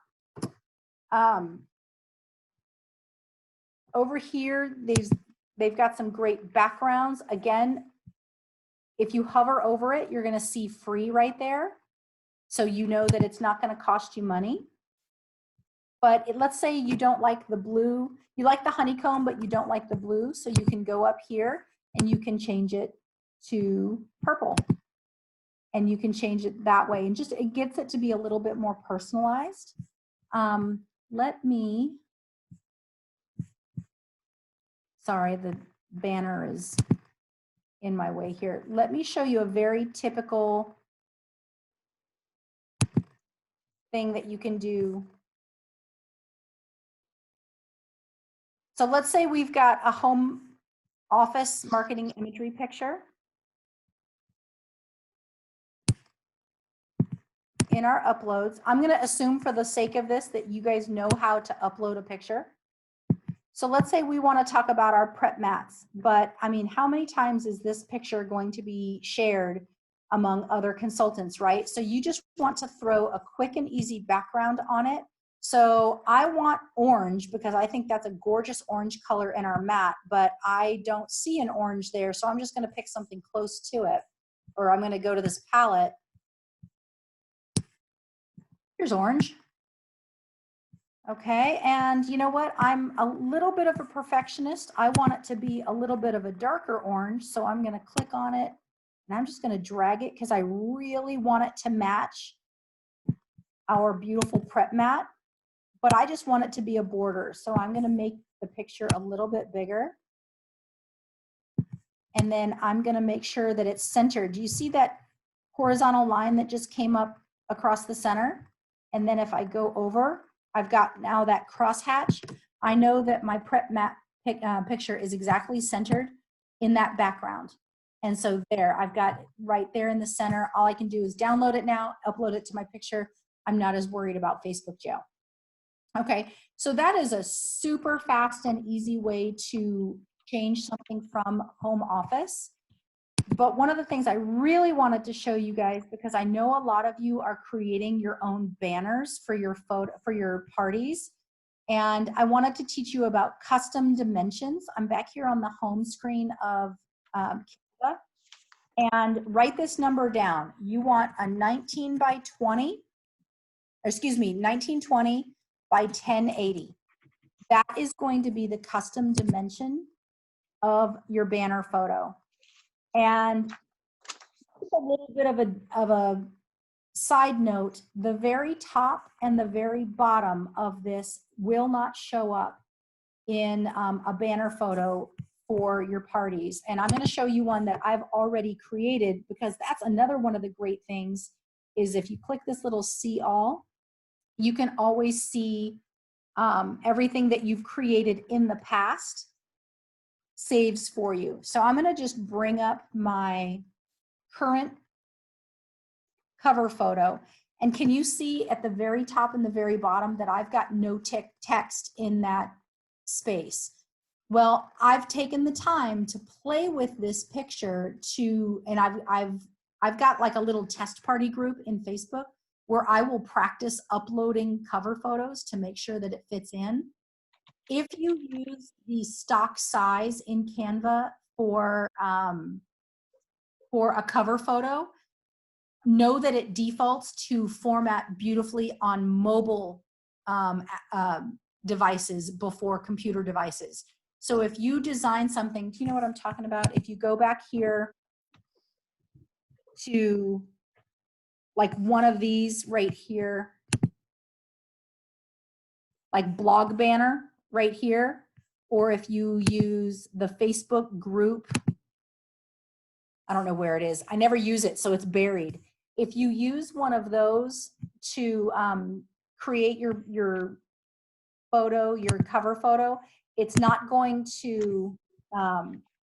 S7: Over here, they've got some great backgrounds. Again, if you hover over it, you're going to see free right there. So you know that it's not going to cost you money. But let's say you don't like the blue, you like the honeycomb, but you don't like the blue. So you can go up here and you can change it to purple. And you can change it that way. And just, it gets it to be a little bit more personalized. Let me, sorry, the banner is in my way here. Let me show you a very typical thing that you can do. So let's say we've got a home office marketing imagery picture. In our uploads, I'm going to assume for the sake of this that you guys know how to upload a picture. So let's say we want to talk about our prep mats, but I mean, how many times is this picture going to be shared among other consultants, right? So you just want to throw a quick and easy background on it. So I want orange because I think that's a gorgeous orange color in our mat, but I don't see an orange there. So I'm just going to pick something close to it, or I'm going to go to this palette. Here's orange. Okay, and you know what? I'm a little bit of a perfectionist. I want it to be a little bit of a darker orange, so I'm going to click on it, and I'm just going to drag it because I really want it to match our beautiful prep mat, but I just want it to be a border, so I'm going to make the picture a little bit bigger, and then I'm going to make sure that it's centered. Do you see that horizontal line that just came up across the center? And then if I go over, I've got now that crosshatch. I know that my prep mat picture is exactly centered in that background. And so there, I've got it right there in the center. All I can do is download it now, upload it to my picture. I'm not as worried about Facebook jail. Okay, so that is a super fast and easy way to change something from home office. But one of the things I really wanted to show you guys, because I know a lot of you are creating your own banners for your photo, for your parties. And I wanted to teach you about custom dimensions. I'm back here on the home screen of Canva. And write this number down. You want a 19 by 20, or excuse me, 1920 by 1080. that is going to be the custom dimension of your banner photo. And a little bit of a side note, the very top and the very bottom of this will not show up in a banner photo for your parties. And I'm going to show you one that I've already created, because that's another one of the great things is if you click this little see all, you can always see everything that you've created in the past saves for you. So I'm going to just bring up my current cover photo. And can you see at the very top and the very bottom that I've got no text in that space? Well, I've taken the time to play with this picture and I've got like a little test party group in Facebook where I will practice uploading cover photos to make sure that it fits in. If you use the stock size in Canva for a cover photo, know that it defaults to format beautifully on mobile devices before computer devices. So if you design something, do you know what I'm talking about? If you go back here to like one of these right here, like blog banner right here, or if you use the Facebook group, I don't know where it is. I never use it, so it's buried. If you use one of those to create your photo, your cover photo, it's not going to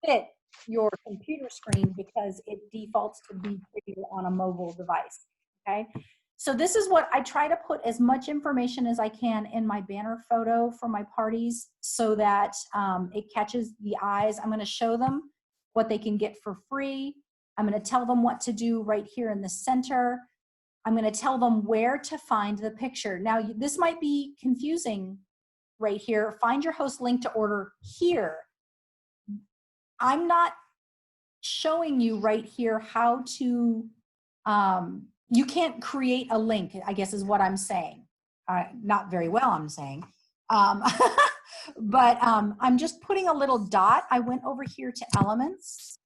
S7: fit your computer screen because it defaults to be created on a mobile device, okay? So this is what I try to put as much information as I can in my banner photo for my parties so that it catches the eyes. I'm gonna show them what they can get for free. I'm gonna tell them what to do right here in the center. I'm gonna tell them where to find the picture. Now, this might be confusing right here. Find your host link to order here. I'm not showing you right here how to, you can't create a link, I guess is what I'm saying. Not very well, I'm saying. But I'm just putting a little dot. I went over here to elements.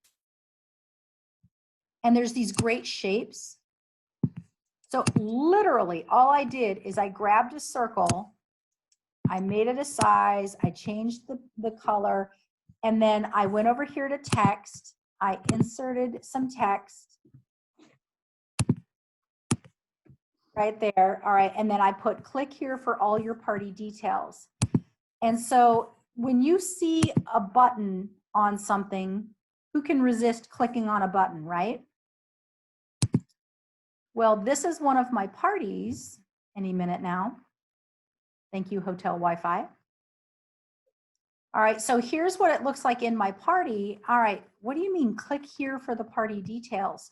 S7: And there's these great shapes. So literally all I did is I grabbed a circle, I made it a size, I changed the color, and then I went over here to text. I inserted some text right there. All right, and then I put click here for all your party details. And so when you see a button on something, who can resist clicking on a button, right? Well, this is one of my parties any minute now. Thank you, Hotel Wi-Fi. All right, so here's what it looks like in my party. All right, what do you mean click here for the party details?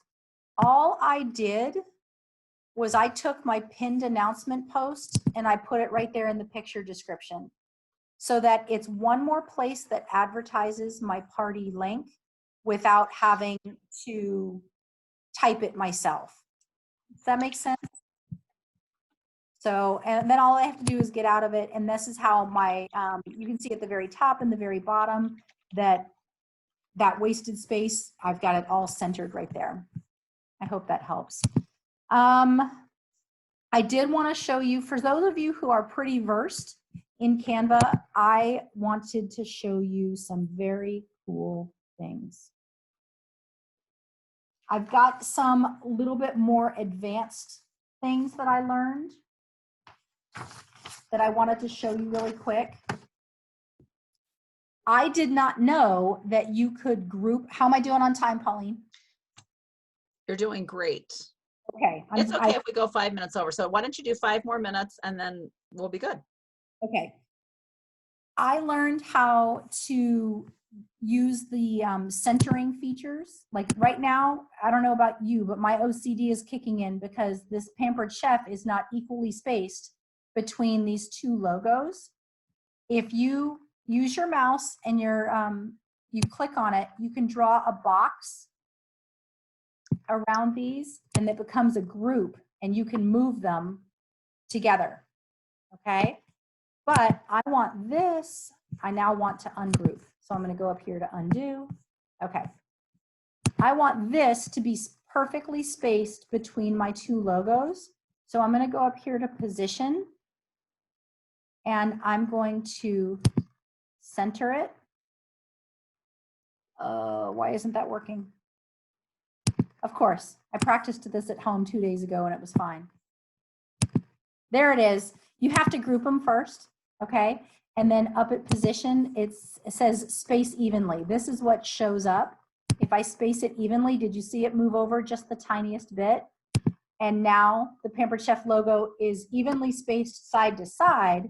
S7: All I did was I took my pinned announcement post and I put it right there in the picture description so that it's one more place that advertises my party link without having to type it myself. Does that make sense? So, and then all I have to do is get out of it. And this is how my, you can see at the very top and the very bottom that wasted space, I've got it all centered right there. I hope that helps. I did want to show you, for those of you who are pretty versed in Canva, I wanted to show you some very cool things. I've got some little bit more advanced things that I learned that I wanted to show you really quick. I did not know that you could group. How am I doing on time, Pauline?
S2: You're doing great.
S7: Okay.
S2: It's okay if we go 5 minutes over. So why don't you do 5 more minutes and then we'll be good.
S7: Okay. I learned how to use the centering features. Like right now, I don't know about you, but my OCD is kicking in because this Pampered Chef is not equally spaced between these two logos. If you use your mouse and you click on it, you can draw a box around these and it becomes a group and you can move them together, okay? But I want this, I now want to ungroup. So I'm going to go up here to undo. Okay. I want this to be perfectly spaced between my two logos. So I'm going to go up here to position, and I'm going to center it. Why isn't that working? Of course, I practiced this at home 2 days ago and it was fine. There it is. You have to group them first, okay? And then up at position, it says space evenly. This is what shows up. If I space it evenly, did you see it move over just the tiniest bit? And now the Pampered Chef logo is evenly spaced side to side,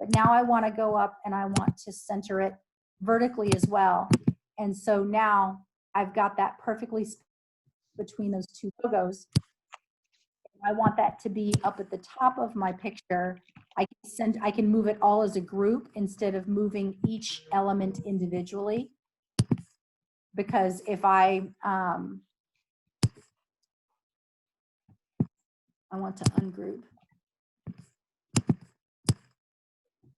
S7: but now I want to go up and I want to center it vertically as well. And so now I've got that perfectly between those two logos. I want that to be up at the top of my picture. I can move it all as a group instead of moving each element individually. Because if I want to ungroup.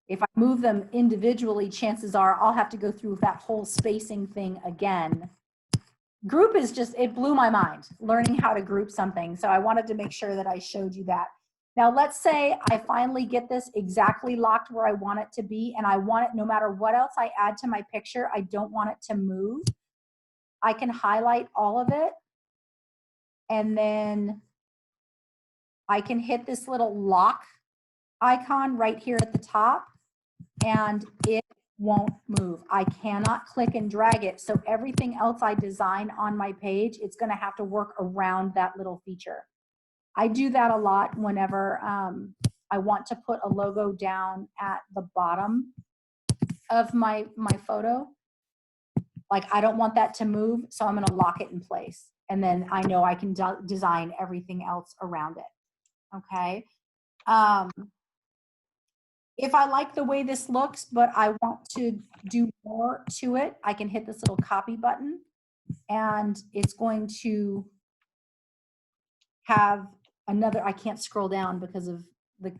S7: If I move them individually, chances are I'll have to go through that whole spacing thing again. Group is just, it blew my mind, learning how to group something. So I wanted to make sure that I showed you that. Now let's say I finally get this exactly locked where I want it to be, and I want it, no matter what else I add to my picture, I don't want it to move. I can highlight all of it, and then I can hit this little lock icon right here at the top, and it won't move. I cannot click and drag it. So everything else I design on my page, it's going to have to work around that little feature. I do that a lot whenever I want to put a logo down at the bottom of my photo. Like, I don't want that to move, so I'm going to lock it in place. And then I know I can design everything else around it. Okay. If I like the way this looks, but I want to do more to it, I can hit this little copy button, and it's going to have another, I can't scroll down because of the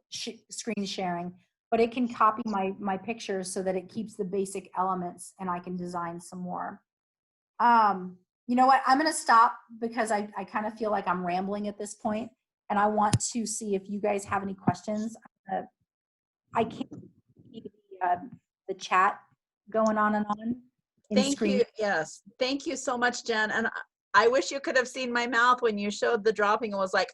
S7: screen sharing, but it can copy my pictures so that it keeps the basic elements and I can design some more. You know what, I'm going to stop because I kind of feel like I'm rambling at this point, and I want to see if you guys have any questions. I can't see the chat going on and on.
S2: Thank you. Yes. Thank you so much, Jen. And I wish you could have seen my mouth when you showed the dropping and was like,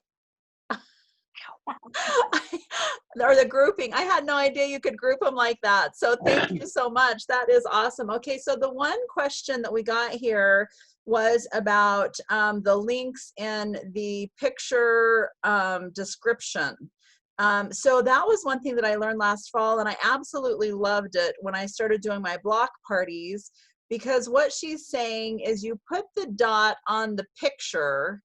S2: or the grouping. I had no idea you could group them like that. So thank you so much. That is awesome. Okay. So the one question that we got here was about the links in the picture description. So that was one thing that I learned last fall, and I absolutely loved it when I started doing my block parties, because what she's saying is you put the dot on the picture,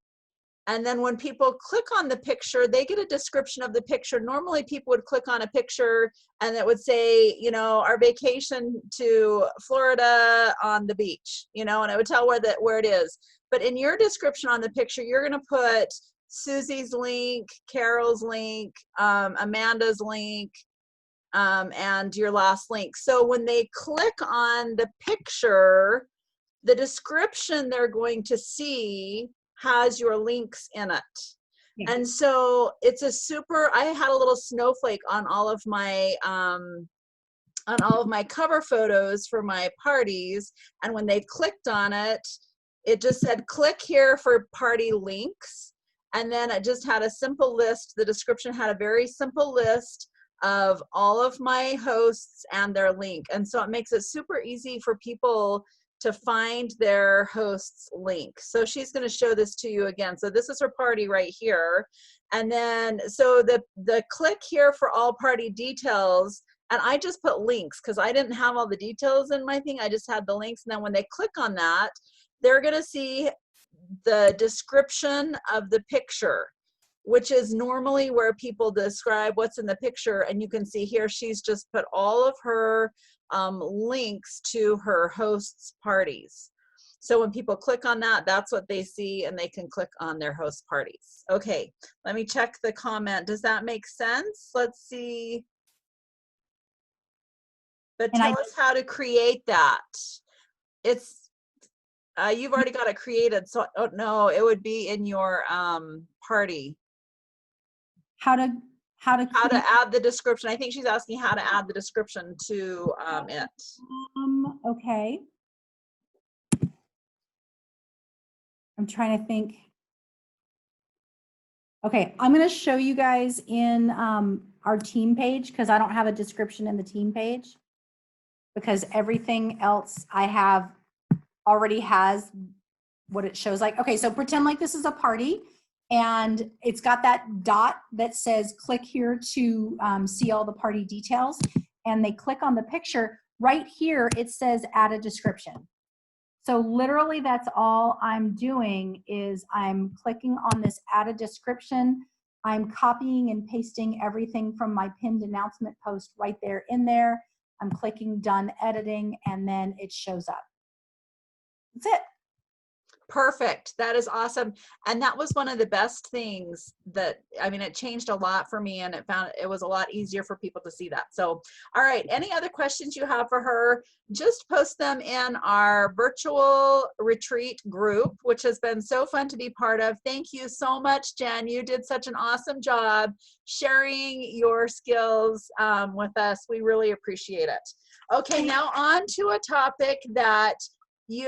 S2: and then when people click on the picture, they get a description of the picture. Normally people would click on a picture and it would say, you know, our vacation to Florida on the beach, you know, and it would tell where it is. But in your description on the picture, you're going to put Susie's link, Carol's link, Amanda's link, and your last link. So when they click on the picture, the description they're going to see has your links in it. Yeah. And so it's a super, I had a little snowflake on all of my cover photos for my parties. And when they clicked on it, it just said, click here for party links. And then it just had a simple list. The description had a very simple list of all of my hosts and their link. And so it makes it super easy for people to find their host's link. So she's going to show this to you again. So this is her party right here. And then, so the click here for all party details, and I just put links because I didn't have all the details in my thing. I just had the links. And then when they click on that, they're going to see the description of the picture, which is normally where people describe what's in the picture. And you can see here, she's just put all of her links to her hosts' parties. So when people click on that, that's what they see, and they can click on their host parties. Okay, let me check the comment. Does that make sense? Let's see. But
S7: And
S2: tell us how to create that. It's, you've already got it created, so, oh, no, it would be in your party.
S7: how to
S2: How
S7: create,
S2: to add the description. I think she's asking how to add the description to it.
S7: okay. I'm trying to think. Okay, I'm going to show you guys in our team page because I don't have a description in the team page because everything else I have already has what it shows like. Okay, so pretend like this is a party and it's got that dot that says click here to see all the party details, and they click on the picture. Right here it says add a description. So literally that's all I'm doing is I'm clicking on this add a description. I'm copying and pasting everything from my pinned announcement post right there in there. I'm clicking done editing and then it shows up. That's it.
S2: Perfect. That is awesome. And that was one of the best things that, I mean, it changed a lot for me, and it was a lot easier for people to see that. So, all right. Any other questions you have for her, just post them in our virtual retreat group, which has been so fun to be part of. Thank you so much, Jen. You did such an awesome job sharing your skills with us. We really appreciate it. Okay, now on to a topic that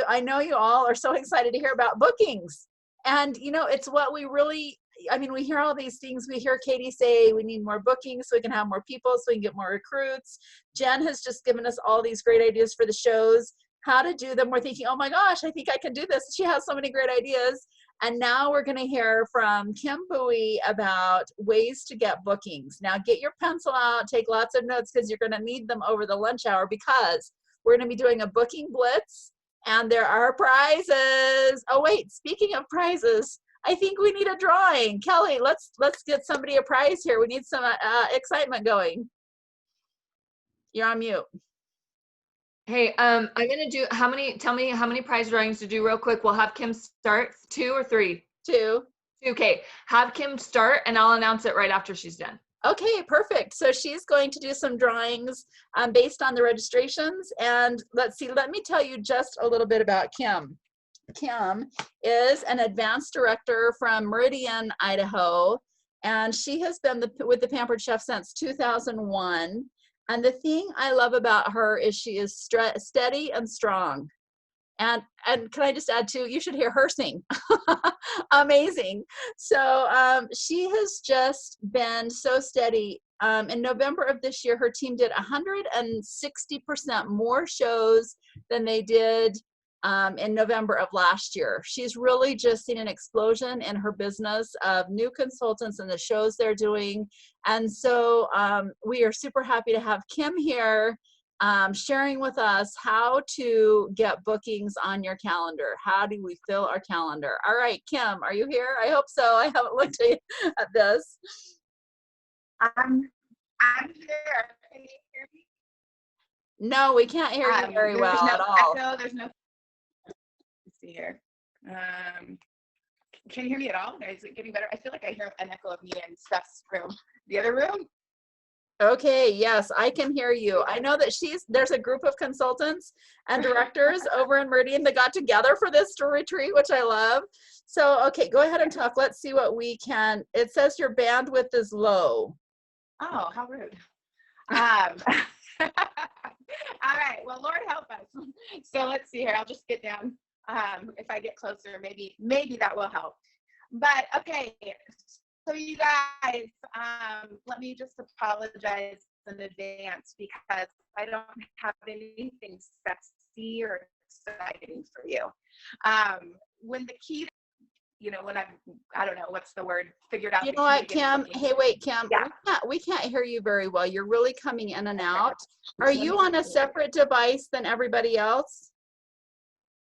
S2: I know you all are so excited to hear about bookings. And, you know, it's what we really, I mean, we hear all these things. We hear Katie say we need more bookings so we can have more people, so we can get more recruits. Jen has just given us all these great ideas for the shows, how to do them. We're thinking, oh my gosh, I think I can do this. She has so many great ideas. And now we're going to hear from Kim Bowie about ways to get bookings. Now get your pencil out, take lots of notes because you're going to need them over the lunch hour, because we're going to be doing a booking blitz. And there are prizes. Oh wait, speaking of prizes, I think we need a drawing. Kelly, let's get somebody a prize here. We need some excitement going. You're on mute.
S3: Hey, I'm gonna do tell me how many prize drawings to do real quick. We'll have Kim start. 2 or 3?
S2: 2.
S3: Okay, have Kim start and I'll announce it right after she's done.
S2: Okay, perfect. So she's going to do some drawings based on the registrations. And let's see, let me tell you just a little bit about Kim. Kim is an advanced director from Meridian, Idaho, and she has been with the Pampered Chef since 2001. And the thing I love about her is she is steady and strong. And can I just add too, you should hear her sing. Amazing. So she has just been so steady. In November of this year, her team did 160% more shows than they did in November of last year. She's really just seen an explosion in her business of new consultants and the shows they're doing. And so we are super happy to have Kim here sharing with us how to get bookings on your calendar. How do we fill our calendar? All right, Kim, are you here? I hope so. I haven't looked at this.
S8: I'm here. Can you hear me?
S2: No, we can't hear you very well at all.
S8: Echo, there's no. Let's see here. Can you hear me at all? Is it getting better? I feel like I hear an echo of me in Steph's room. The other room?
S2: Okay, yes, I can hear you. I know that there's a group of consultants and directors over in Meridian that got together for this retreat, which I love. So, okay, go ahead and talk. Let's see what we can. It says your bandwidth is low.
S8: Oh, how rude. All right, well, Lord help us. So let's see here. I'll just get down. If I get closer, maybe that will help. But okay. So you guys, let me just apologize in advance because I don't have anything sexy or exciting for you. When the key, when I don't know, what's the word, figured out.
S2: You know what, Kim? Hey, wait, Kim.
S8: Yeah.
S2: We can't hear you very well. You're really coming in and out. Are you on a separate device than everybody else?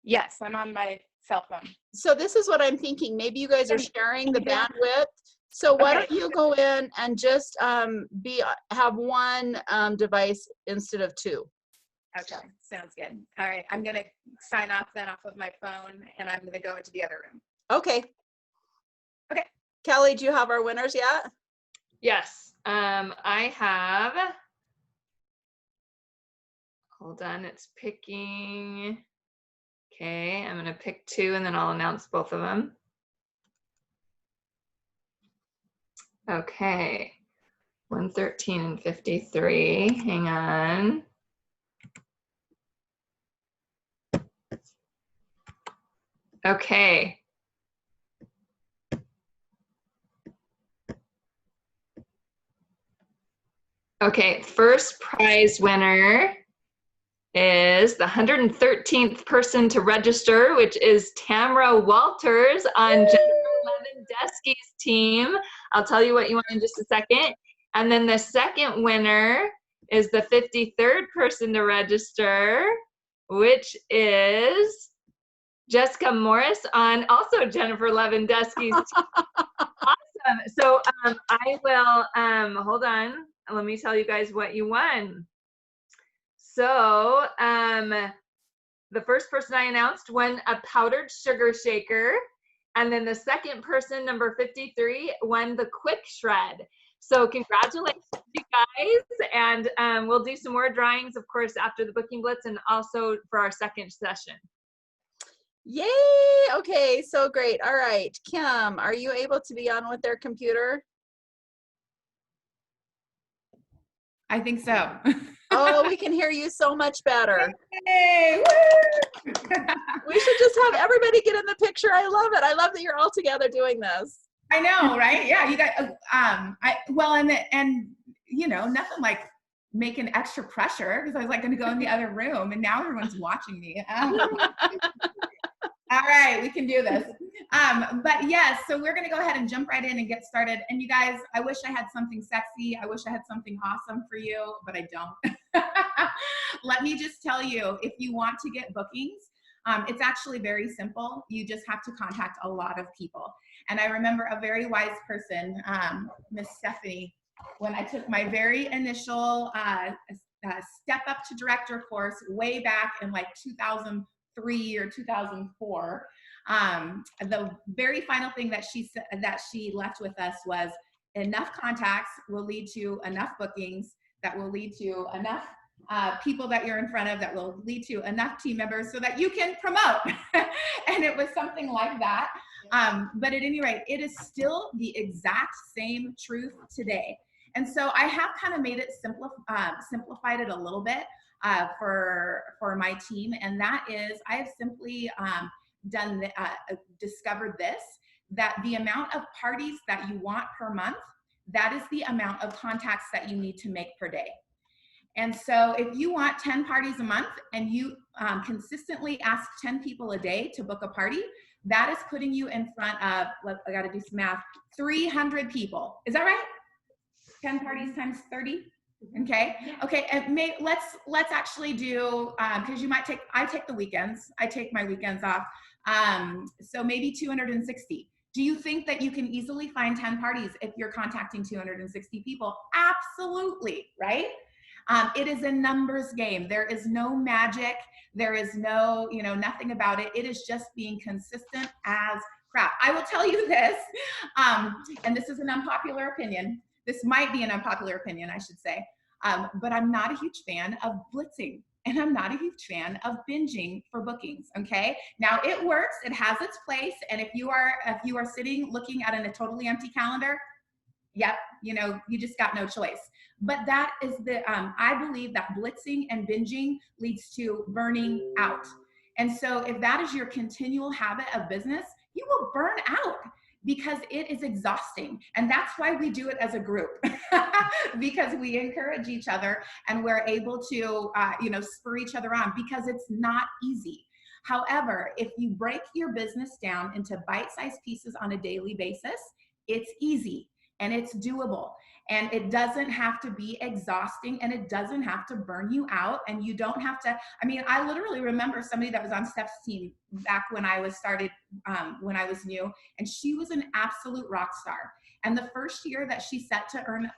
S8: Yes, I'm on my cell phone.
S2: So this is what I'm thinking. Maybe you guys are sharing the bandwidth. So why don't you go in and just have one device instead of 2?
S8: Okay, sounds good. All right, I'm gonna sign off then off of my phone, and I'm gonna go into the other room.
S2: Okay.
S8: Okay.
S2: Kelly, do you have our winners yet?
S3: Yes, I have Hold on, it's picking. Okay, I'm gonna pick 2 and then I'll announce both of them. Okay, 113 and 53, hang on. Okay. Okay, first prize winner is the 113th person to register, which is Tamara Walters on Jennifer Lewandowski's team. I'll tell you what you want in just a second. And then the second winner is the 53rd person to register, which is Jessica Morris on also Jennifer Lewandowski's team. Awesome. So I will, hold on. Let me tell you guys what you won. So the first person I announced won a powdered sugar shaker. And then the second person, number 53, won the quick shred. So congratulations, you guys. And we'll do some more drawings, of course, after the Booking Blitz and also for our second session.
S2: Yay! Okay, so great. All right, Kim, are you able to be on with their computer?
S9: I think so.
S2: Oh, we can hear you so much better.
S9: Hey, woo!
S2: We should just have everybody get in the picture. I love it. I love that you're all together doing this.
S9: I know, right? Yeah, you got and you know, nothing like making extra pressure because I was like going to go in the other room, and now everyone's watching me. All right, we can do this. But yes, so we're going to go ahead and jump right in and get started. And you guys, I wish I had something sexy. I wish I had something awesome for you, but I don't. Let me just tell you, if you want to get bookings, it's actually very simple. You just have to contact a lot of people. And I remember a very wise person, Miss Stephanie, when I took my very initial Step Up to Director course way back in like 2003 or 2004. The very final thing that she left with us was enough contacts will lead to enough bookings that will lead to enough people that you're in front of that will lead to enough team members so that you can promote. And it was something like that. But at any rate, it is still the exact same truth today. And so I have kind of made it simplified it a little bit for my team. And that is, I have simply discovered this, that the amount of parties that you want per month, that is the amount of contacts that you need to make per day. And so if you want 10 parties a month and you consistently ask 10 people a day to book a party, that is putting you in front of, I got to do some math, 300 people. Is that right? 10 parties times 30? Okay. Okay. And let's actually do, because I take the weekends. I take my weekends off. So maybe 260. Do you think that you can easily find 10 parties if you're contacting 260 people? Absolutely. Right? It is a numbers game. There is no magic. There is no, nothing about it. It is just being consistent as crap. I will tell you this, and this is an unpopular opinion. This might be an unpopular opinion, I should say, but I'm not a huge fan of blitzing, and I'm not a huge fan of binging for bookings. Okay, now it works. It has its place, and if you are sitting looking at a totally empty calendar, yep, you just got no choice. But that is I believe that blitzing and binging leads to burning out. And so if that is your continual habit of business, you will burn out because it is exhausting. And that's why we do it as a group, because we encourage each other and we're able to, spur each other on, because it's not easy. However, if you break your business down into bite-sized pieces on a daily basis, it's easy and it's doable. And it doesn't have to be exhausting, and it doesn't have to burn you out, and you don't have to, I literally remember somebody that was on Steph's team back when I was when I was new, and she was an absolute rock star. And the first year that she set to earn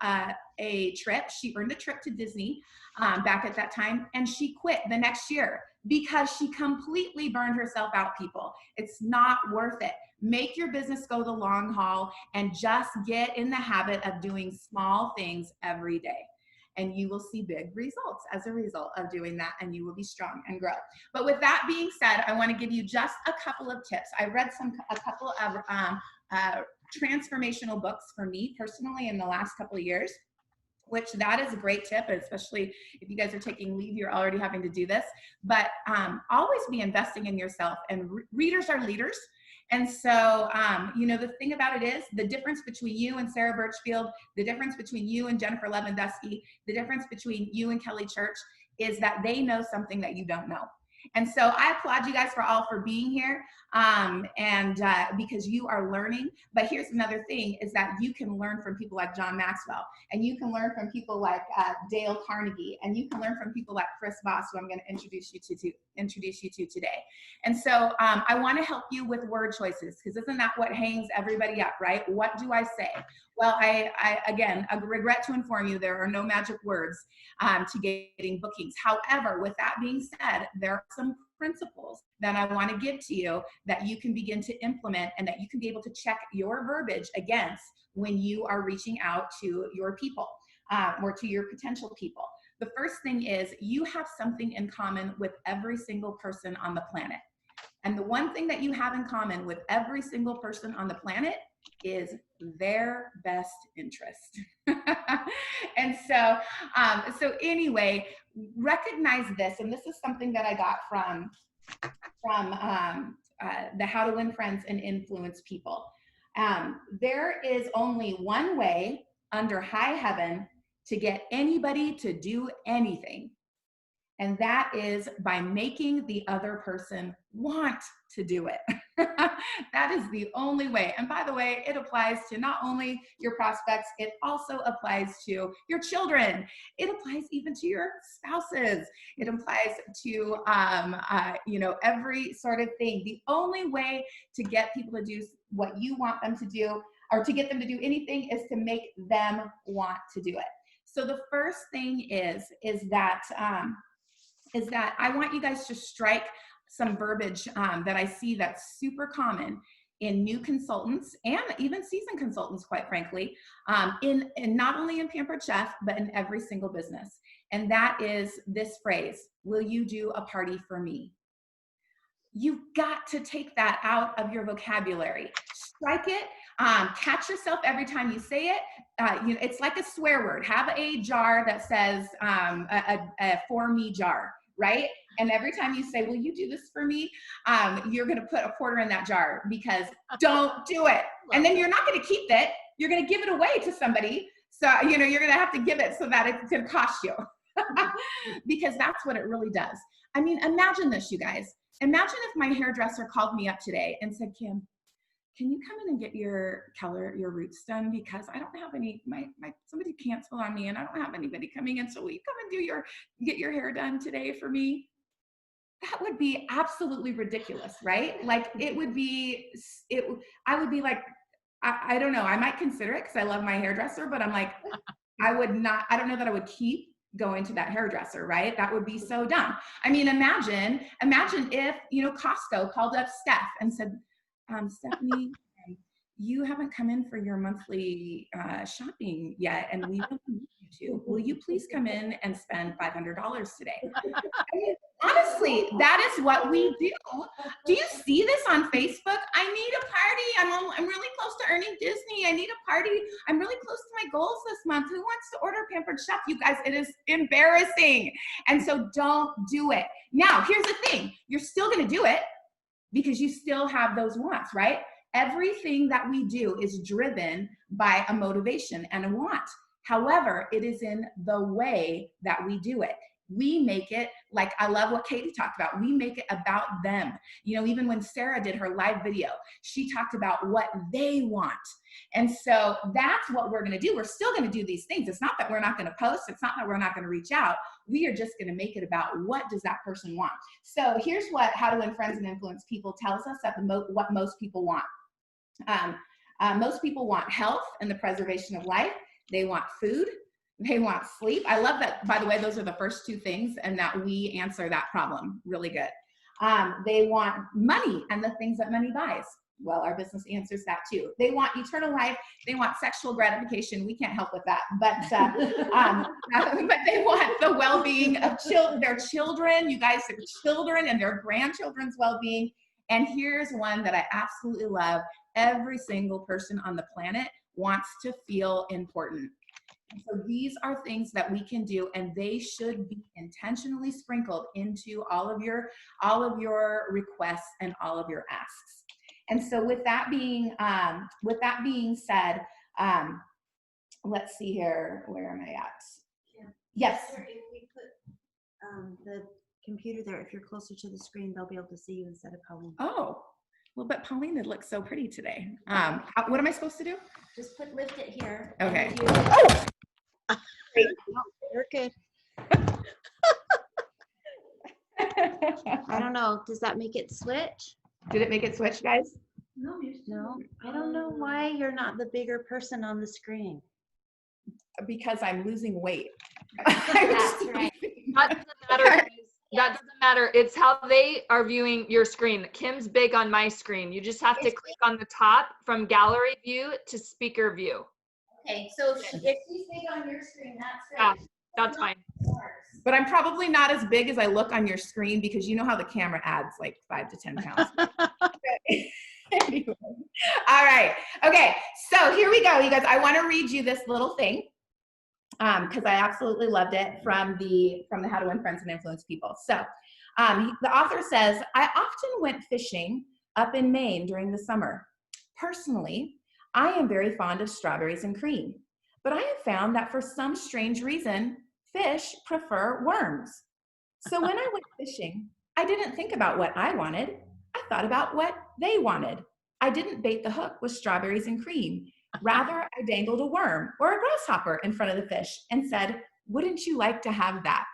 S9: a trip, she earned a trip to Disney back at that time, and she quit the next year because she completely burned herself out, people. It's not worth it. Make your business go the long haul and just get in the habit of doing small things every day. and you will see big results as a result of doing that, and you will be strong and grow. But with that being said, I want to give you just a couple of tips. I read a couple of transformational books for me personally in the last couple of years, which that is a great tip, especially if you guys are taking leave, you're already having to do this. But always be investing in yourself, and readers are leaders. And so, the thing about it is the difference between you and Sarah Birchfield, the difference between you and Jennifer Lewandowski, the difference between you and Kelly Church is that they know something that you don't know. And so I applaud you guys for being here, because you are learning. But here's another thing is that you can learn from people like John Maxwell, and you can learn from people like Dale Carnegie, and you can learn from people like Chris Voss, who I'm going to introduce you to today. And so I want to help you with word choices, because isn't that what hangs everybody up, right? What do I say? Well, I regret to inform you there are no magic words to getting bookings. However, with that being said, there are some principles that I want to give to you that you can begin to implement, and that you can be able to check your verbiage against when you are reaching out to your people or to your potential people. The first thing is you have something in common with every single person on the planet. And the one thing that you have in common with every single person on the planet is their best interest. And so anyway, recognize this, and this is something that I got from the How to Win Friends and Influence People. There is only one way under high heaven to get anybody to do anything, and that is by making the other person want to do it. That is the only way. And by the way, it applies to not only your prospects, it also applies to your children. It applies even to your spouses. It applies to, every sort of thing. The only way to get people to do what you want them to do, or to get them to do anything, is to make them want to do it. So the first thing is that I want you guys to strike some verbiage that I see that's super common in new consultants and even seasoned consultants, quite frankly, in not only in Pampered Chef, but in every single business. And that is this phrase: will you do a party for me? You've got to take that out of your vocabulary. Strike it. Catch yourself every time you say it. It's like a swear word. Have a jar that says a for me jar, right? And every time you say, will you do this for me? You're going to put a quarter in that jar, because don't do it. And then you're not going to keep it. You're going to give it away to somebody. So, you're going to have to give it so that it's going to cost you. Because that's what it really does. I mean, imagine this, you guys. Imagine if my hairdresser called me up today and said, Kim, can you come in and get your roots done? Because I don't have any, somebody canceled on me and I don't have anybody coming in. So will you come and get your hair done today for me? That would be absolutely ridiculous, right? Like I would be like, I don't know, I might consider it because I love my hairdresser, but I'm like, I don't know that I would keep going to that hairdresser, right? That would be so dumb. I mean, imagine if, Costco called up Steph and said, Stephanie, you haven't come in for your monthly shopping yet, and we really need you to. Will you please come in and spend $500 today? I mean, honestly, that is what we do. Do you see this on Facebook? I need a party. I'm really close to earning Disney. I need a party. I'm really close to my goals this month. Who wants to order Pampered Chef? You guys, it is embarrassing. And so don't do it. Now, here's the thing. You're still going to do it because you still have those wants, right? Everything that we do is driven by a motivation and a want. However, it is in the way that we do it. We make it, like, I love what Katie talked about. We make it about them. Even when Sarah did her live video, she talked about what they want. And so that's what we're going to do. We're still going to do these things. It's not that we're not going to post. It's not that we're not going to reach out. We are just going to make it about what does that person want. So here's what How to Win Friends and Influence People tells us that what most people want. Most people want health and the preservation of life. They want food. They want sleep. I love that, by the way, those are the first two things, and that we answer that problem really good. They want money and the things that money buys. Well, our business answers that too. They want eternal life. They want sexual gratification. We can't help with that, but but they want the well-being of their children. You guys, their children and their grandchildren's well-being. And here's one that I absolutely love. Every single person on the planet wants to feel important. And so these are things that we can do, and they should be intentionally sprinkled into all of your requests and all of your asks. And so with that being said, let's see here. Where am I at?
S10: Yeah.
S9: Yes.
S10: If we put the computer there, if you're closer to the screen, they'll be able to see you instead of Colleen.
S9: Oh, well, but Pauline, it looks so pretty today. What am I supposed to do?
S10: Just lift it here.
S9: Okay.
S10: You're good. I don't know. Does that make it switch?
S9: Did it make it switch, guys?
S10: No. I don't know why you're not the bigger person on the screen.
S9: Because I'm losing weight.
S10: That's right.
S3: That doesn't matter. Guys. That doesn't matter. It's how they are viewing your screen. Kim's big on my screen. You just have to click on the top from gallery view to speaker view.
S10: Okay, so if she's big on your screen, that's
S3: Yeah,
S10: right.
S3: that's fine.
S9: But I'm probably not as big as I look on your screen because you know how the camera adds like 5 to 10 pounds. Anyway. All right. Okay. So here we go, you guys. I want to read you this little thing because I absolutely loved it from the How to Win Friends and Influence People. So the author says, I often went fishing up in Maine during the summer. Personally, I am very fond of strawberries and cream, but I have found that for some strange reason, fish prefer worms. So when I went fishing, I didn't think about what I wanted. I thought about what they wanted. I didn't bait the hook with strawberries and cream. Rather, I dangled a worm or a grasshopper in front of the fish and said, wouldn't you like to have that?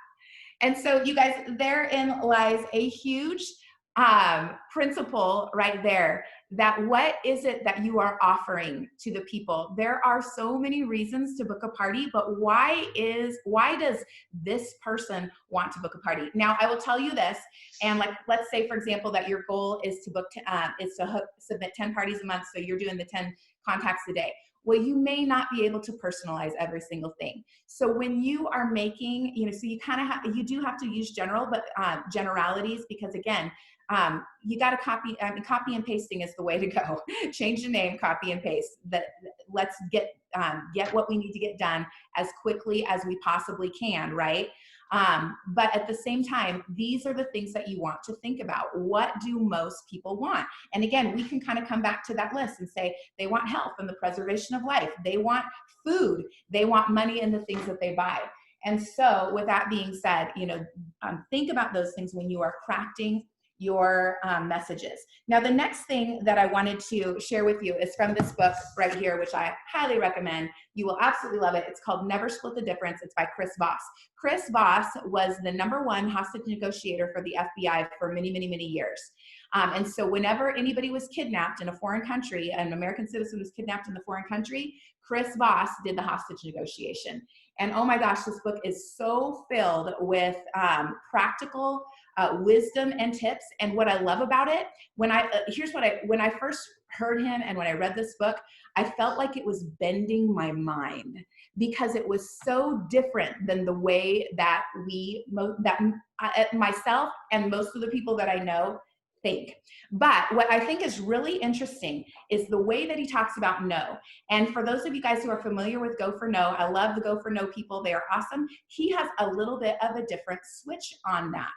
S9: And so you guys, therein lies a huge principle right there, that what is it that you are offering to the people? There are so many reasons to book a party, but why does this person want to book a party? Now, I will tell you this, and like, let's say, for example, that your goal is to book, submit 10 parties a month, so you're doing the 10 contacts a day. Well, you may not be able to personalize every single thing. So when you are making, so you do have to use generalities, because again, you got to copy and pasting is the way to go. Change the name, copy and paste. Let's get what we need to get done as quickly as we possibly can, right? But at the same time, these are the things that you want to think about. What do most people want? And again, we can kind of come back to that list and say they want health and the preservation of life. They want food. They want money and the things that they buy. And so with that being said, think about those things when you are crafting your messages. Now, the next thing that I wanted to share with you is from this book right here, which I highly recommend. You will absolutely love it. It's called Never Split the Difference. It's by Chris Voss. Chris Voss was the #1 hostage negotiator for the FBI for many, many, many years. And so whenever anybody was kidnapped in a foreign country, an American citizen was kidnapped in the foreign country, Chris Voss did the hostage negotiation. And oh my gosh, this book is so filled with practical wisdom and tips. And what I love about it, when I first heard him and when I read this book, I felt like it was bending my mind because it was so different than the way that myself and most of the people that I know think. But what I think is really interesting is the way that he talks about no. And for those of you guys who are familiar with Go for No, I love the Go for No people. They are awesome. He has a little bit of a different switch on that.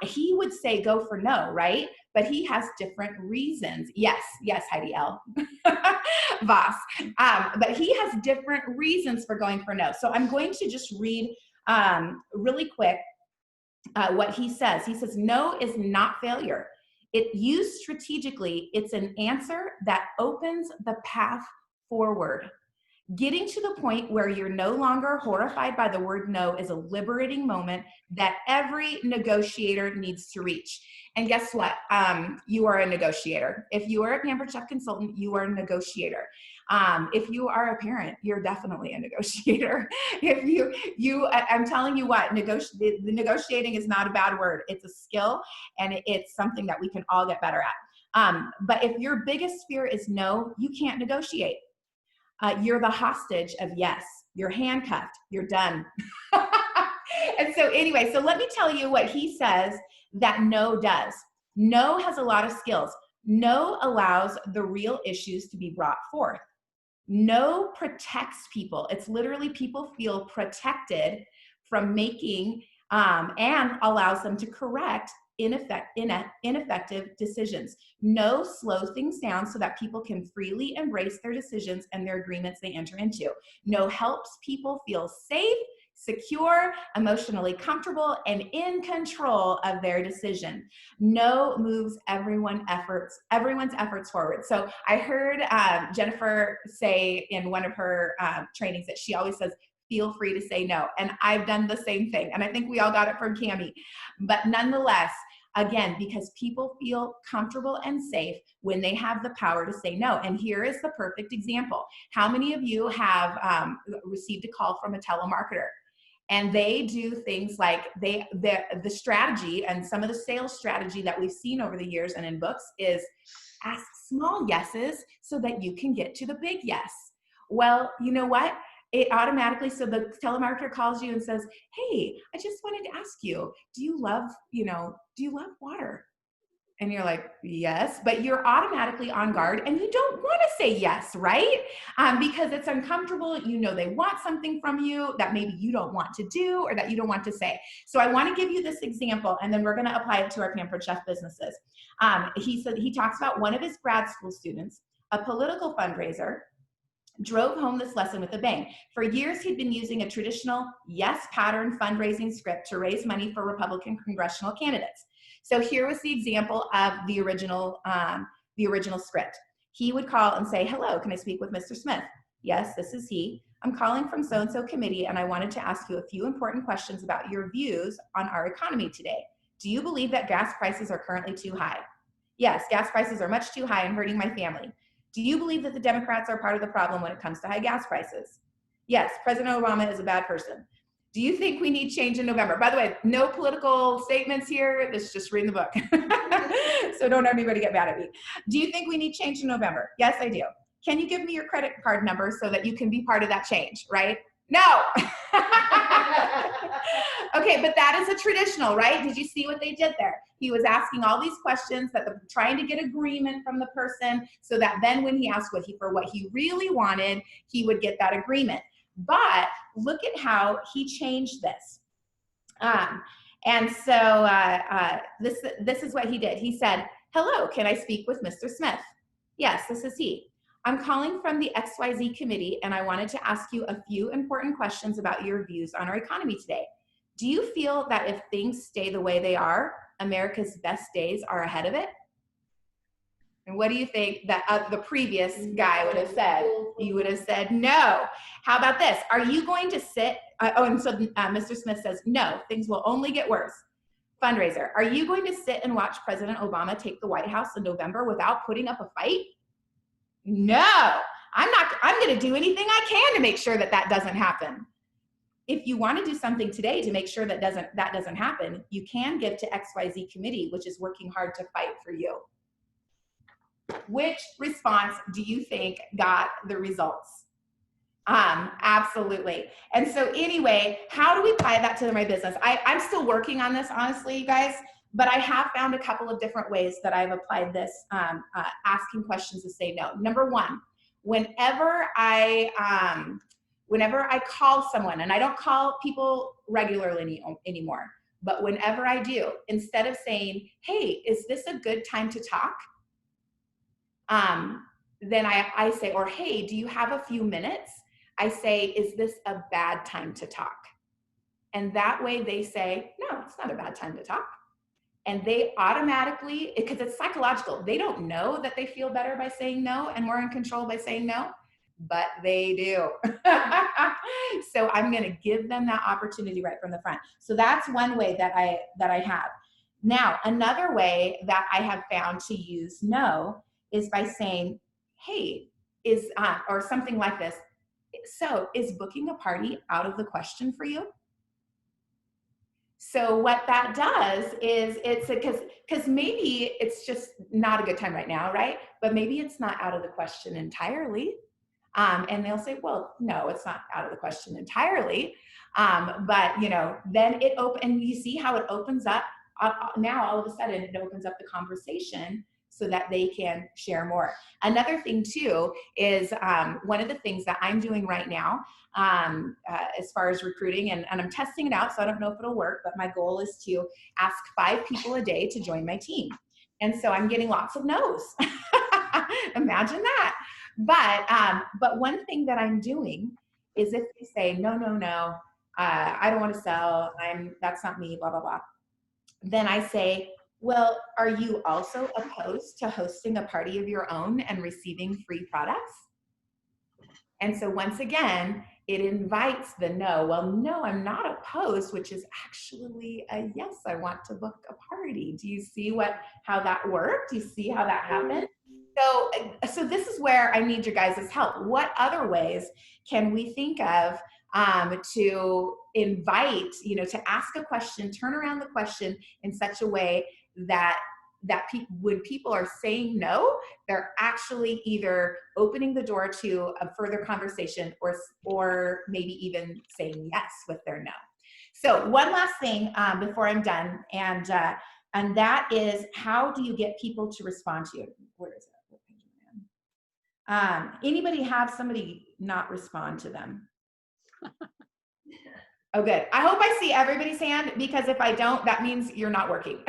S9: He would say go for no, right? But he has different reasons. Yes, Heidi L. Voss. But he has different reasons for going for no. So I'm going to just read really quick what he says. He says, no is not failure. It used strategically, it's an answer that opens the path forward. Getting to the point where you're no longer horrified by the word no is a liberating moment that every negotiator needs to reach. And guess what? You are a negotiator. If you are a Pampered Chef consultant, you are a negotiator. If you are a parent, you're definitely a negotiator. I'm telling you what, the negotiating is not a bad word. It's a skill, and it's something that we can all get better at. But if your biggest fear is no, you can't negotiate. You're the hostage of yes. You're handcuffed. You're done. And so anyway, so let me tell you what he says that no does. No has a lot of skills. No allows the real issues to be brought forth. No protects people. It's literally people feel protected from making and allows them to correct ineffective decisions. No slows things down so that people can freely embrace their decisions and their agreements they enter into. No helps people feel safe, secure, emotionally comfortable, and in control of their decision. No moves everyone's efforts forward. So I heard Jennifer say in one of her trainings that she always says, feel free to say no. And I've done the same thing. And I think we all got it from Cami. But nonetheless, again, because people feel comfortable and safe when they have the power to say no. And here is the perfect example. How many of you have received a call from a telemarketer? And they do things like the strategy and some of the sales strategy that we've seen over the years and in books is ask small yeses so that you can get to the big yes. Well, you know what? It automatically, so the telemarketer calls you and says, hey, I just wanted to ask you, do you love water? And you're like, yes, but you're automatically on guard and you don't want to say yes, right? Because it's uncomfortable. You know, they want something from you that maybe you don't want to do or that you don't want to say. So I want to give you this example and then we're going to apply it to our Pampered Chef businesses. He talks about one of his grad school students, a political fundraiser, drove home this lesson with a bang. For years, he'd been using a traditional yes pattern fundraising script to raise money for Republican congressional candidates. So here was the example of the original script. He would call and say, hello, can I speak with Mr. Smith? Yes, this is he. I'm calling from so-and-so committee and I wanted to ask you a few important questions about your views on our economy today. Do you believe that gas prices are currently too high? Yes, gas prices are much too high and hurting my family. Do you believe that the Democrats are part of the problem when it comes to high gas prices? Yes, President Obama is a bad person. Do you think we need change in November? By the way, no political statements here. This is just reading the book. So don't anybody get mad at me. Do you think we need change in November? Yes, I do. Can you give me your credit card number so that you can be part of that change, right? No. Okay, but that is a traditional, right? Did you see what they did there? He was asking all these questions trying to get agreement from the person so that then when he asked for what he really wanted, he would get that agreement. But look at how he changed this. And so this is what he did. He said, hello, can I speak with Mr. Smith? Yes, this is he. I'm calling from the XYZ committee and I wanted to ask you a few important questions about your views on our economy today. Do you feel that if things stay the way they are, America's best days are ahead of it? And what do you think that the previous guy would have said? He would have said no. How about this? Are you going to sit? And so Mr. Smith says, no, things will only get worse. Fundraiser, are you going to sit and watch President Obama take the White House in November without putting up a fight? No, I'm going to do anything I can to make sure that doesn't happen. If you want to do something today to make sure that doesn't happen, you can give to XYZ committee, which is working hard to fight for you. Which response do you think got the results? Absolutely. And so anyway, how do we apply that to my business? I'm still working on this, honestly, you guys, but I have found a couple of different ways that I've applied this, asking questions to say no. Number one, whenever I call someone, and I don't call people regularly anymore, but whenever I do, instead of saying, hey, is this a good time to talk? Then I say, or hey, do you have a few minutes? I say, is this a bad time to talk? And that way they say, no, it's not a bad time to talk. And they automatically, because it's psychological, they don't know that they feel better by saying no and more in control by saying no, but they do. So I'm going to give them that opportunity right from the front. So that's one way that I have. Now, another way that I have found to use no is by saying, hey, or something like this. So is booking a party out of the question for you? So what that does is because maybe it's just not a good time right now, right? But maybe it's not out of the question entirely. And they'll say, well, no, it's not out of the question entirely. But then and you see how it opens up. Now all of a sudden it opens up the conversation so that they can share more. Another thing too is one of the things that I'm doing right now as far as recruiting, and I'm testing it out, so I don't know if it'll work, but my goal is to ask 5 people a day to join my team. And so I'm getting lots of no's. Imagine that. But one thing that I'm doing is if they say, no, I don't want to sell, that's not me, blah, blah, blah. Then I say, well, are you also opposed to hosting a party of your own and receiving free products? And so once again, it invites the no. Well, no, I'm not opposed, which is actually a yes, I want to book a party. Do you see how that worked? Do you see how that happened? So this is where I need your guys' help. What other ways can we think of to invite, to ask a question, turn around the question in such a way that when people are saying no, they're actually either opening the door to a further conversation or maybe even saying yes with their no. So one last thing before I'm done, and that is, how do you get people to respond to you? Where is it? What page am I on? Anybody have somebody not respond to them? Oh, good. I hope I see everybody's hand, because if I don't, that means you're not working.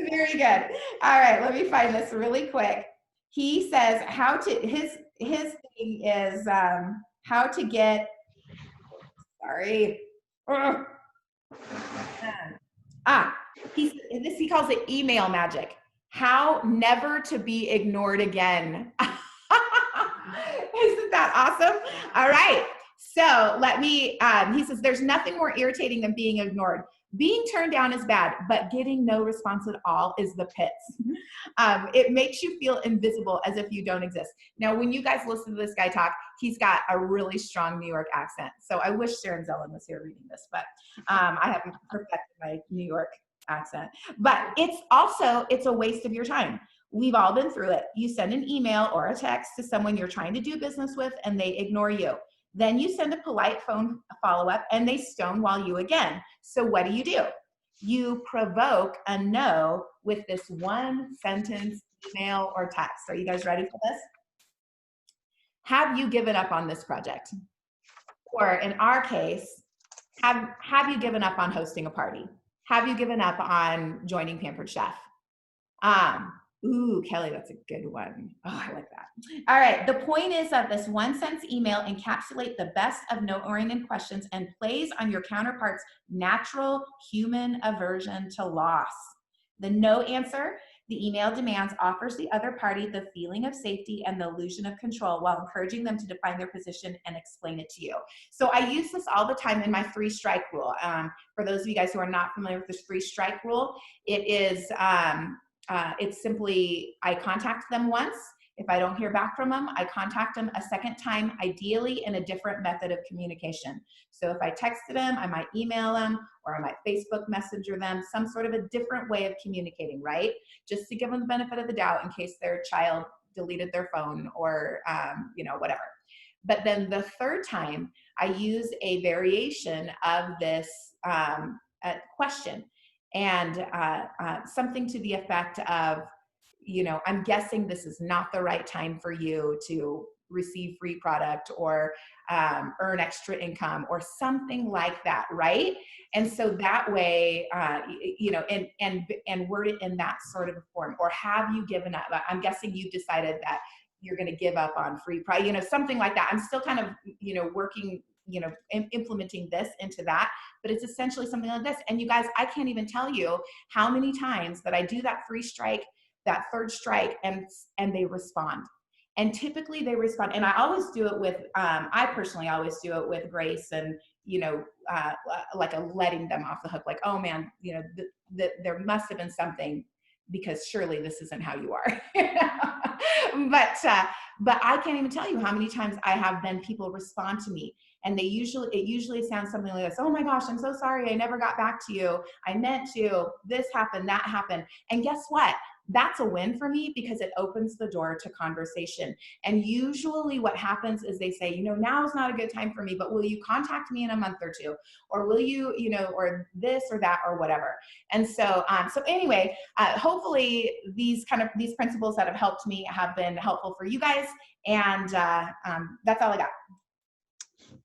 S9: Very good. All right, let me find this really quick. He says his thing is how to get, sorry. He calls it email magic. How never to be ignored again. Isn't that awesome? All right. So he says, there's nothing more irritating than being ignored. Being turned down is bad, but getting no response at all is the pits. It makes you feel invisible, as if you don't exist. Now, when you guys listen to this guy talk, he's got a really strong New York accent. So I wish Sharon Zellen was here reading this, but I haven't perfected my New York accent. But it's a waste of your time. We've all been through it. You send an email or a text to someone you're trying to do business with, and they ignore you. Then you send a polite phone follow-up, and they stonewall you again. So what do? You provoke a no with this one sentence, email, or text. Are you guys ready for this? Have you given up on this project? Or in our case, have you given up on hosting a party? Have you given up on joining Pampered Chef? Ooh, Kelly, that's a good one. Oh, I like that. All right, the point is that this one-sentence email encapsulates the best of no-oriented questions and plays on your counterpart's natural human aversion to loss. The no answer, the email demands, offers the other party the feeling of safety and the illusion of control while encouraging them to define their position and explain it to you. So I use this all the time in my 3-strike rule. For those of you guys who are not familiar with this 3-strike rule, it is it's simply, I contact them once. If I don't hear back from them, I contact them a second time, ideally in a different method of communication. So if I texted them, I might email them, or I might Facebook Messenger them, some sort of a different way of communicating, right? Just to give them the benefit of the doubt in case their child deleted their phone or, whatever. But then the third time, I use a variation of this question. And something to the effect of, I'm guessing this is not the right time for you to receive free product or earn extra income or something like that, right? And so that way, and word it in that sort of a form. Or have you given up? I'm guessing you've decided that you're going to give up on free product, something like that. I'm still kind of, working, implementing this into that, but it's essentially something like this. And you guys, I can't even tell you how many times that I do that 3-strike, that 3rd strike, and they respond. And typically they respond. And I always do it with, I personally always do it with grace and like a letting them off the hook, like, oh man, there must have been something, because surely this isn't how you are. But I can't even tell you how many times I have been, people respond to me, and it usually sounds something like this: oh my gosh, I'm so sorry, I never got back to you. I meant to, this happened, that happened. And guess what? That's a win for me, because it opens the door to conversation. And usually what happens is they say, now is not a good time for me, but will you contact me in a month or two? Or will you, or this or that or whatever. And so, anyway, hopefully these principles that have helped me have been helpful for you guys. And that's all I got.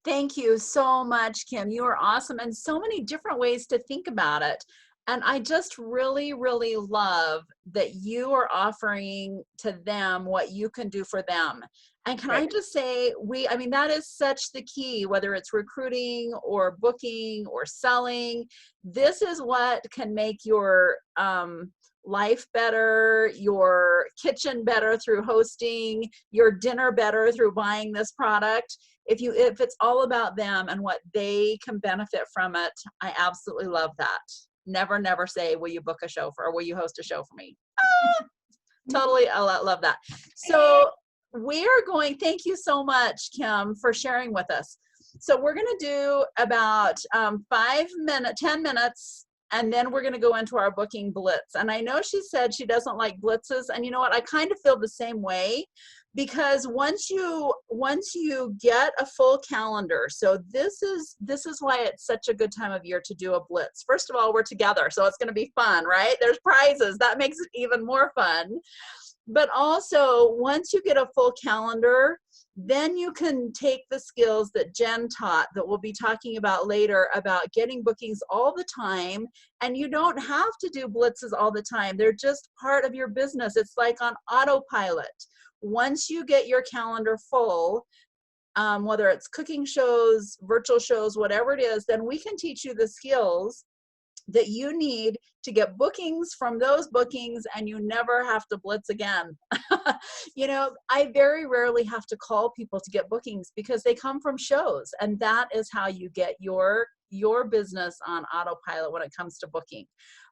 S2: Thank you so much, Kim. You are awesome, and so many different ways to think about it. And I just really, really love that you are offering to them what you can do for them. And can I just say, that is such the key, whether it's recruiting or booking or selling. This is what can make your life better, your kitchen better through hosting, your dinner better through buying this product. If it's all about them and what they can benefit from it, I absolutely love that. Never, never say, will you book a show or will you host a show for me? Totally, I love that. So thank you so much, Kim, for sharing with us. So we're gonna do about 10 minutes, and then we're gonna go into our booking blitz. And I know she said she doesn't like blitzes, and you know what, I kind of feel the same way, because once you get a full calendar, so this is why it's such a good time of year to do a blitz. First of all, we're together, so it's going to be fun, right? There's prizes. That makes it even more fun. But also, once you get a full calendar, then you can take the skills that Jen taught, that we'll be talking about later, about getting bookings all the time. And you don't have to do blitzes all the time. They're just part of your business. It's like on autopilot. Once you get your calendar full, whether it's cooking shows, virtual shows, whatever it is, then we can teach you the skills that you need to get bookings from those bookings, and you never have to blitz again. I very rarely have to call people to get bookings, because they come from shows, and that is how you get your business on autopilot when it comes to booking.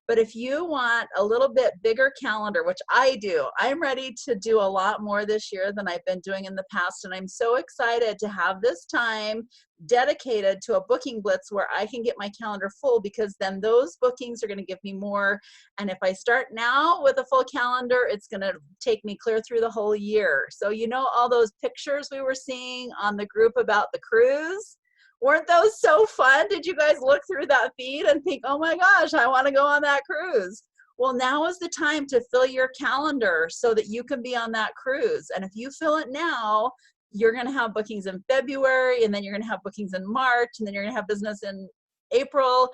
S2: But if you want a little bit bigger calendar, which I do, I'm ready to do a lot more this year than I've been doing in the past. And I'm so excited to have this time dedicated to a booking blitz where I can get my calendar full, because then those bookings are going to give me more. And if I start now with a full calendar, it's going to take me clear through the whole year. So, all those pictures we were seeing on the group about the cruise? Weren't those so fun? Did you guys look through that feed and think, oh my gosh, I want to go on that cruise? Well, now is the time to fill your calendar so that you can be on that cruise. And if you fill it now, you're going to have bookings in February, and then you're going to have bookings in March, and then you're going to have business in April.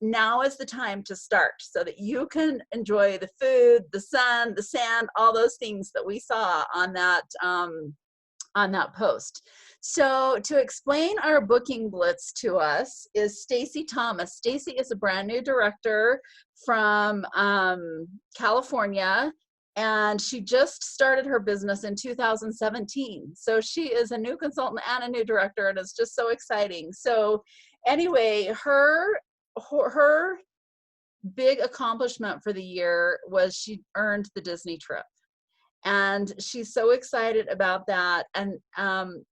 S2: Now is the time to start so that you can enjoy the food, the sun, the sand, all those things that we saw on that post. So to explain our booking blitz to us is Stacy Thomas. Stacy is a brand new director from California, and she just started her business in 2017. So she is a new consultant and a new director, and it's just so exciting. So anyway, her big accomplishment for the year was she earned the Disney trip. And she's so excited about that. And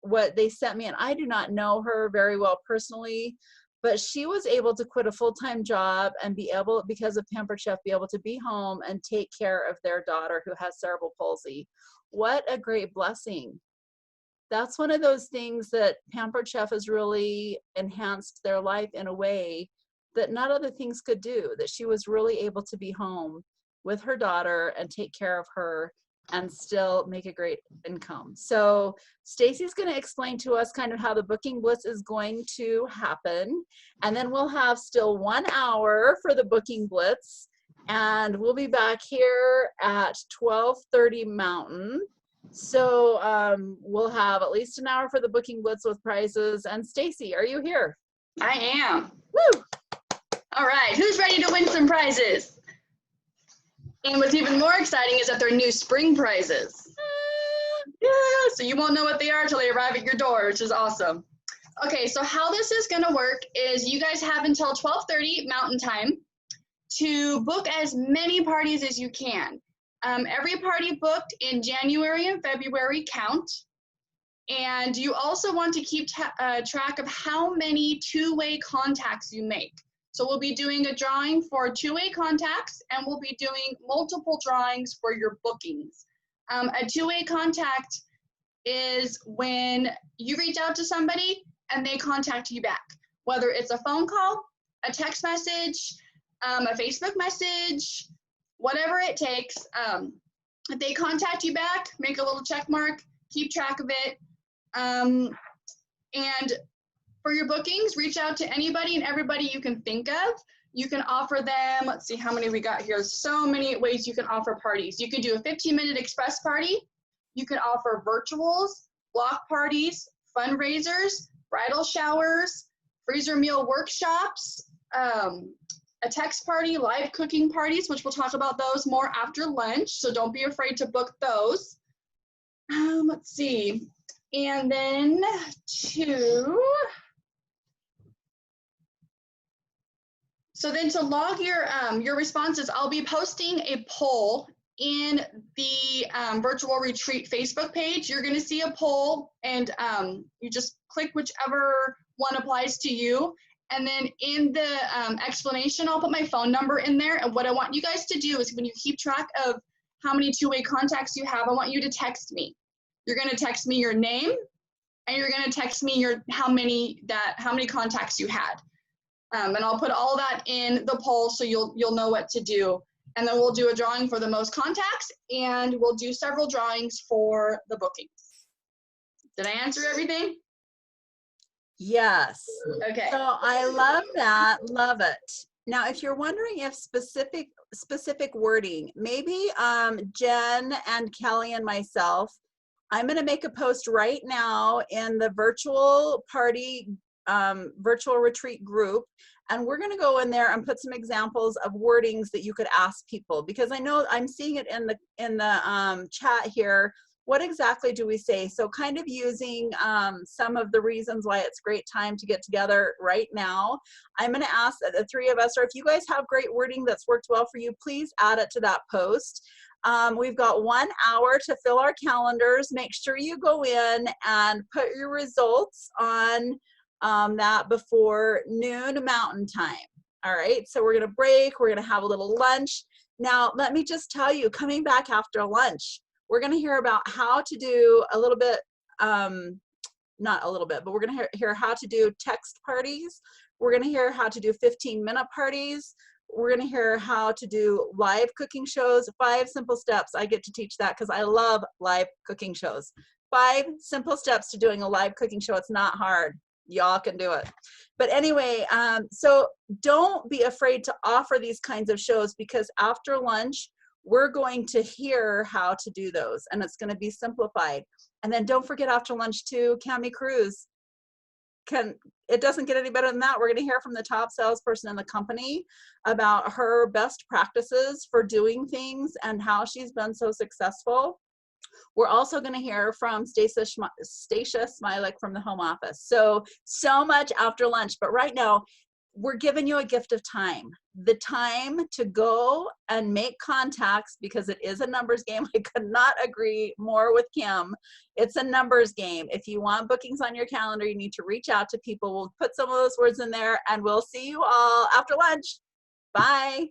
S2: what they sent me, and I do not know her very well personally, but she was able to quit a full-time job and be able, because of Pampered Chef, be able to be home and take care of their daughter who has cerebral palsy. What a great blessing. That's one of those things that Pampered Chef has really enhanced their life in a way that not other things could do, that she was really able to be home with her daughter and take care of her and still make a great income. So Stacy's going to explain to us kind of how the booking blitz is going to happen. And then we'll have still 1 hour for the booking blitz. And we'll be back here at 12:30 Mountain. So we'll have at least an hour for the booking blitz with prizes. And Stacy, are you here?
S4: I am.
S2: Woo!
S4: All right, who's ready to win some prizes? And what's even more exciting is that they're new spring prizes. Yeah, so you won't know what they are until they arrive at your door, which is awesome. Okay, so how this is gonna work is you guys have until 12:30 Mountain Time to book as many parties as you can. Every party booked in January and February count. And you also want to keep track of how many two-way contacts you make. So we'll be doing a drawing for two-way contacts, and we'll be doing multiple drawings for your bookings. A two-way contact is when you reach out to somebody and they contact you back, whether it's a phone call, a text message, a Facebook message, whatever it takes. If they contact you back, make a little check mark, keep track of it. And for your bookings, reach out to anybody and everybody you can think of. You can offer them, let's see how many we got here. So many ways you can offer parties. You can do a 15-minute express party. You can offer virtuals, block parties, fundraisers, bridal showers, freezer meal workshops, a text party, live cooking parties, which we'll talk about those more after lunch. So don't be afraid to book those. Let's see. And then to log your responses, I'll be posting a poll in the virtual retreat Facebook page. You're going to see a poll, and you just click whichever one applies to you. And then in the explanation, I'll put my phone number in there. And what I want you guys to do is when you keep track of how many two-way contacts you have, I want you to text me. You're going to text me your name, and you're going to text me how many contacts you had. And I'll put all that in the poll so you'll know what to do. And then we'll do a drawing for the most contacts, and we'll do several drawings for the bookings. Did I answer everything?
S2: Yes.
S4: Okay.
S2: So I love that. Love it. Now, if you're wondering if specific wording, maybe Jen and Kelly and myself, I'm going to make a post right now in the virtual party, virtual retreat group. And we're going to go in there and put some examples of wordings that you could ask people, because I know I'm seeing it in the chat here. What exactly do we say? So kind of using some of the reasons why it's a great time to get together right now. I'm going to ask the three of us, or if you guys have great wording that's worked well for you, please add it to that post. We've got 1 hour to fill our calendars. Make sure you go in and put your results on that before noon Mountain Time. All right, so we're going to break. We're going to have a little lunch. Now, let me just tell you, coming back after lunch, we're going to hear about how to do a little bit, not a little bit, but we're going to hear how to do text parties. We're going to hear how to do 15-minute parties. We're going to hear how to do live cooking shows, 5 simple steps. I get to teach that because I love live cooking shows. 5 simple steps to doing a live cooking show. It's not hard. Y'all can do it. But anyway, so don't be afraid to offer these kinds of shows, because after lunch, we're going to hear how to do those, and it's going to be simplified. And then don't forget after lunch too, Cami Cruz. It doesn't get any better than that. We're going to hear from the top salesperson in the company about her best practices for doing things and how she's been so successful. We're also going to hear from Stacia Smilek from the home office. So much after lunch. But right now, we're giving you a gift of time. The time to go and make contacts, because it is a numbers game. I could not agree more with Kim. It's a numbers game. If you want bookings on your calendar, you need to reach out to people. We'll put some of those words in there, and we'll see you all after lunch. Bye.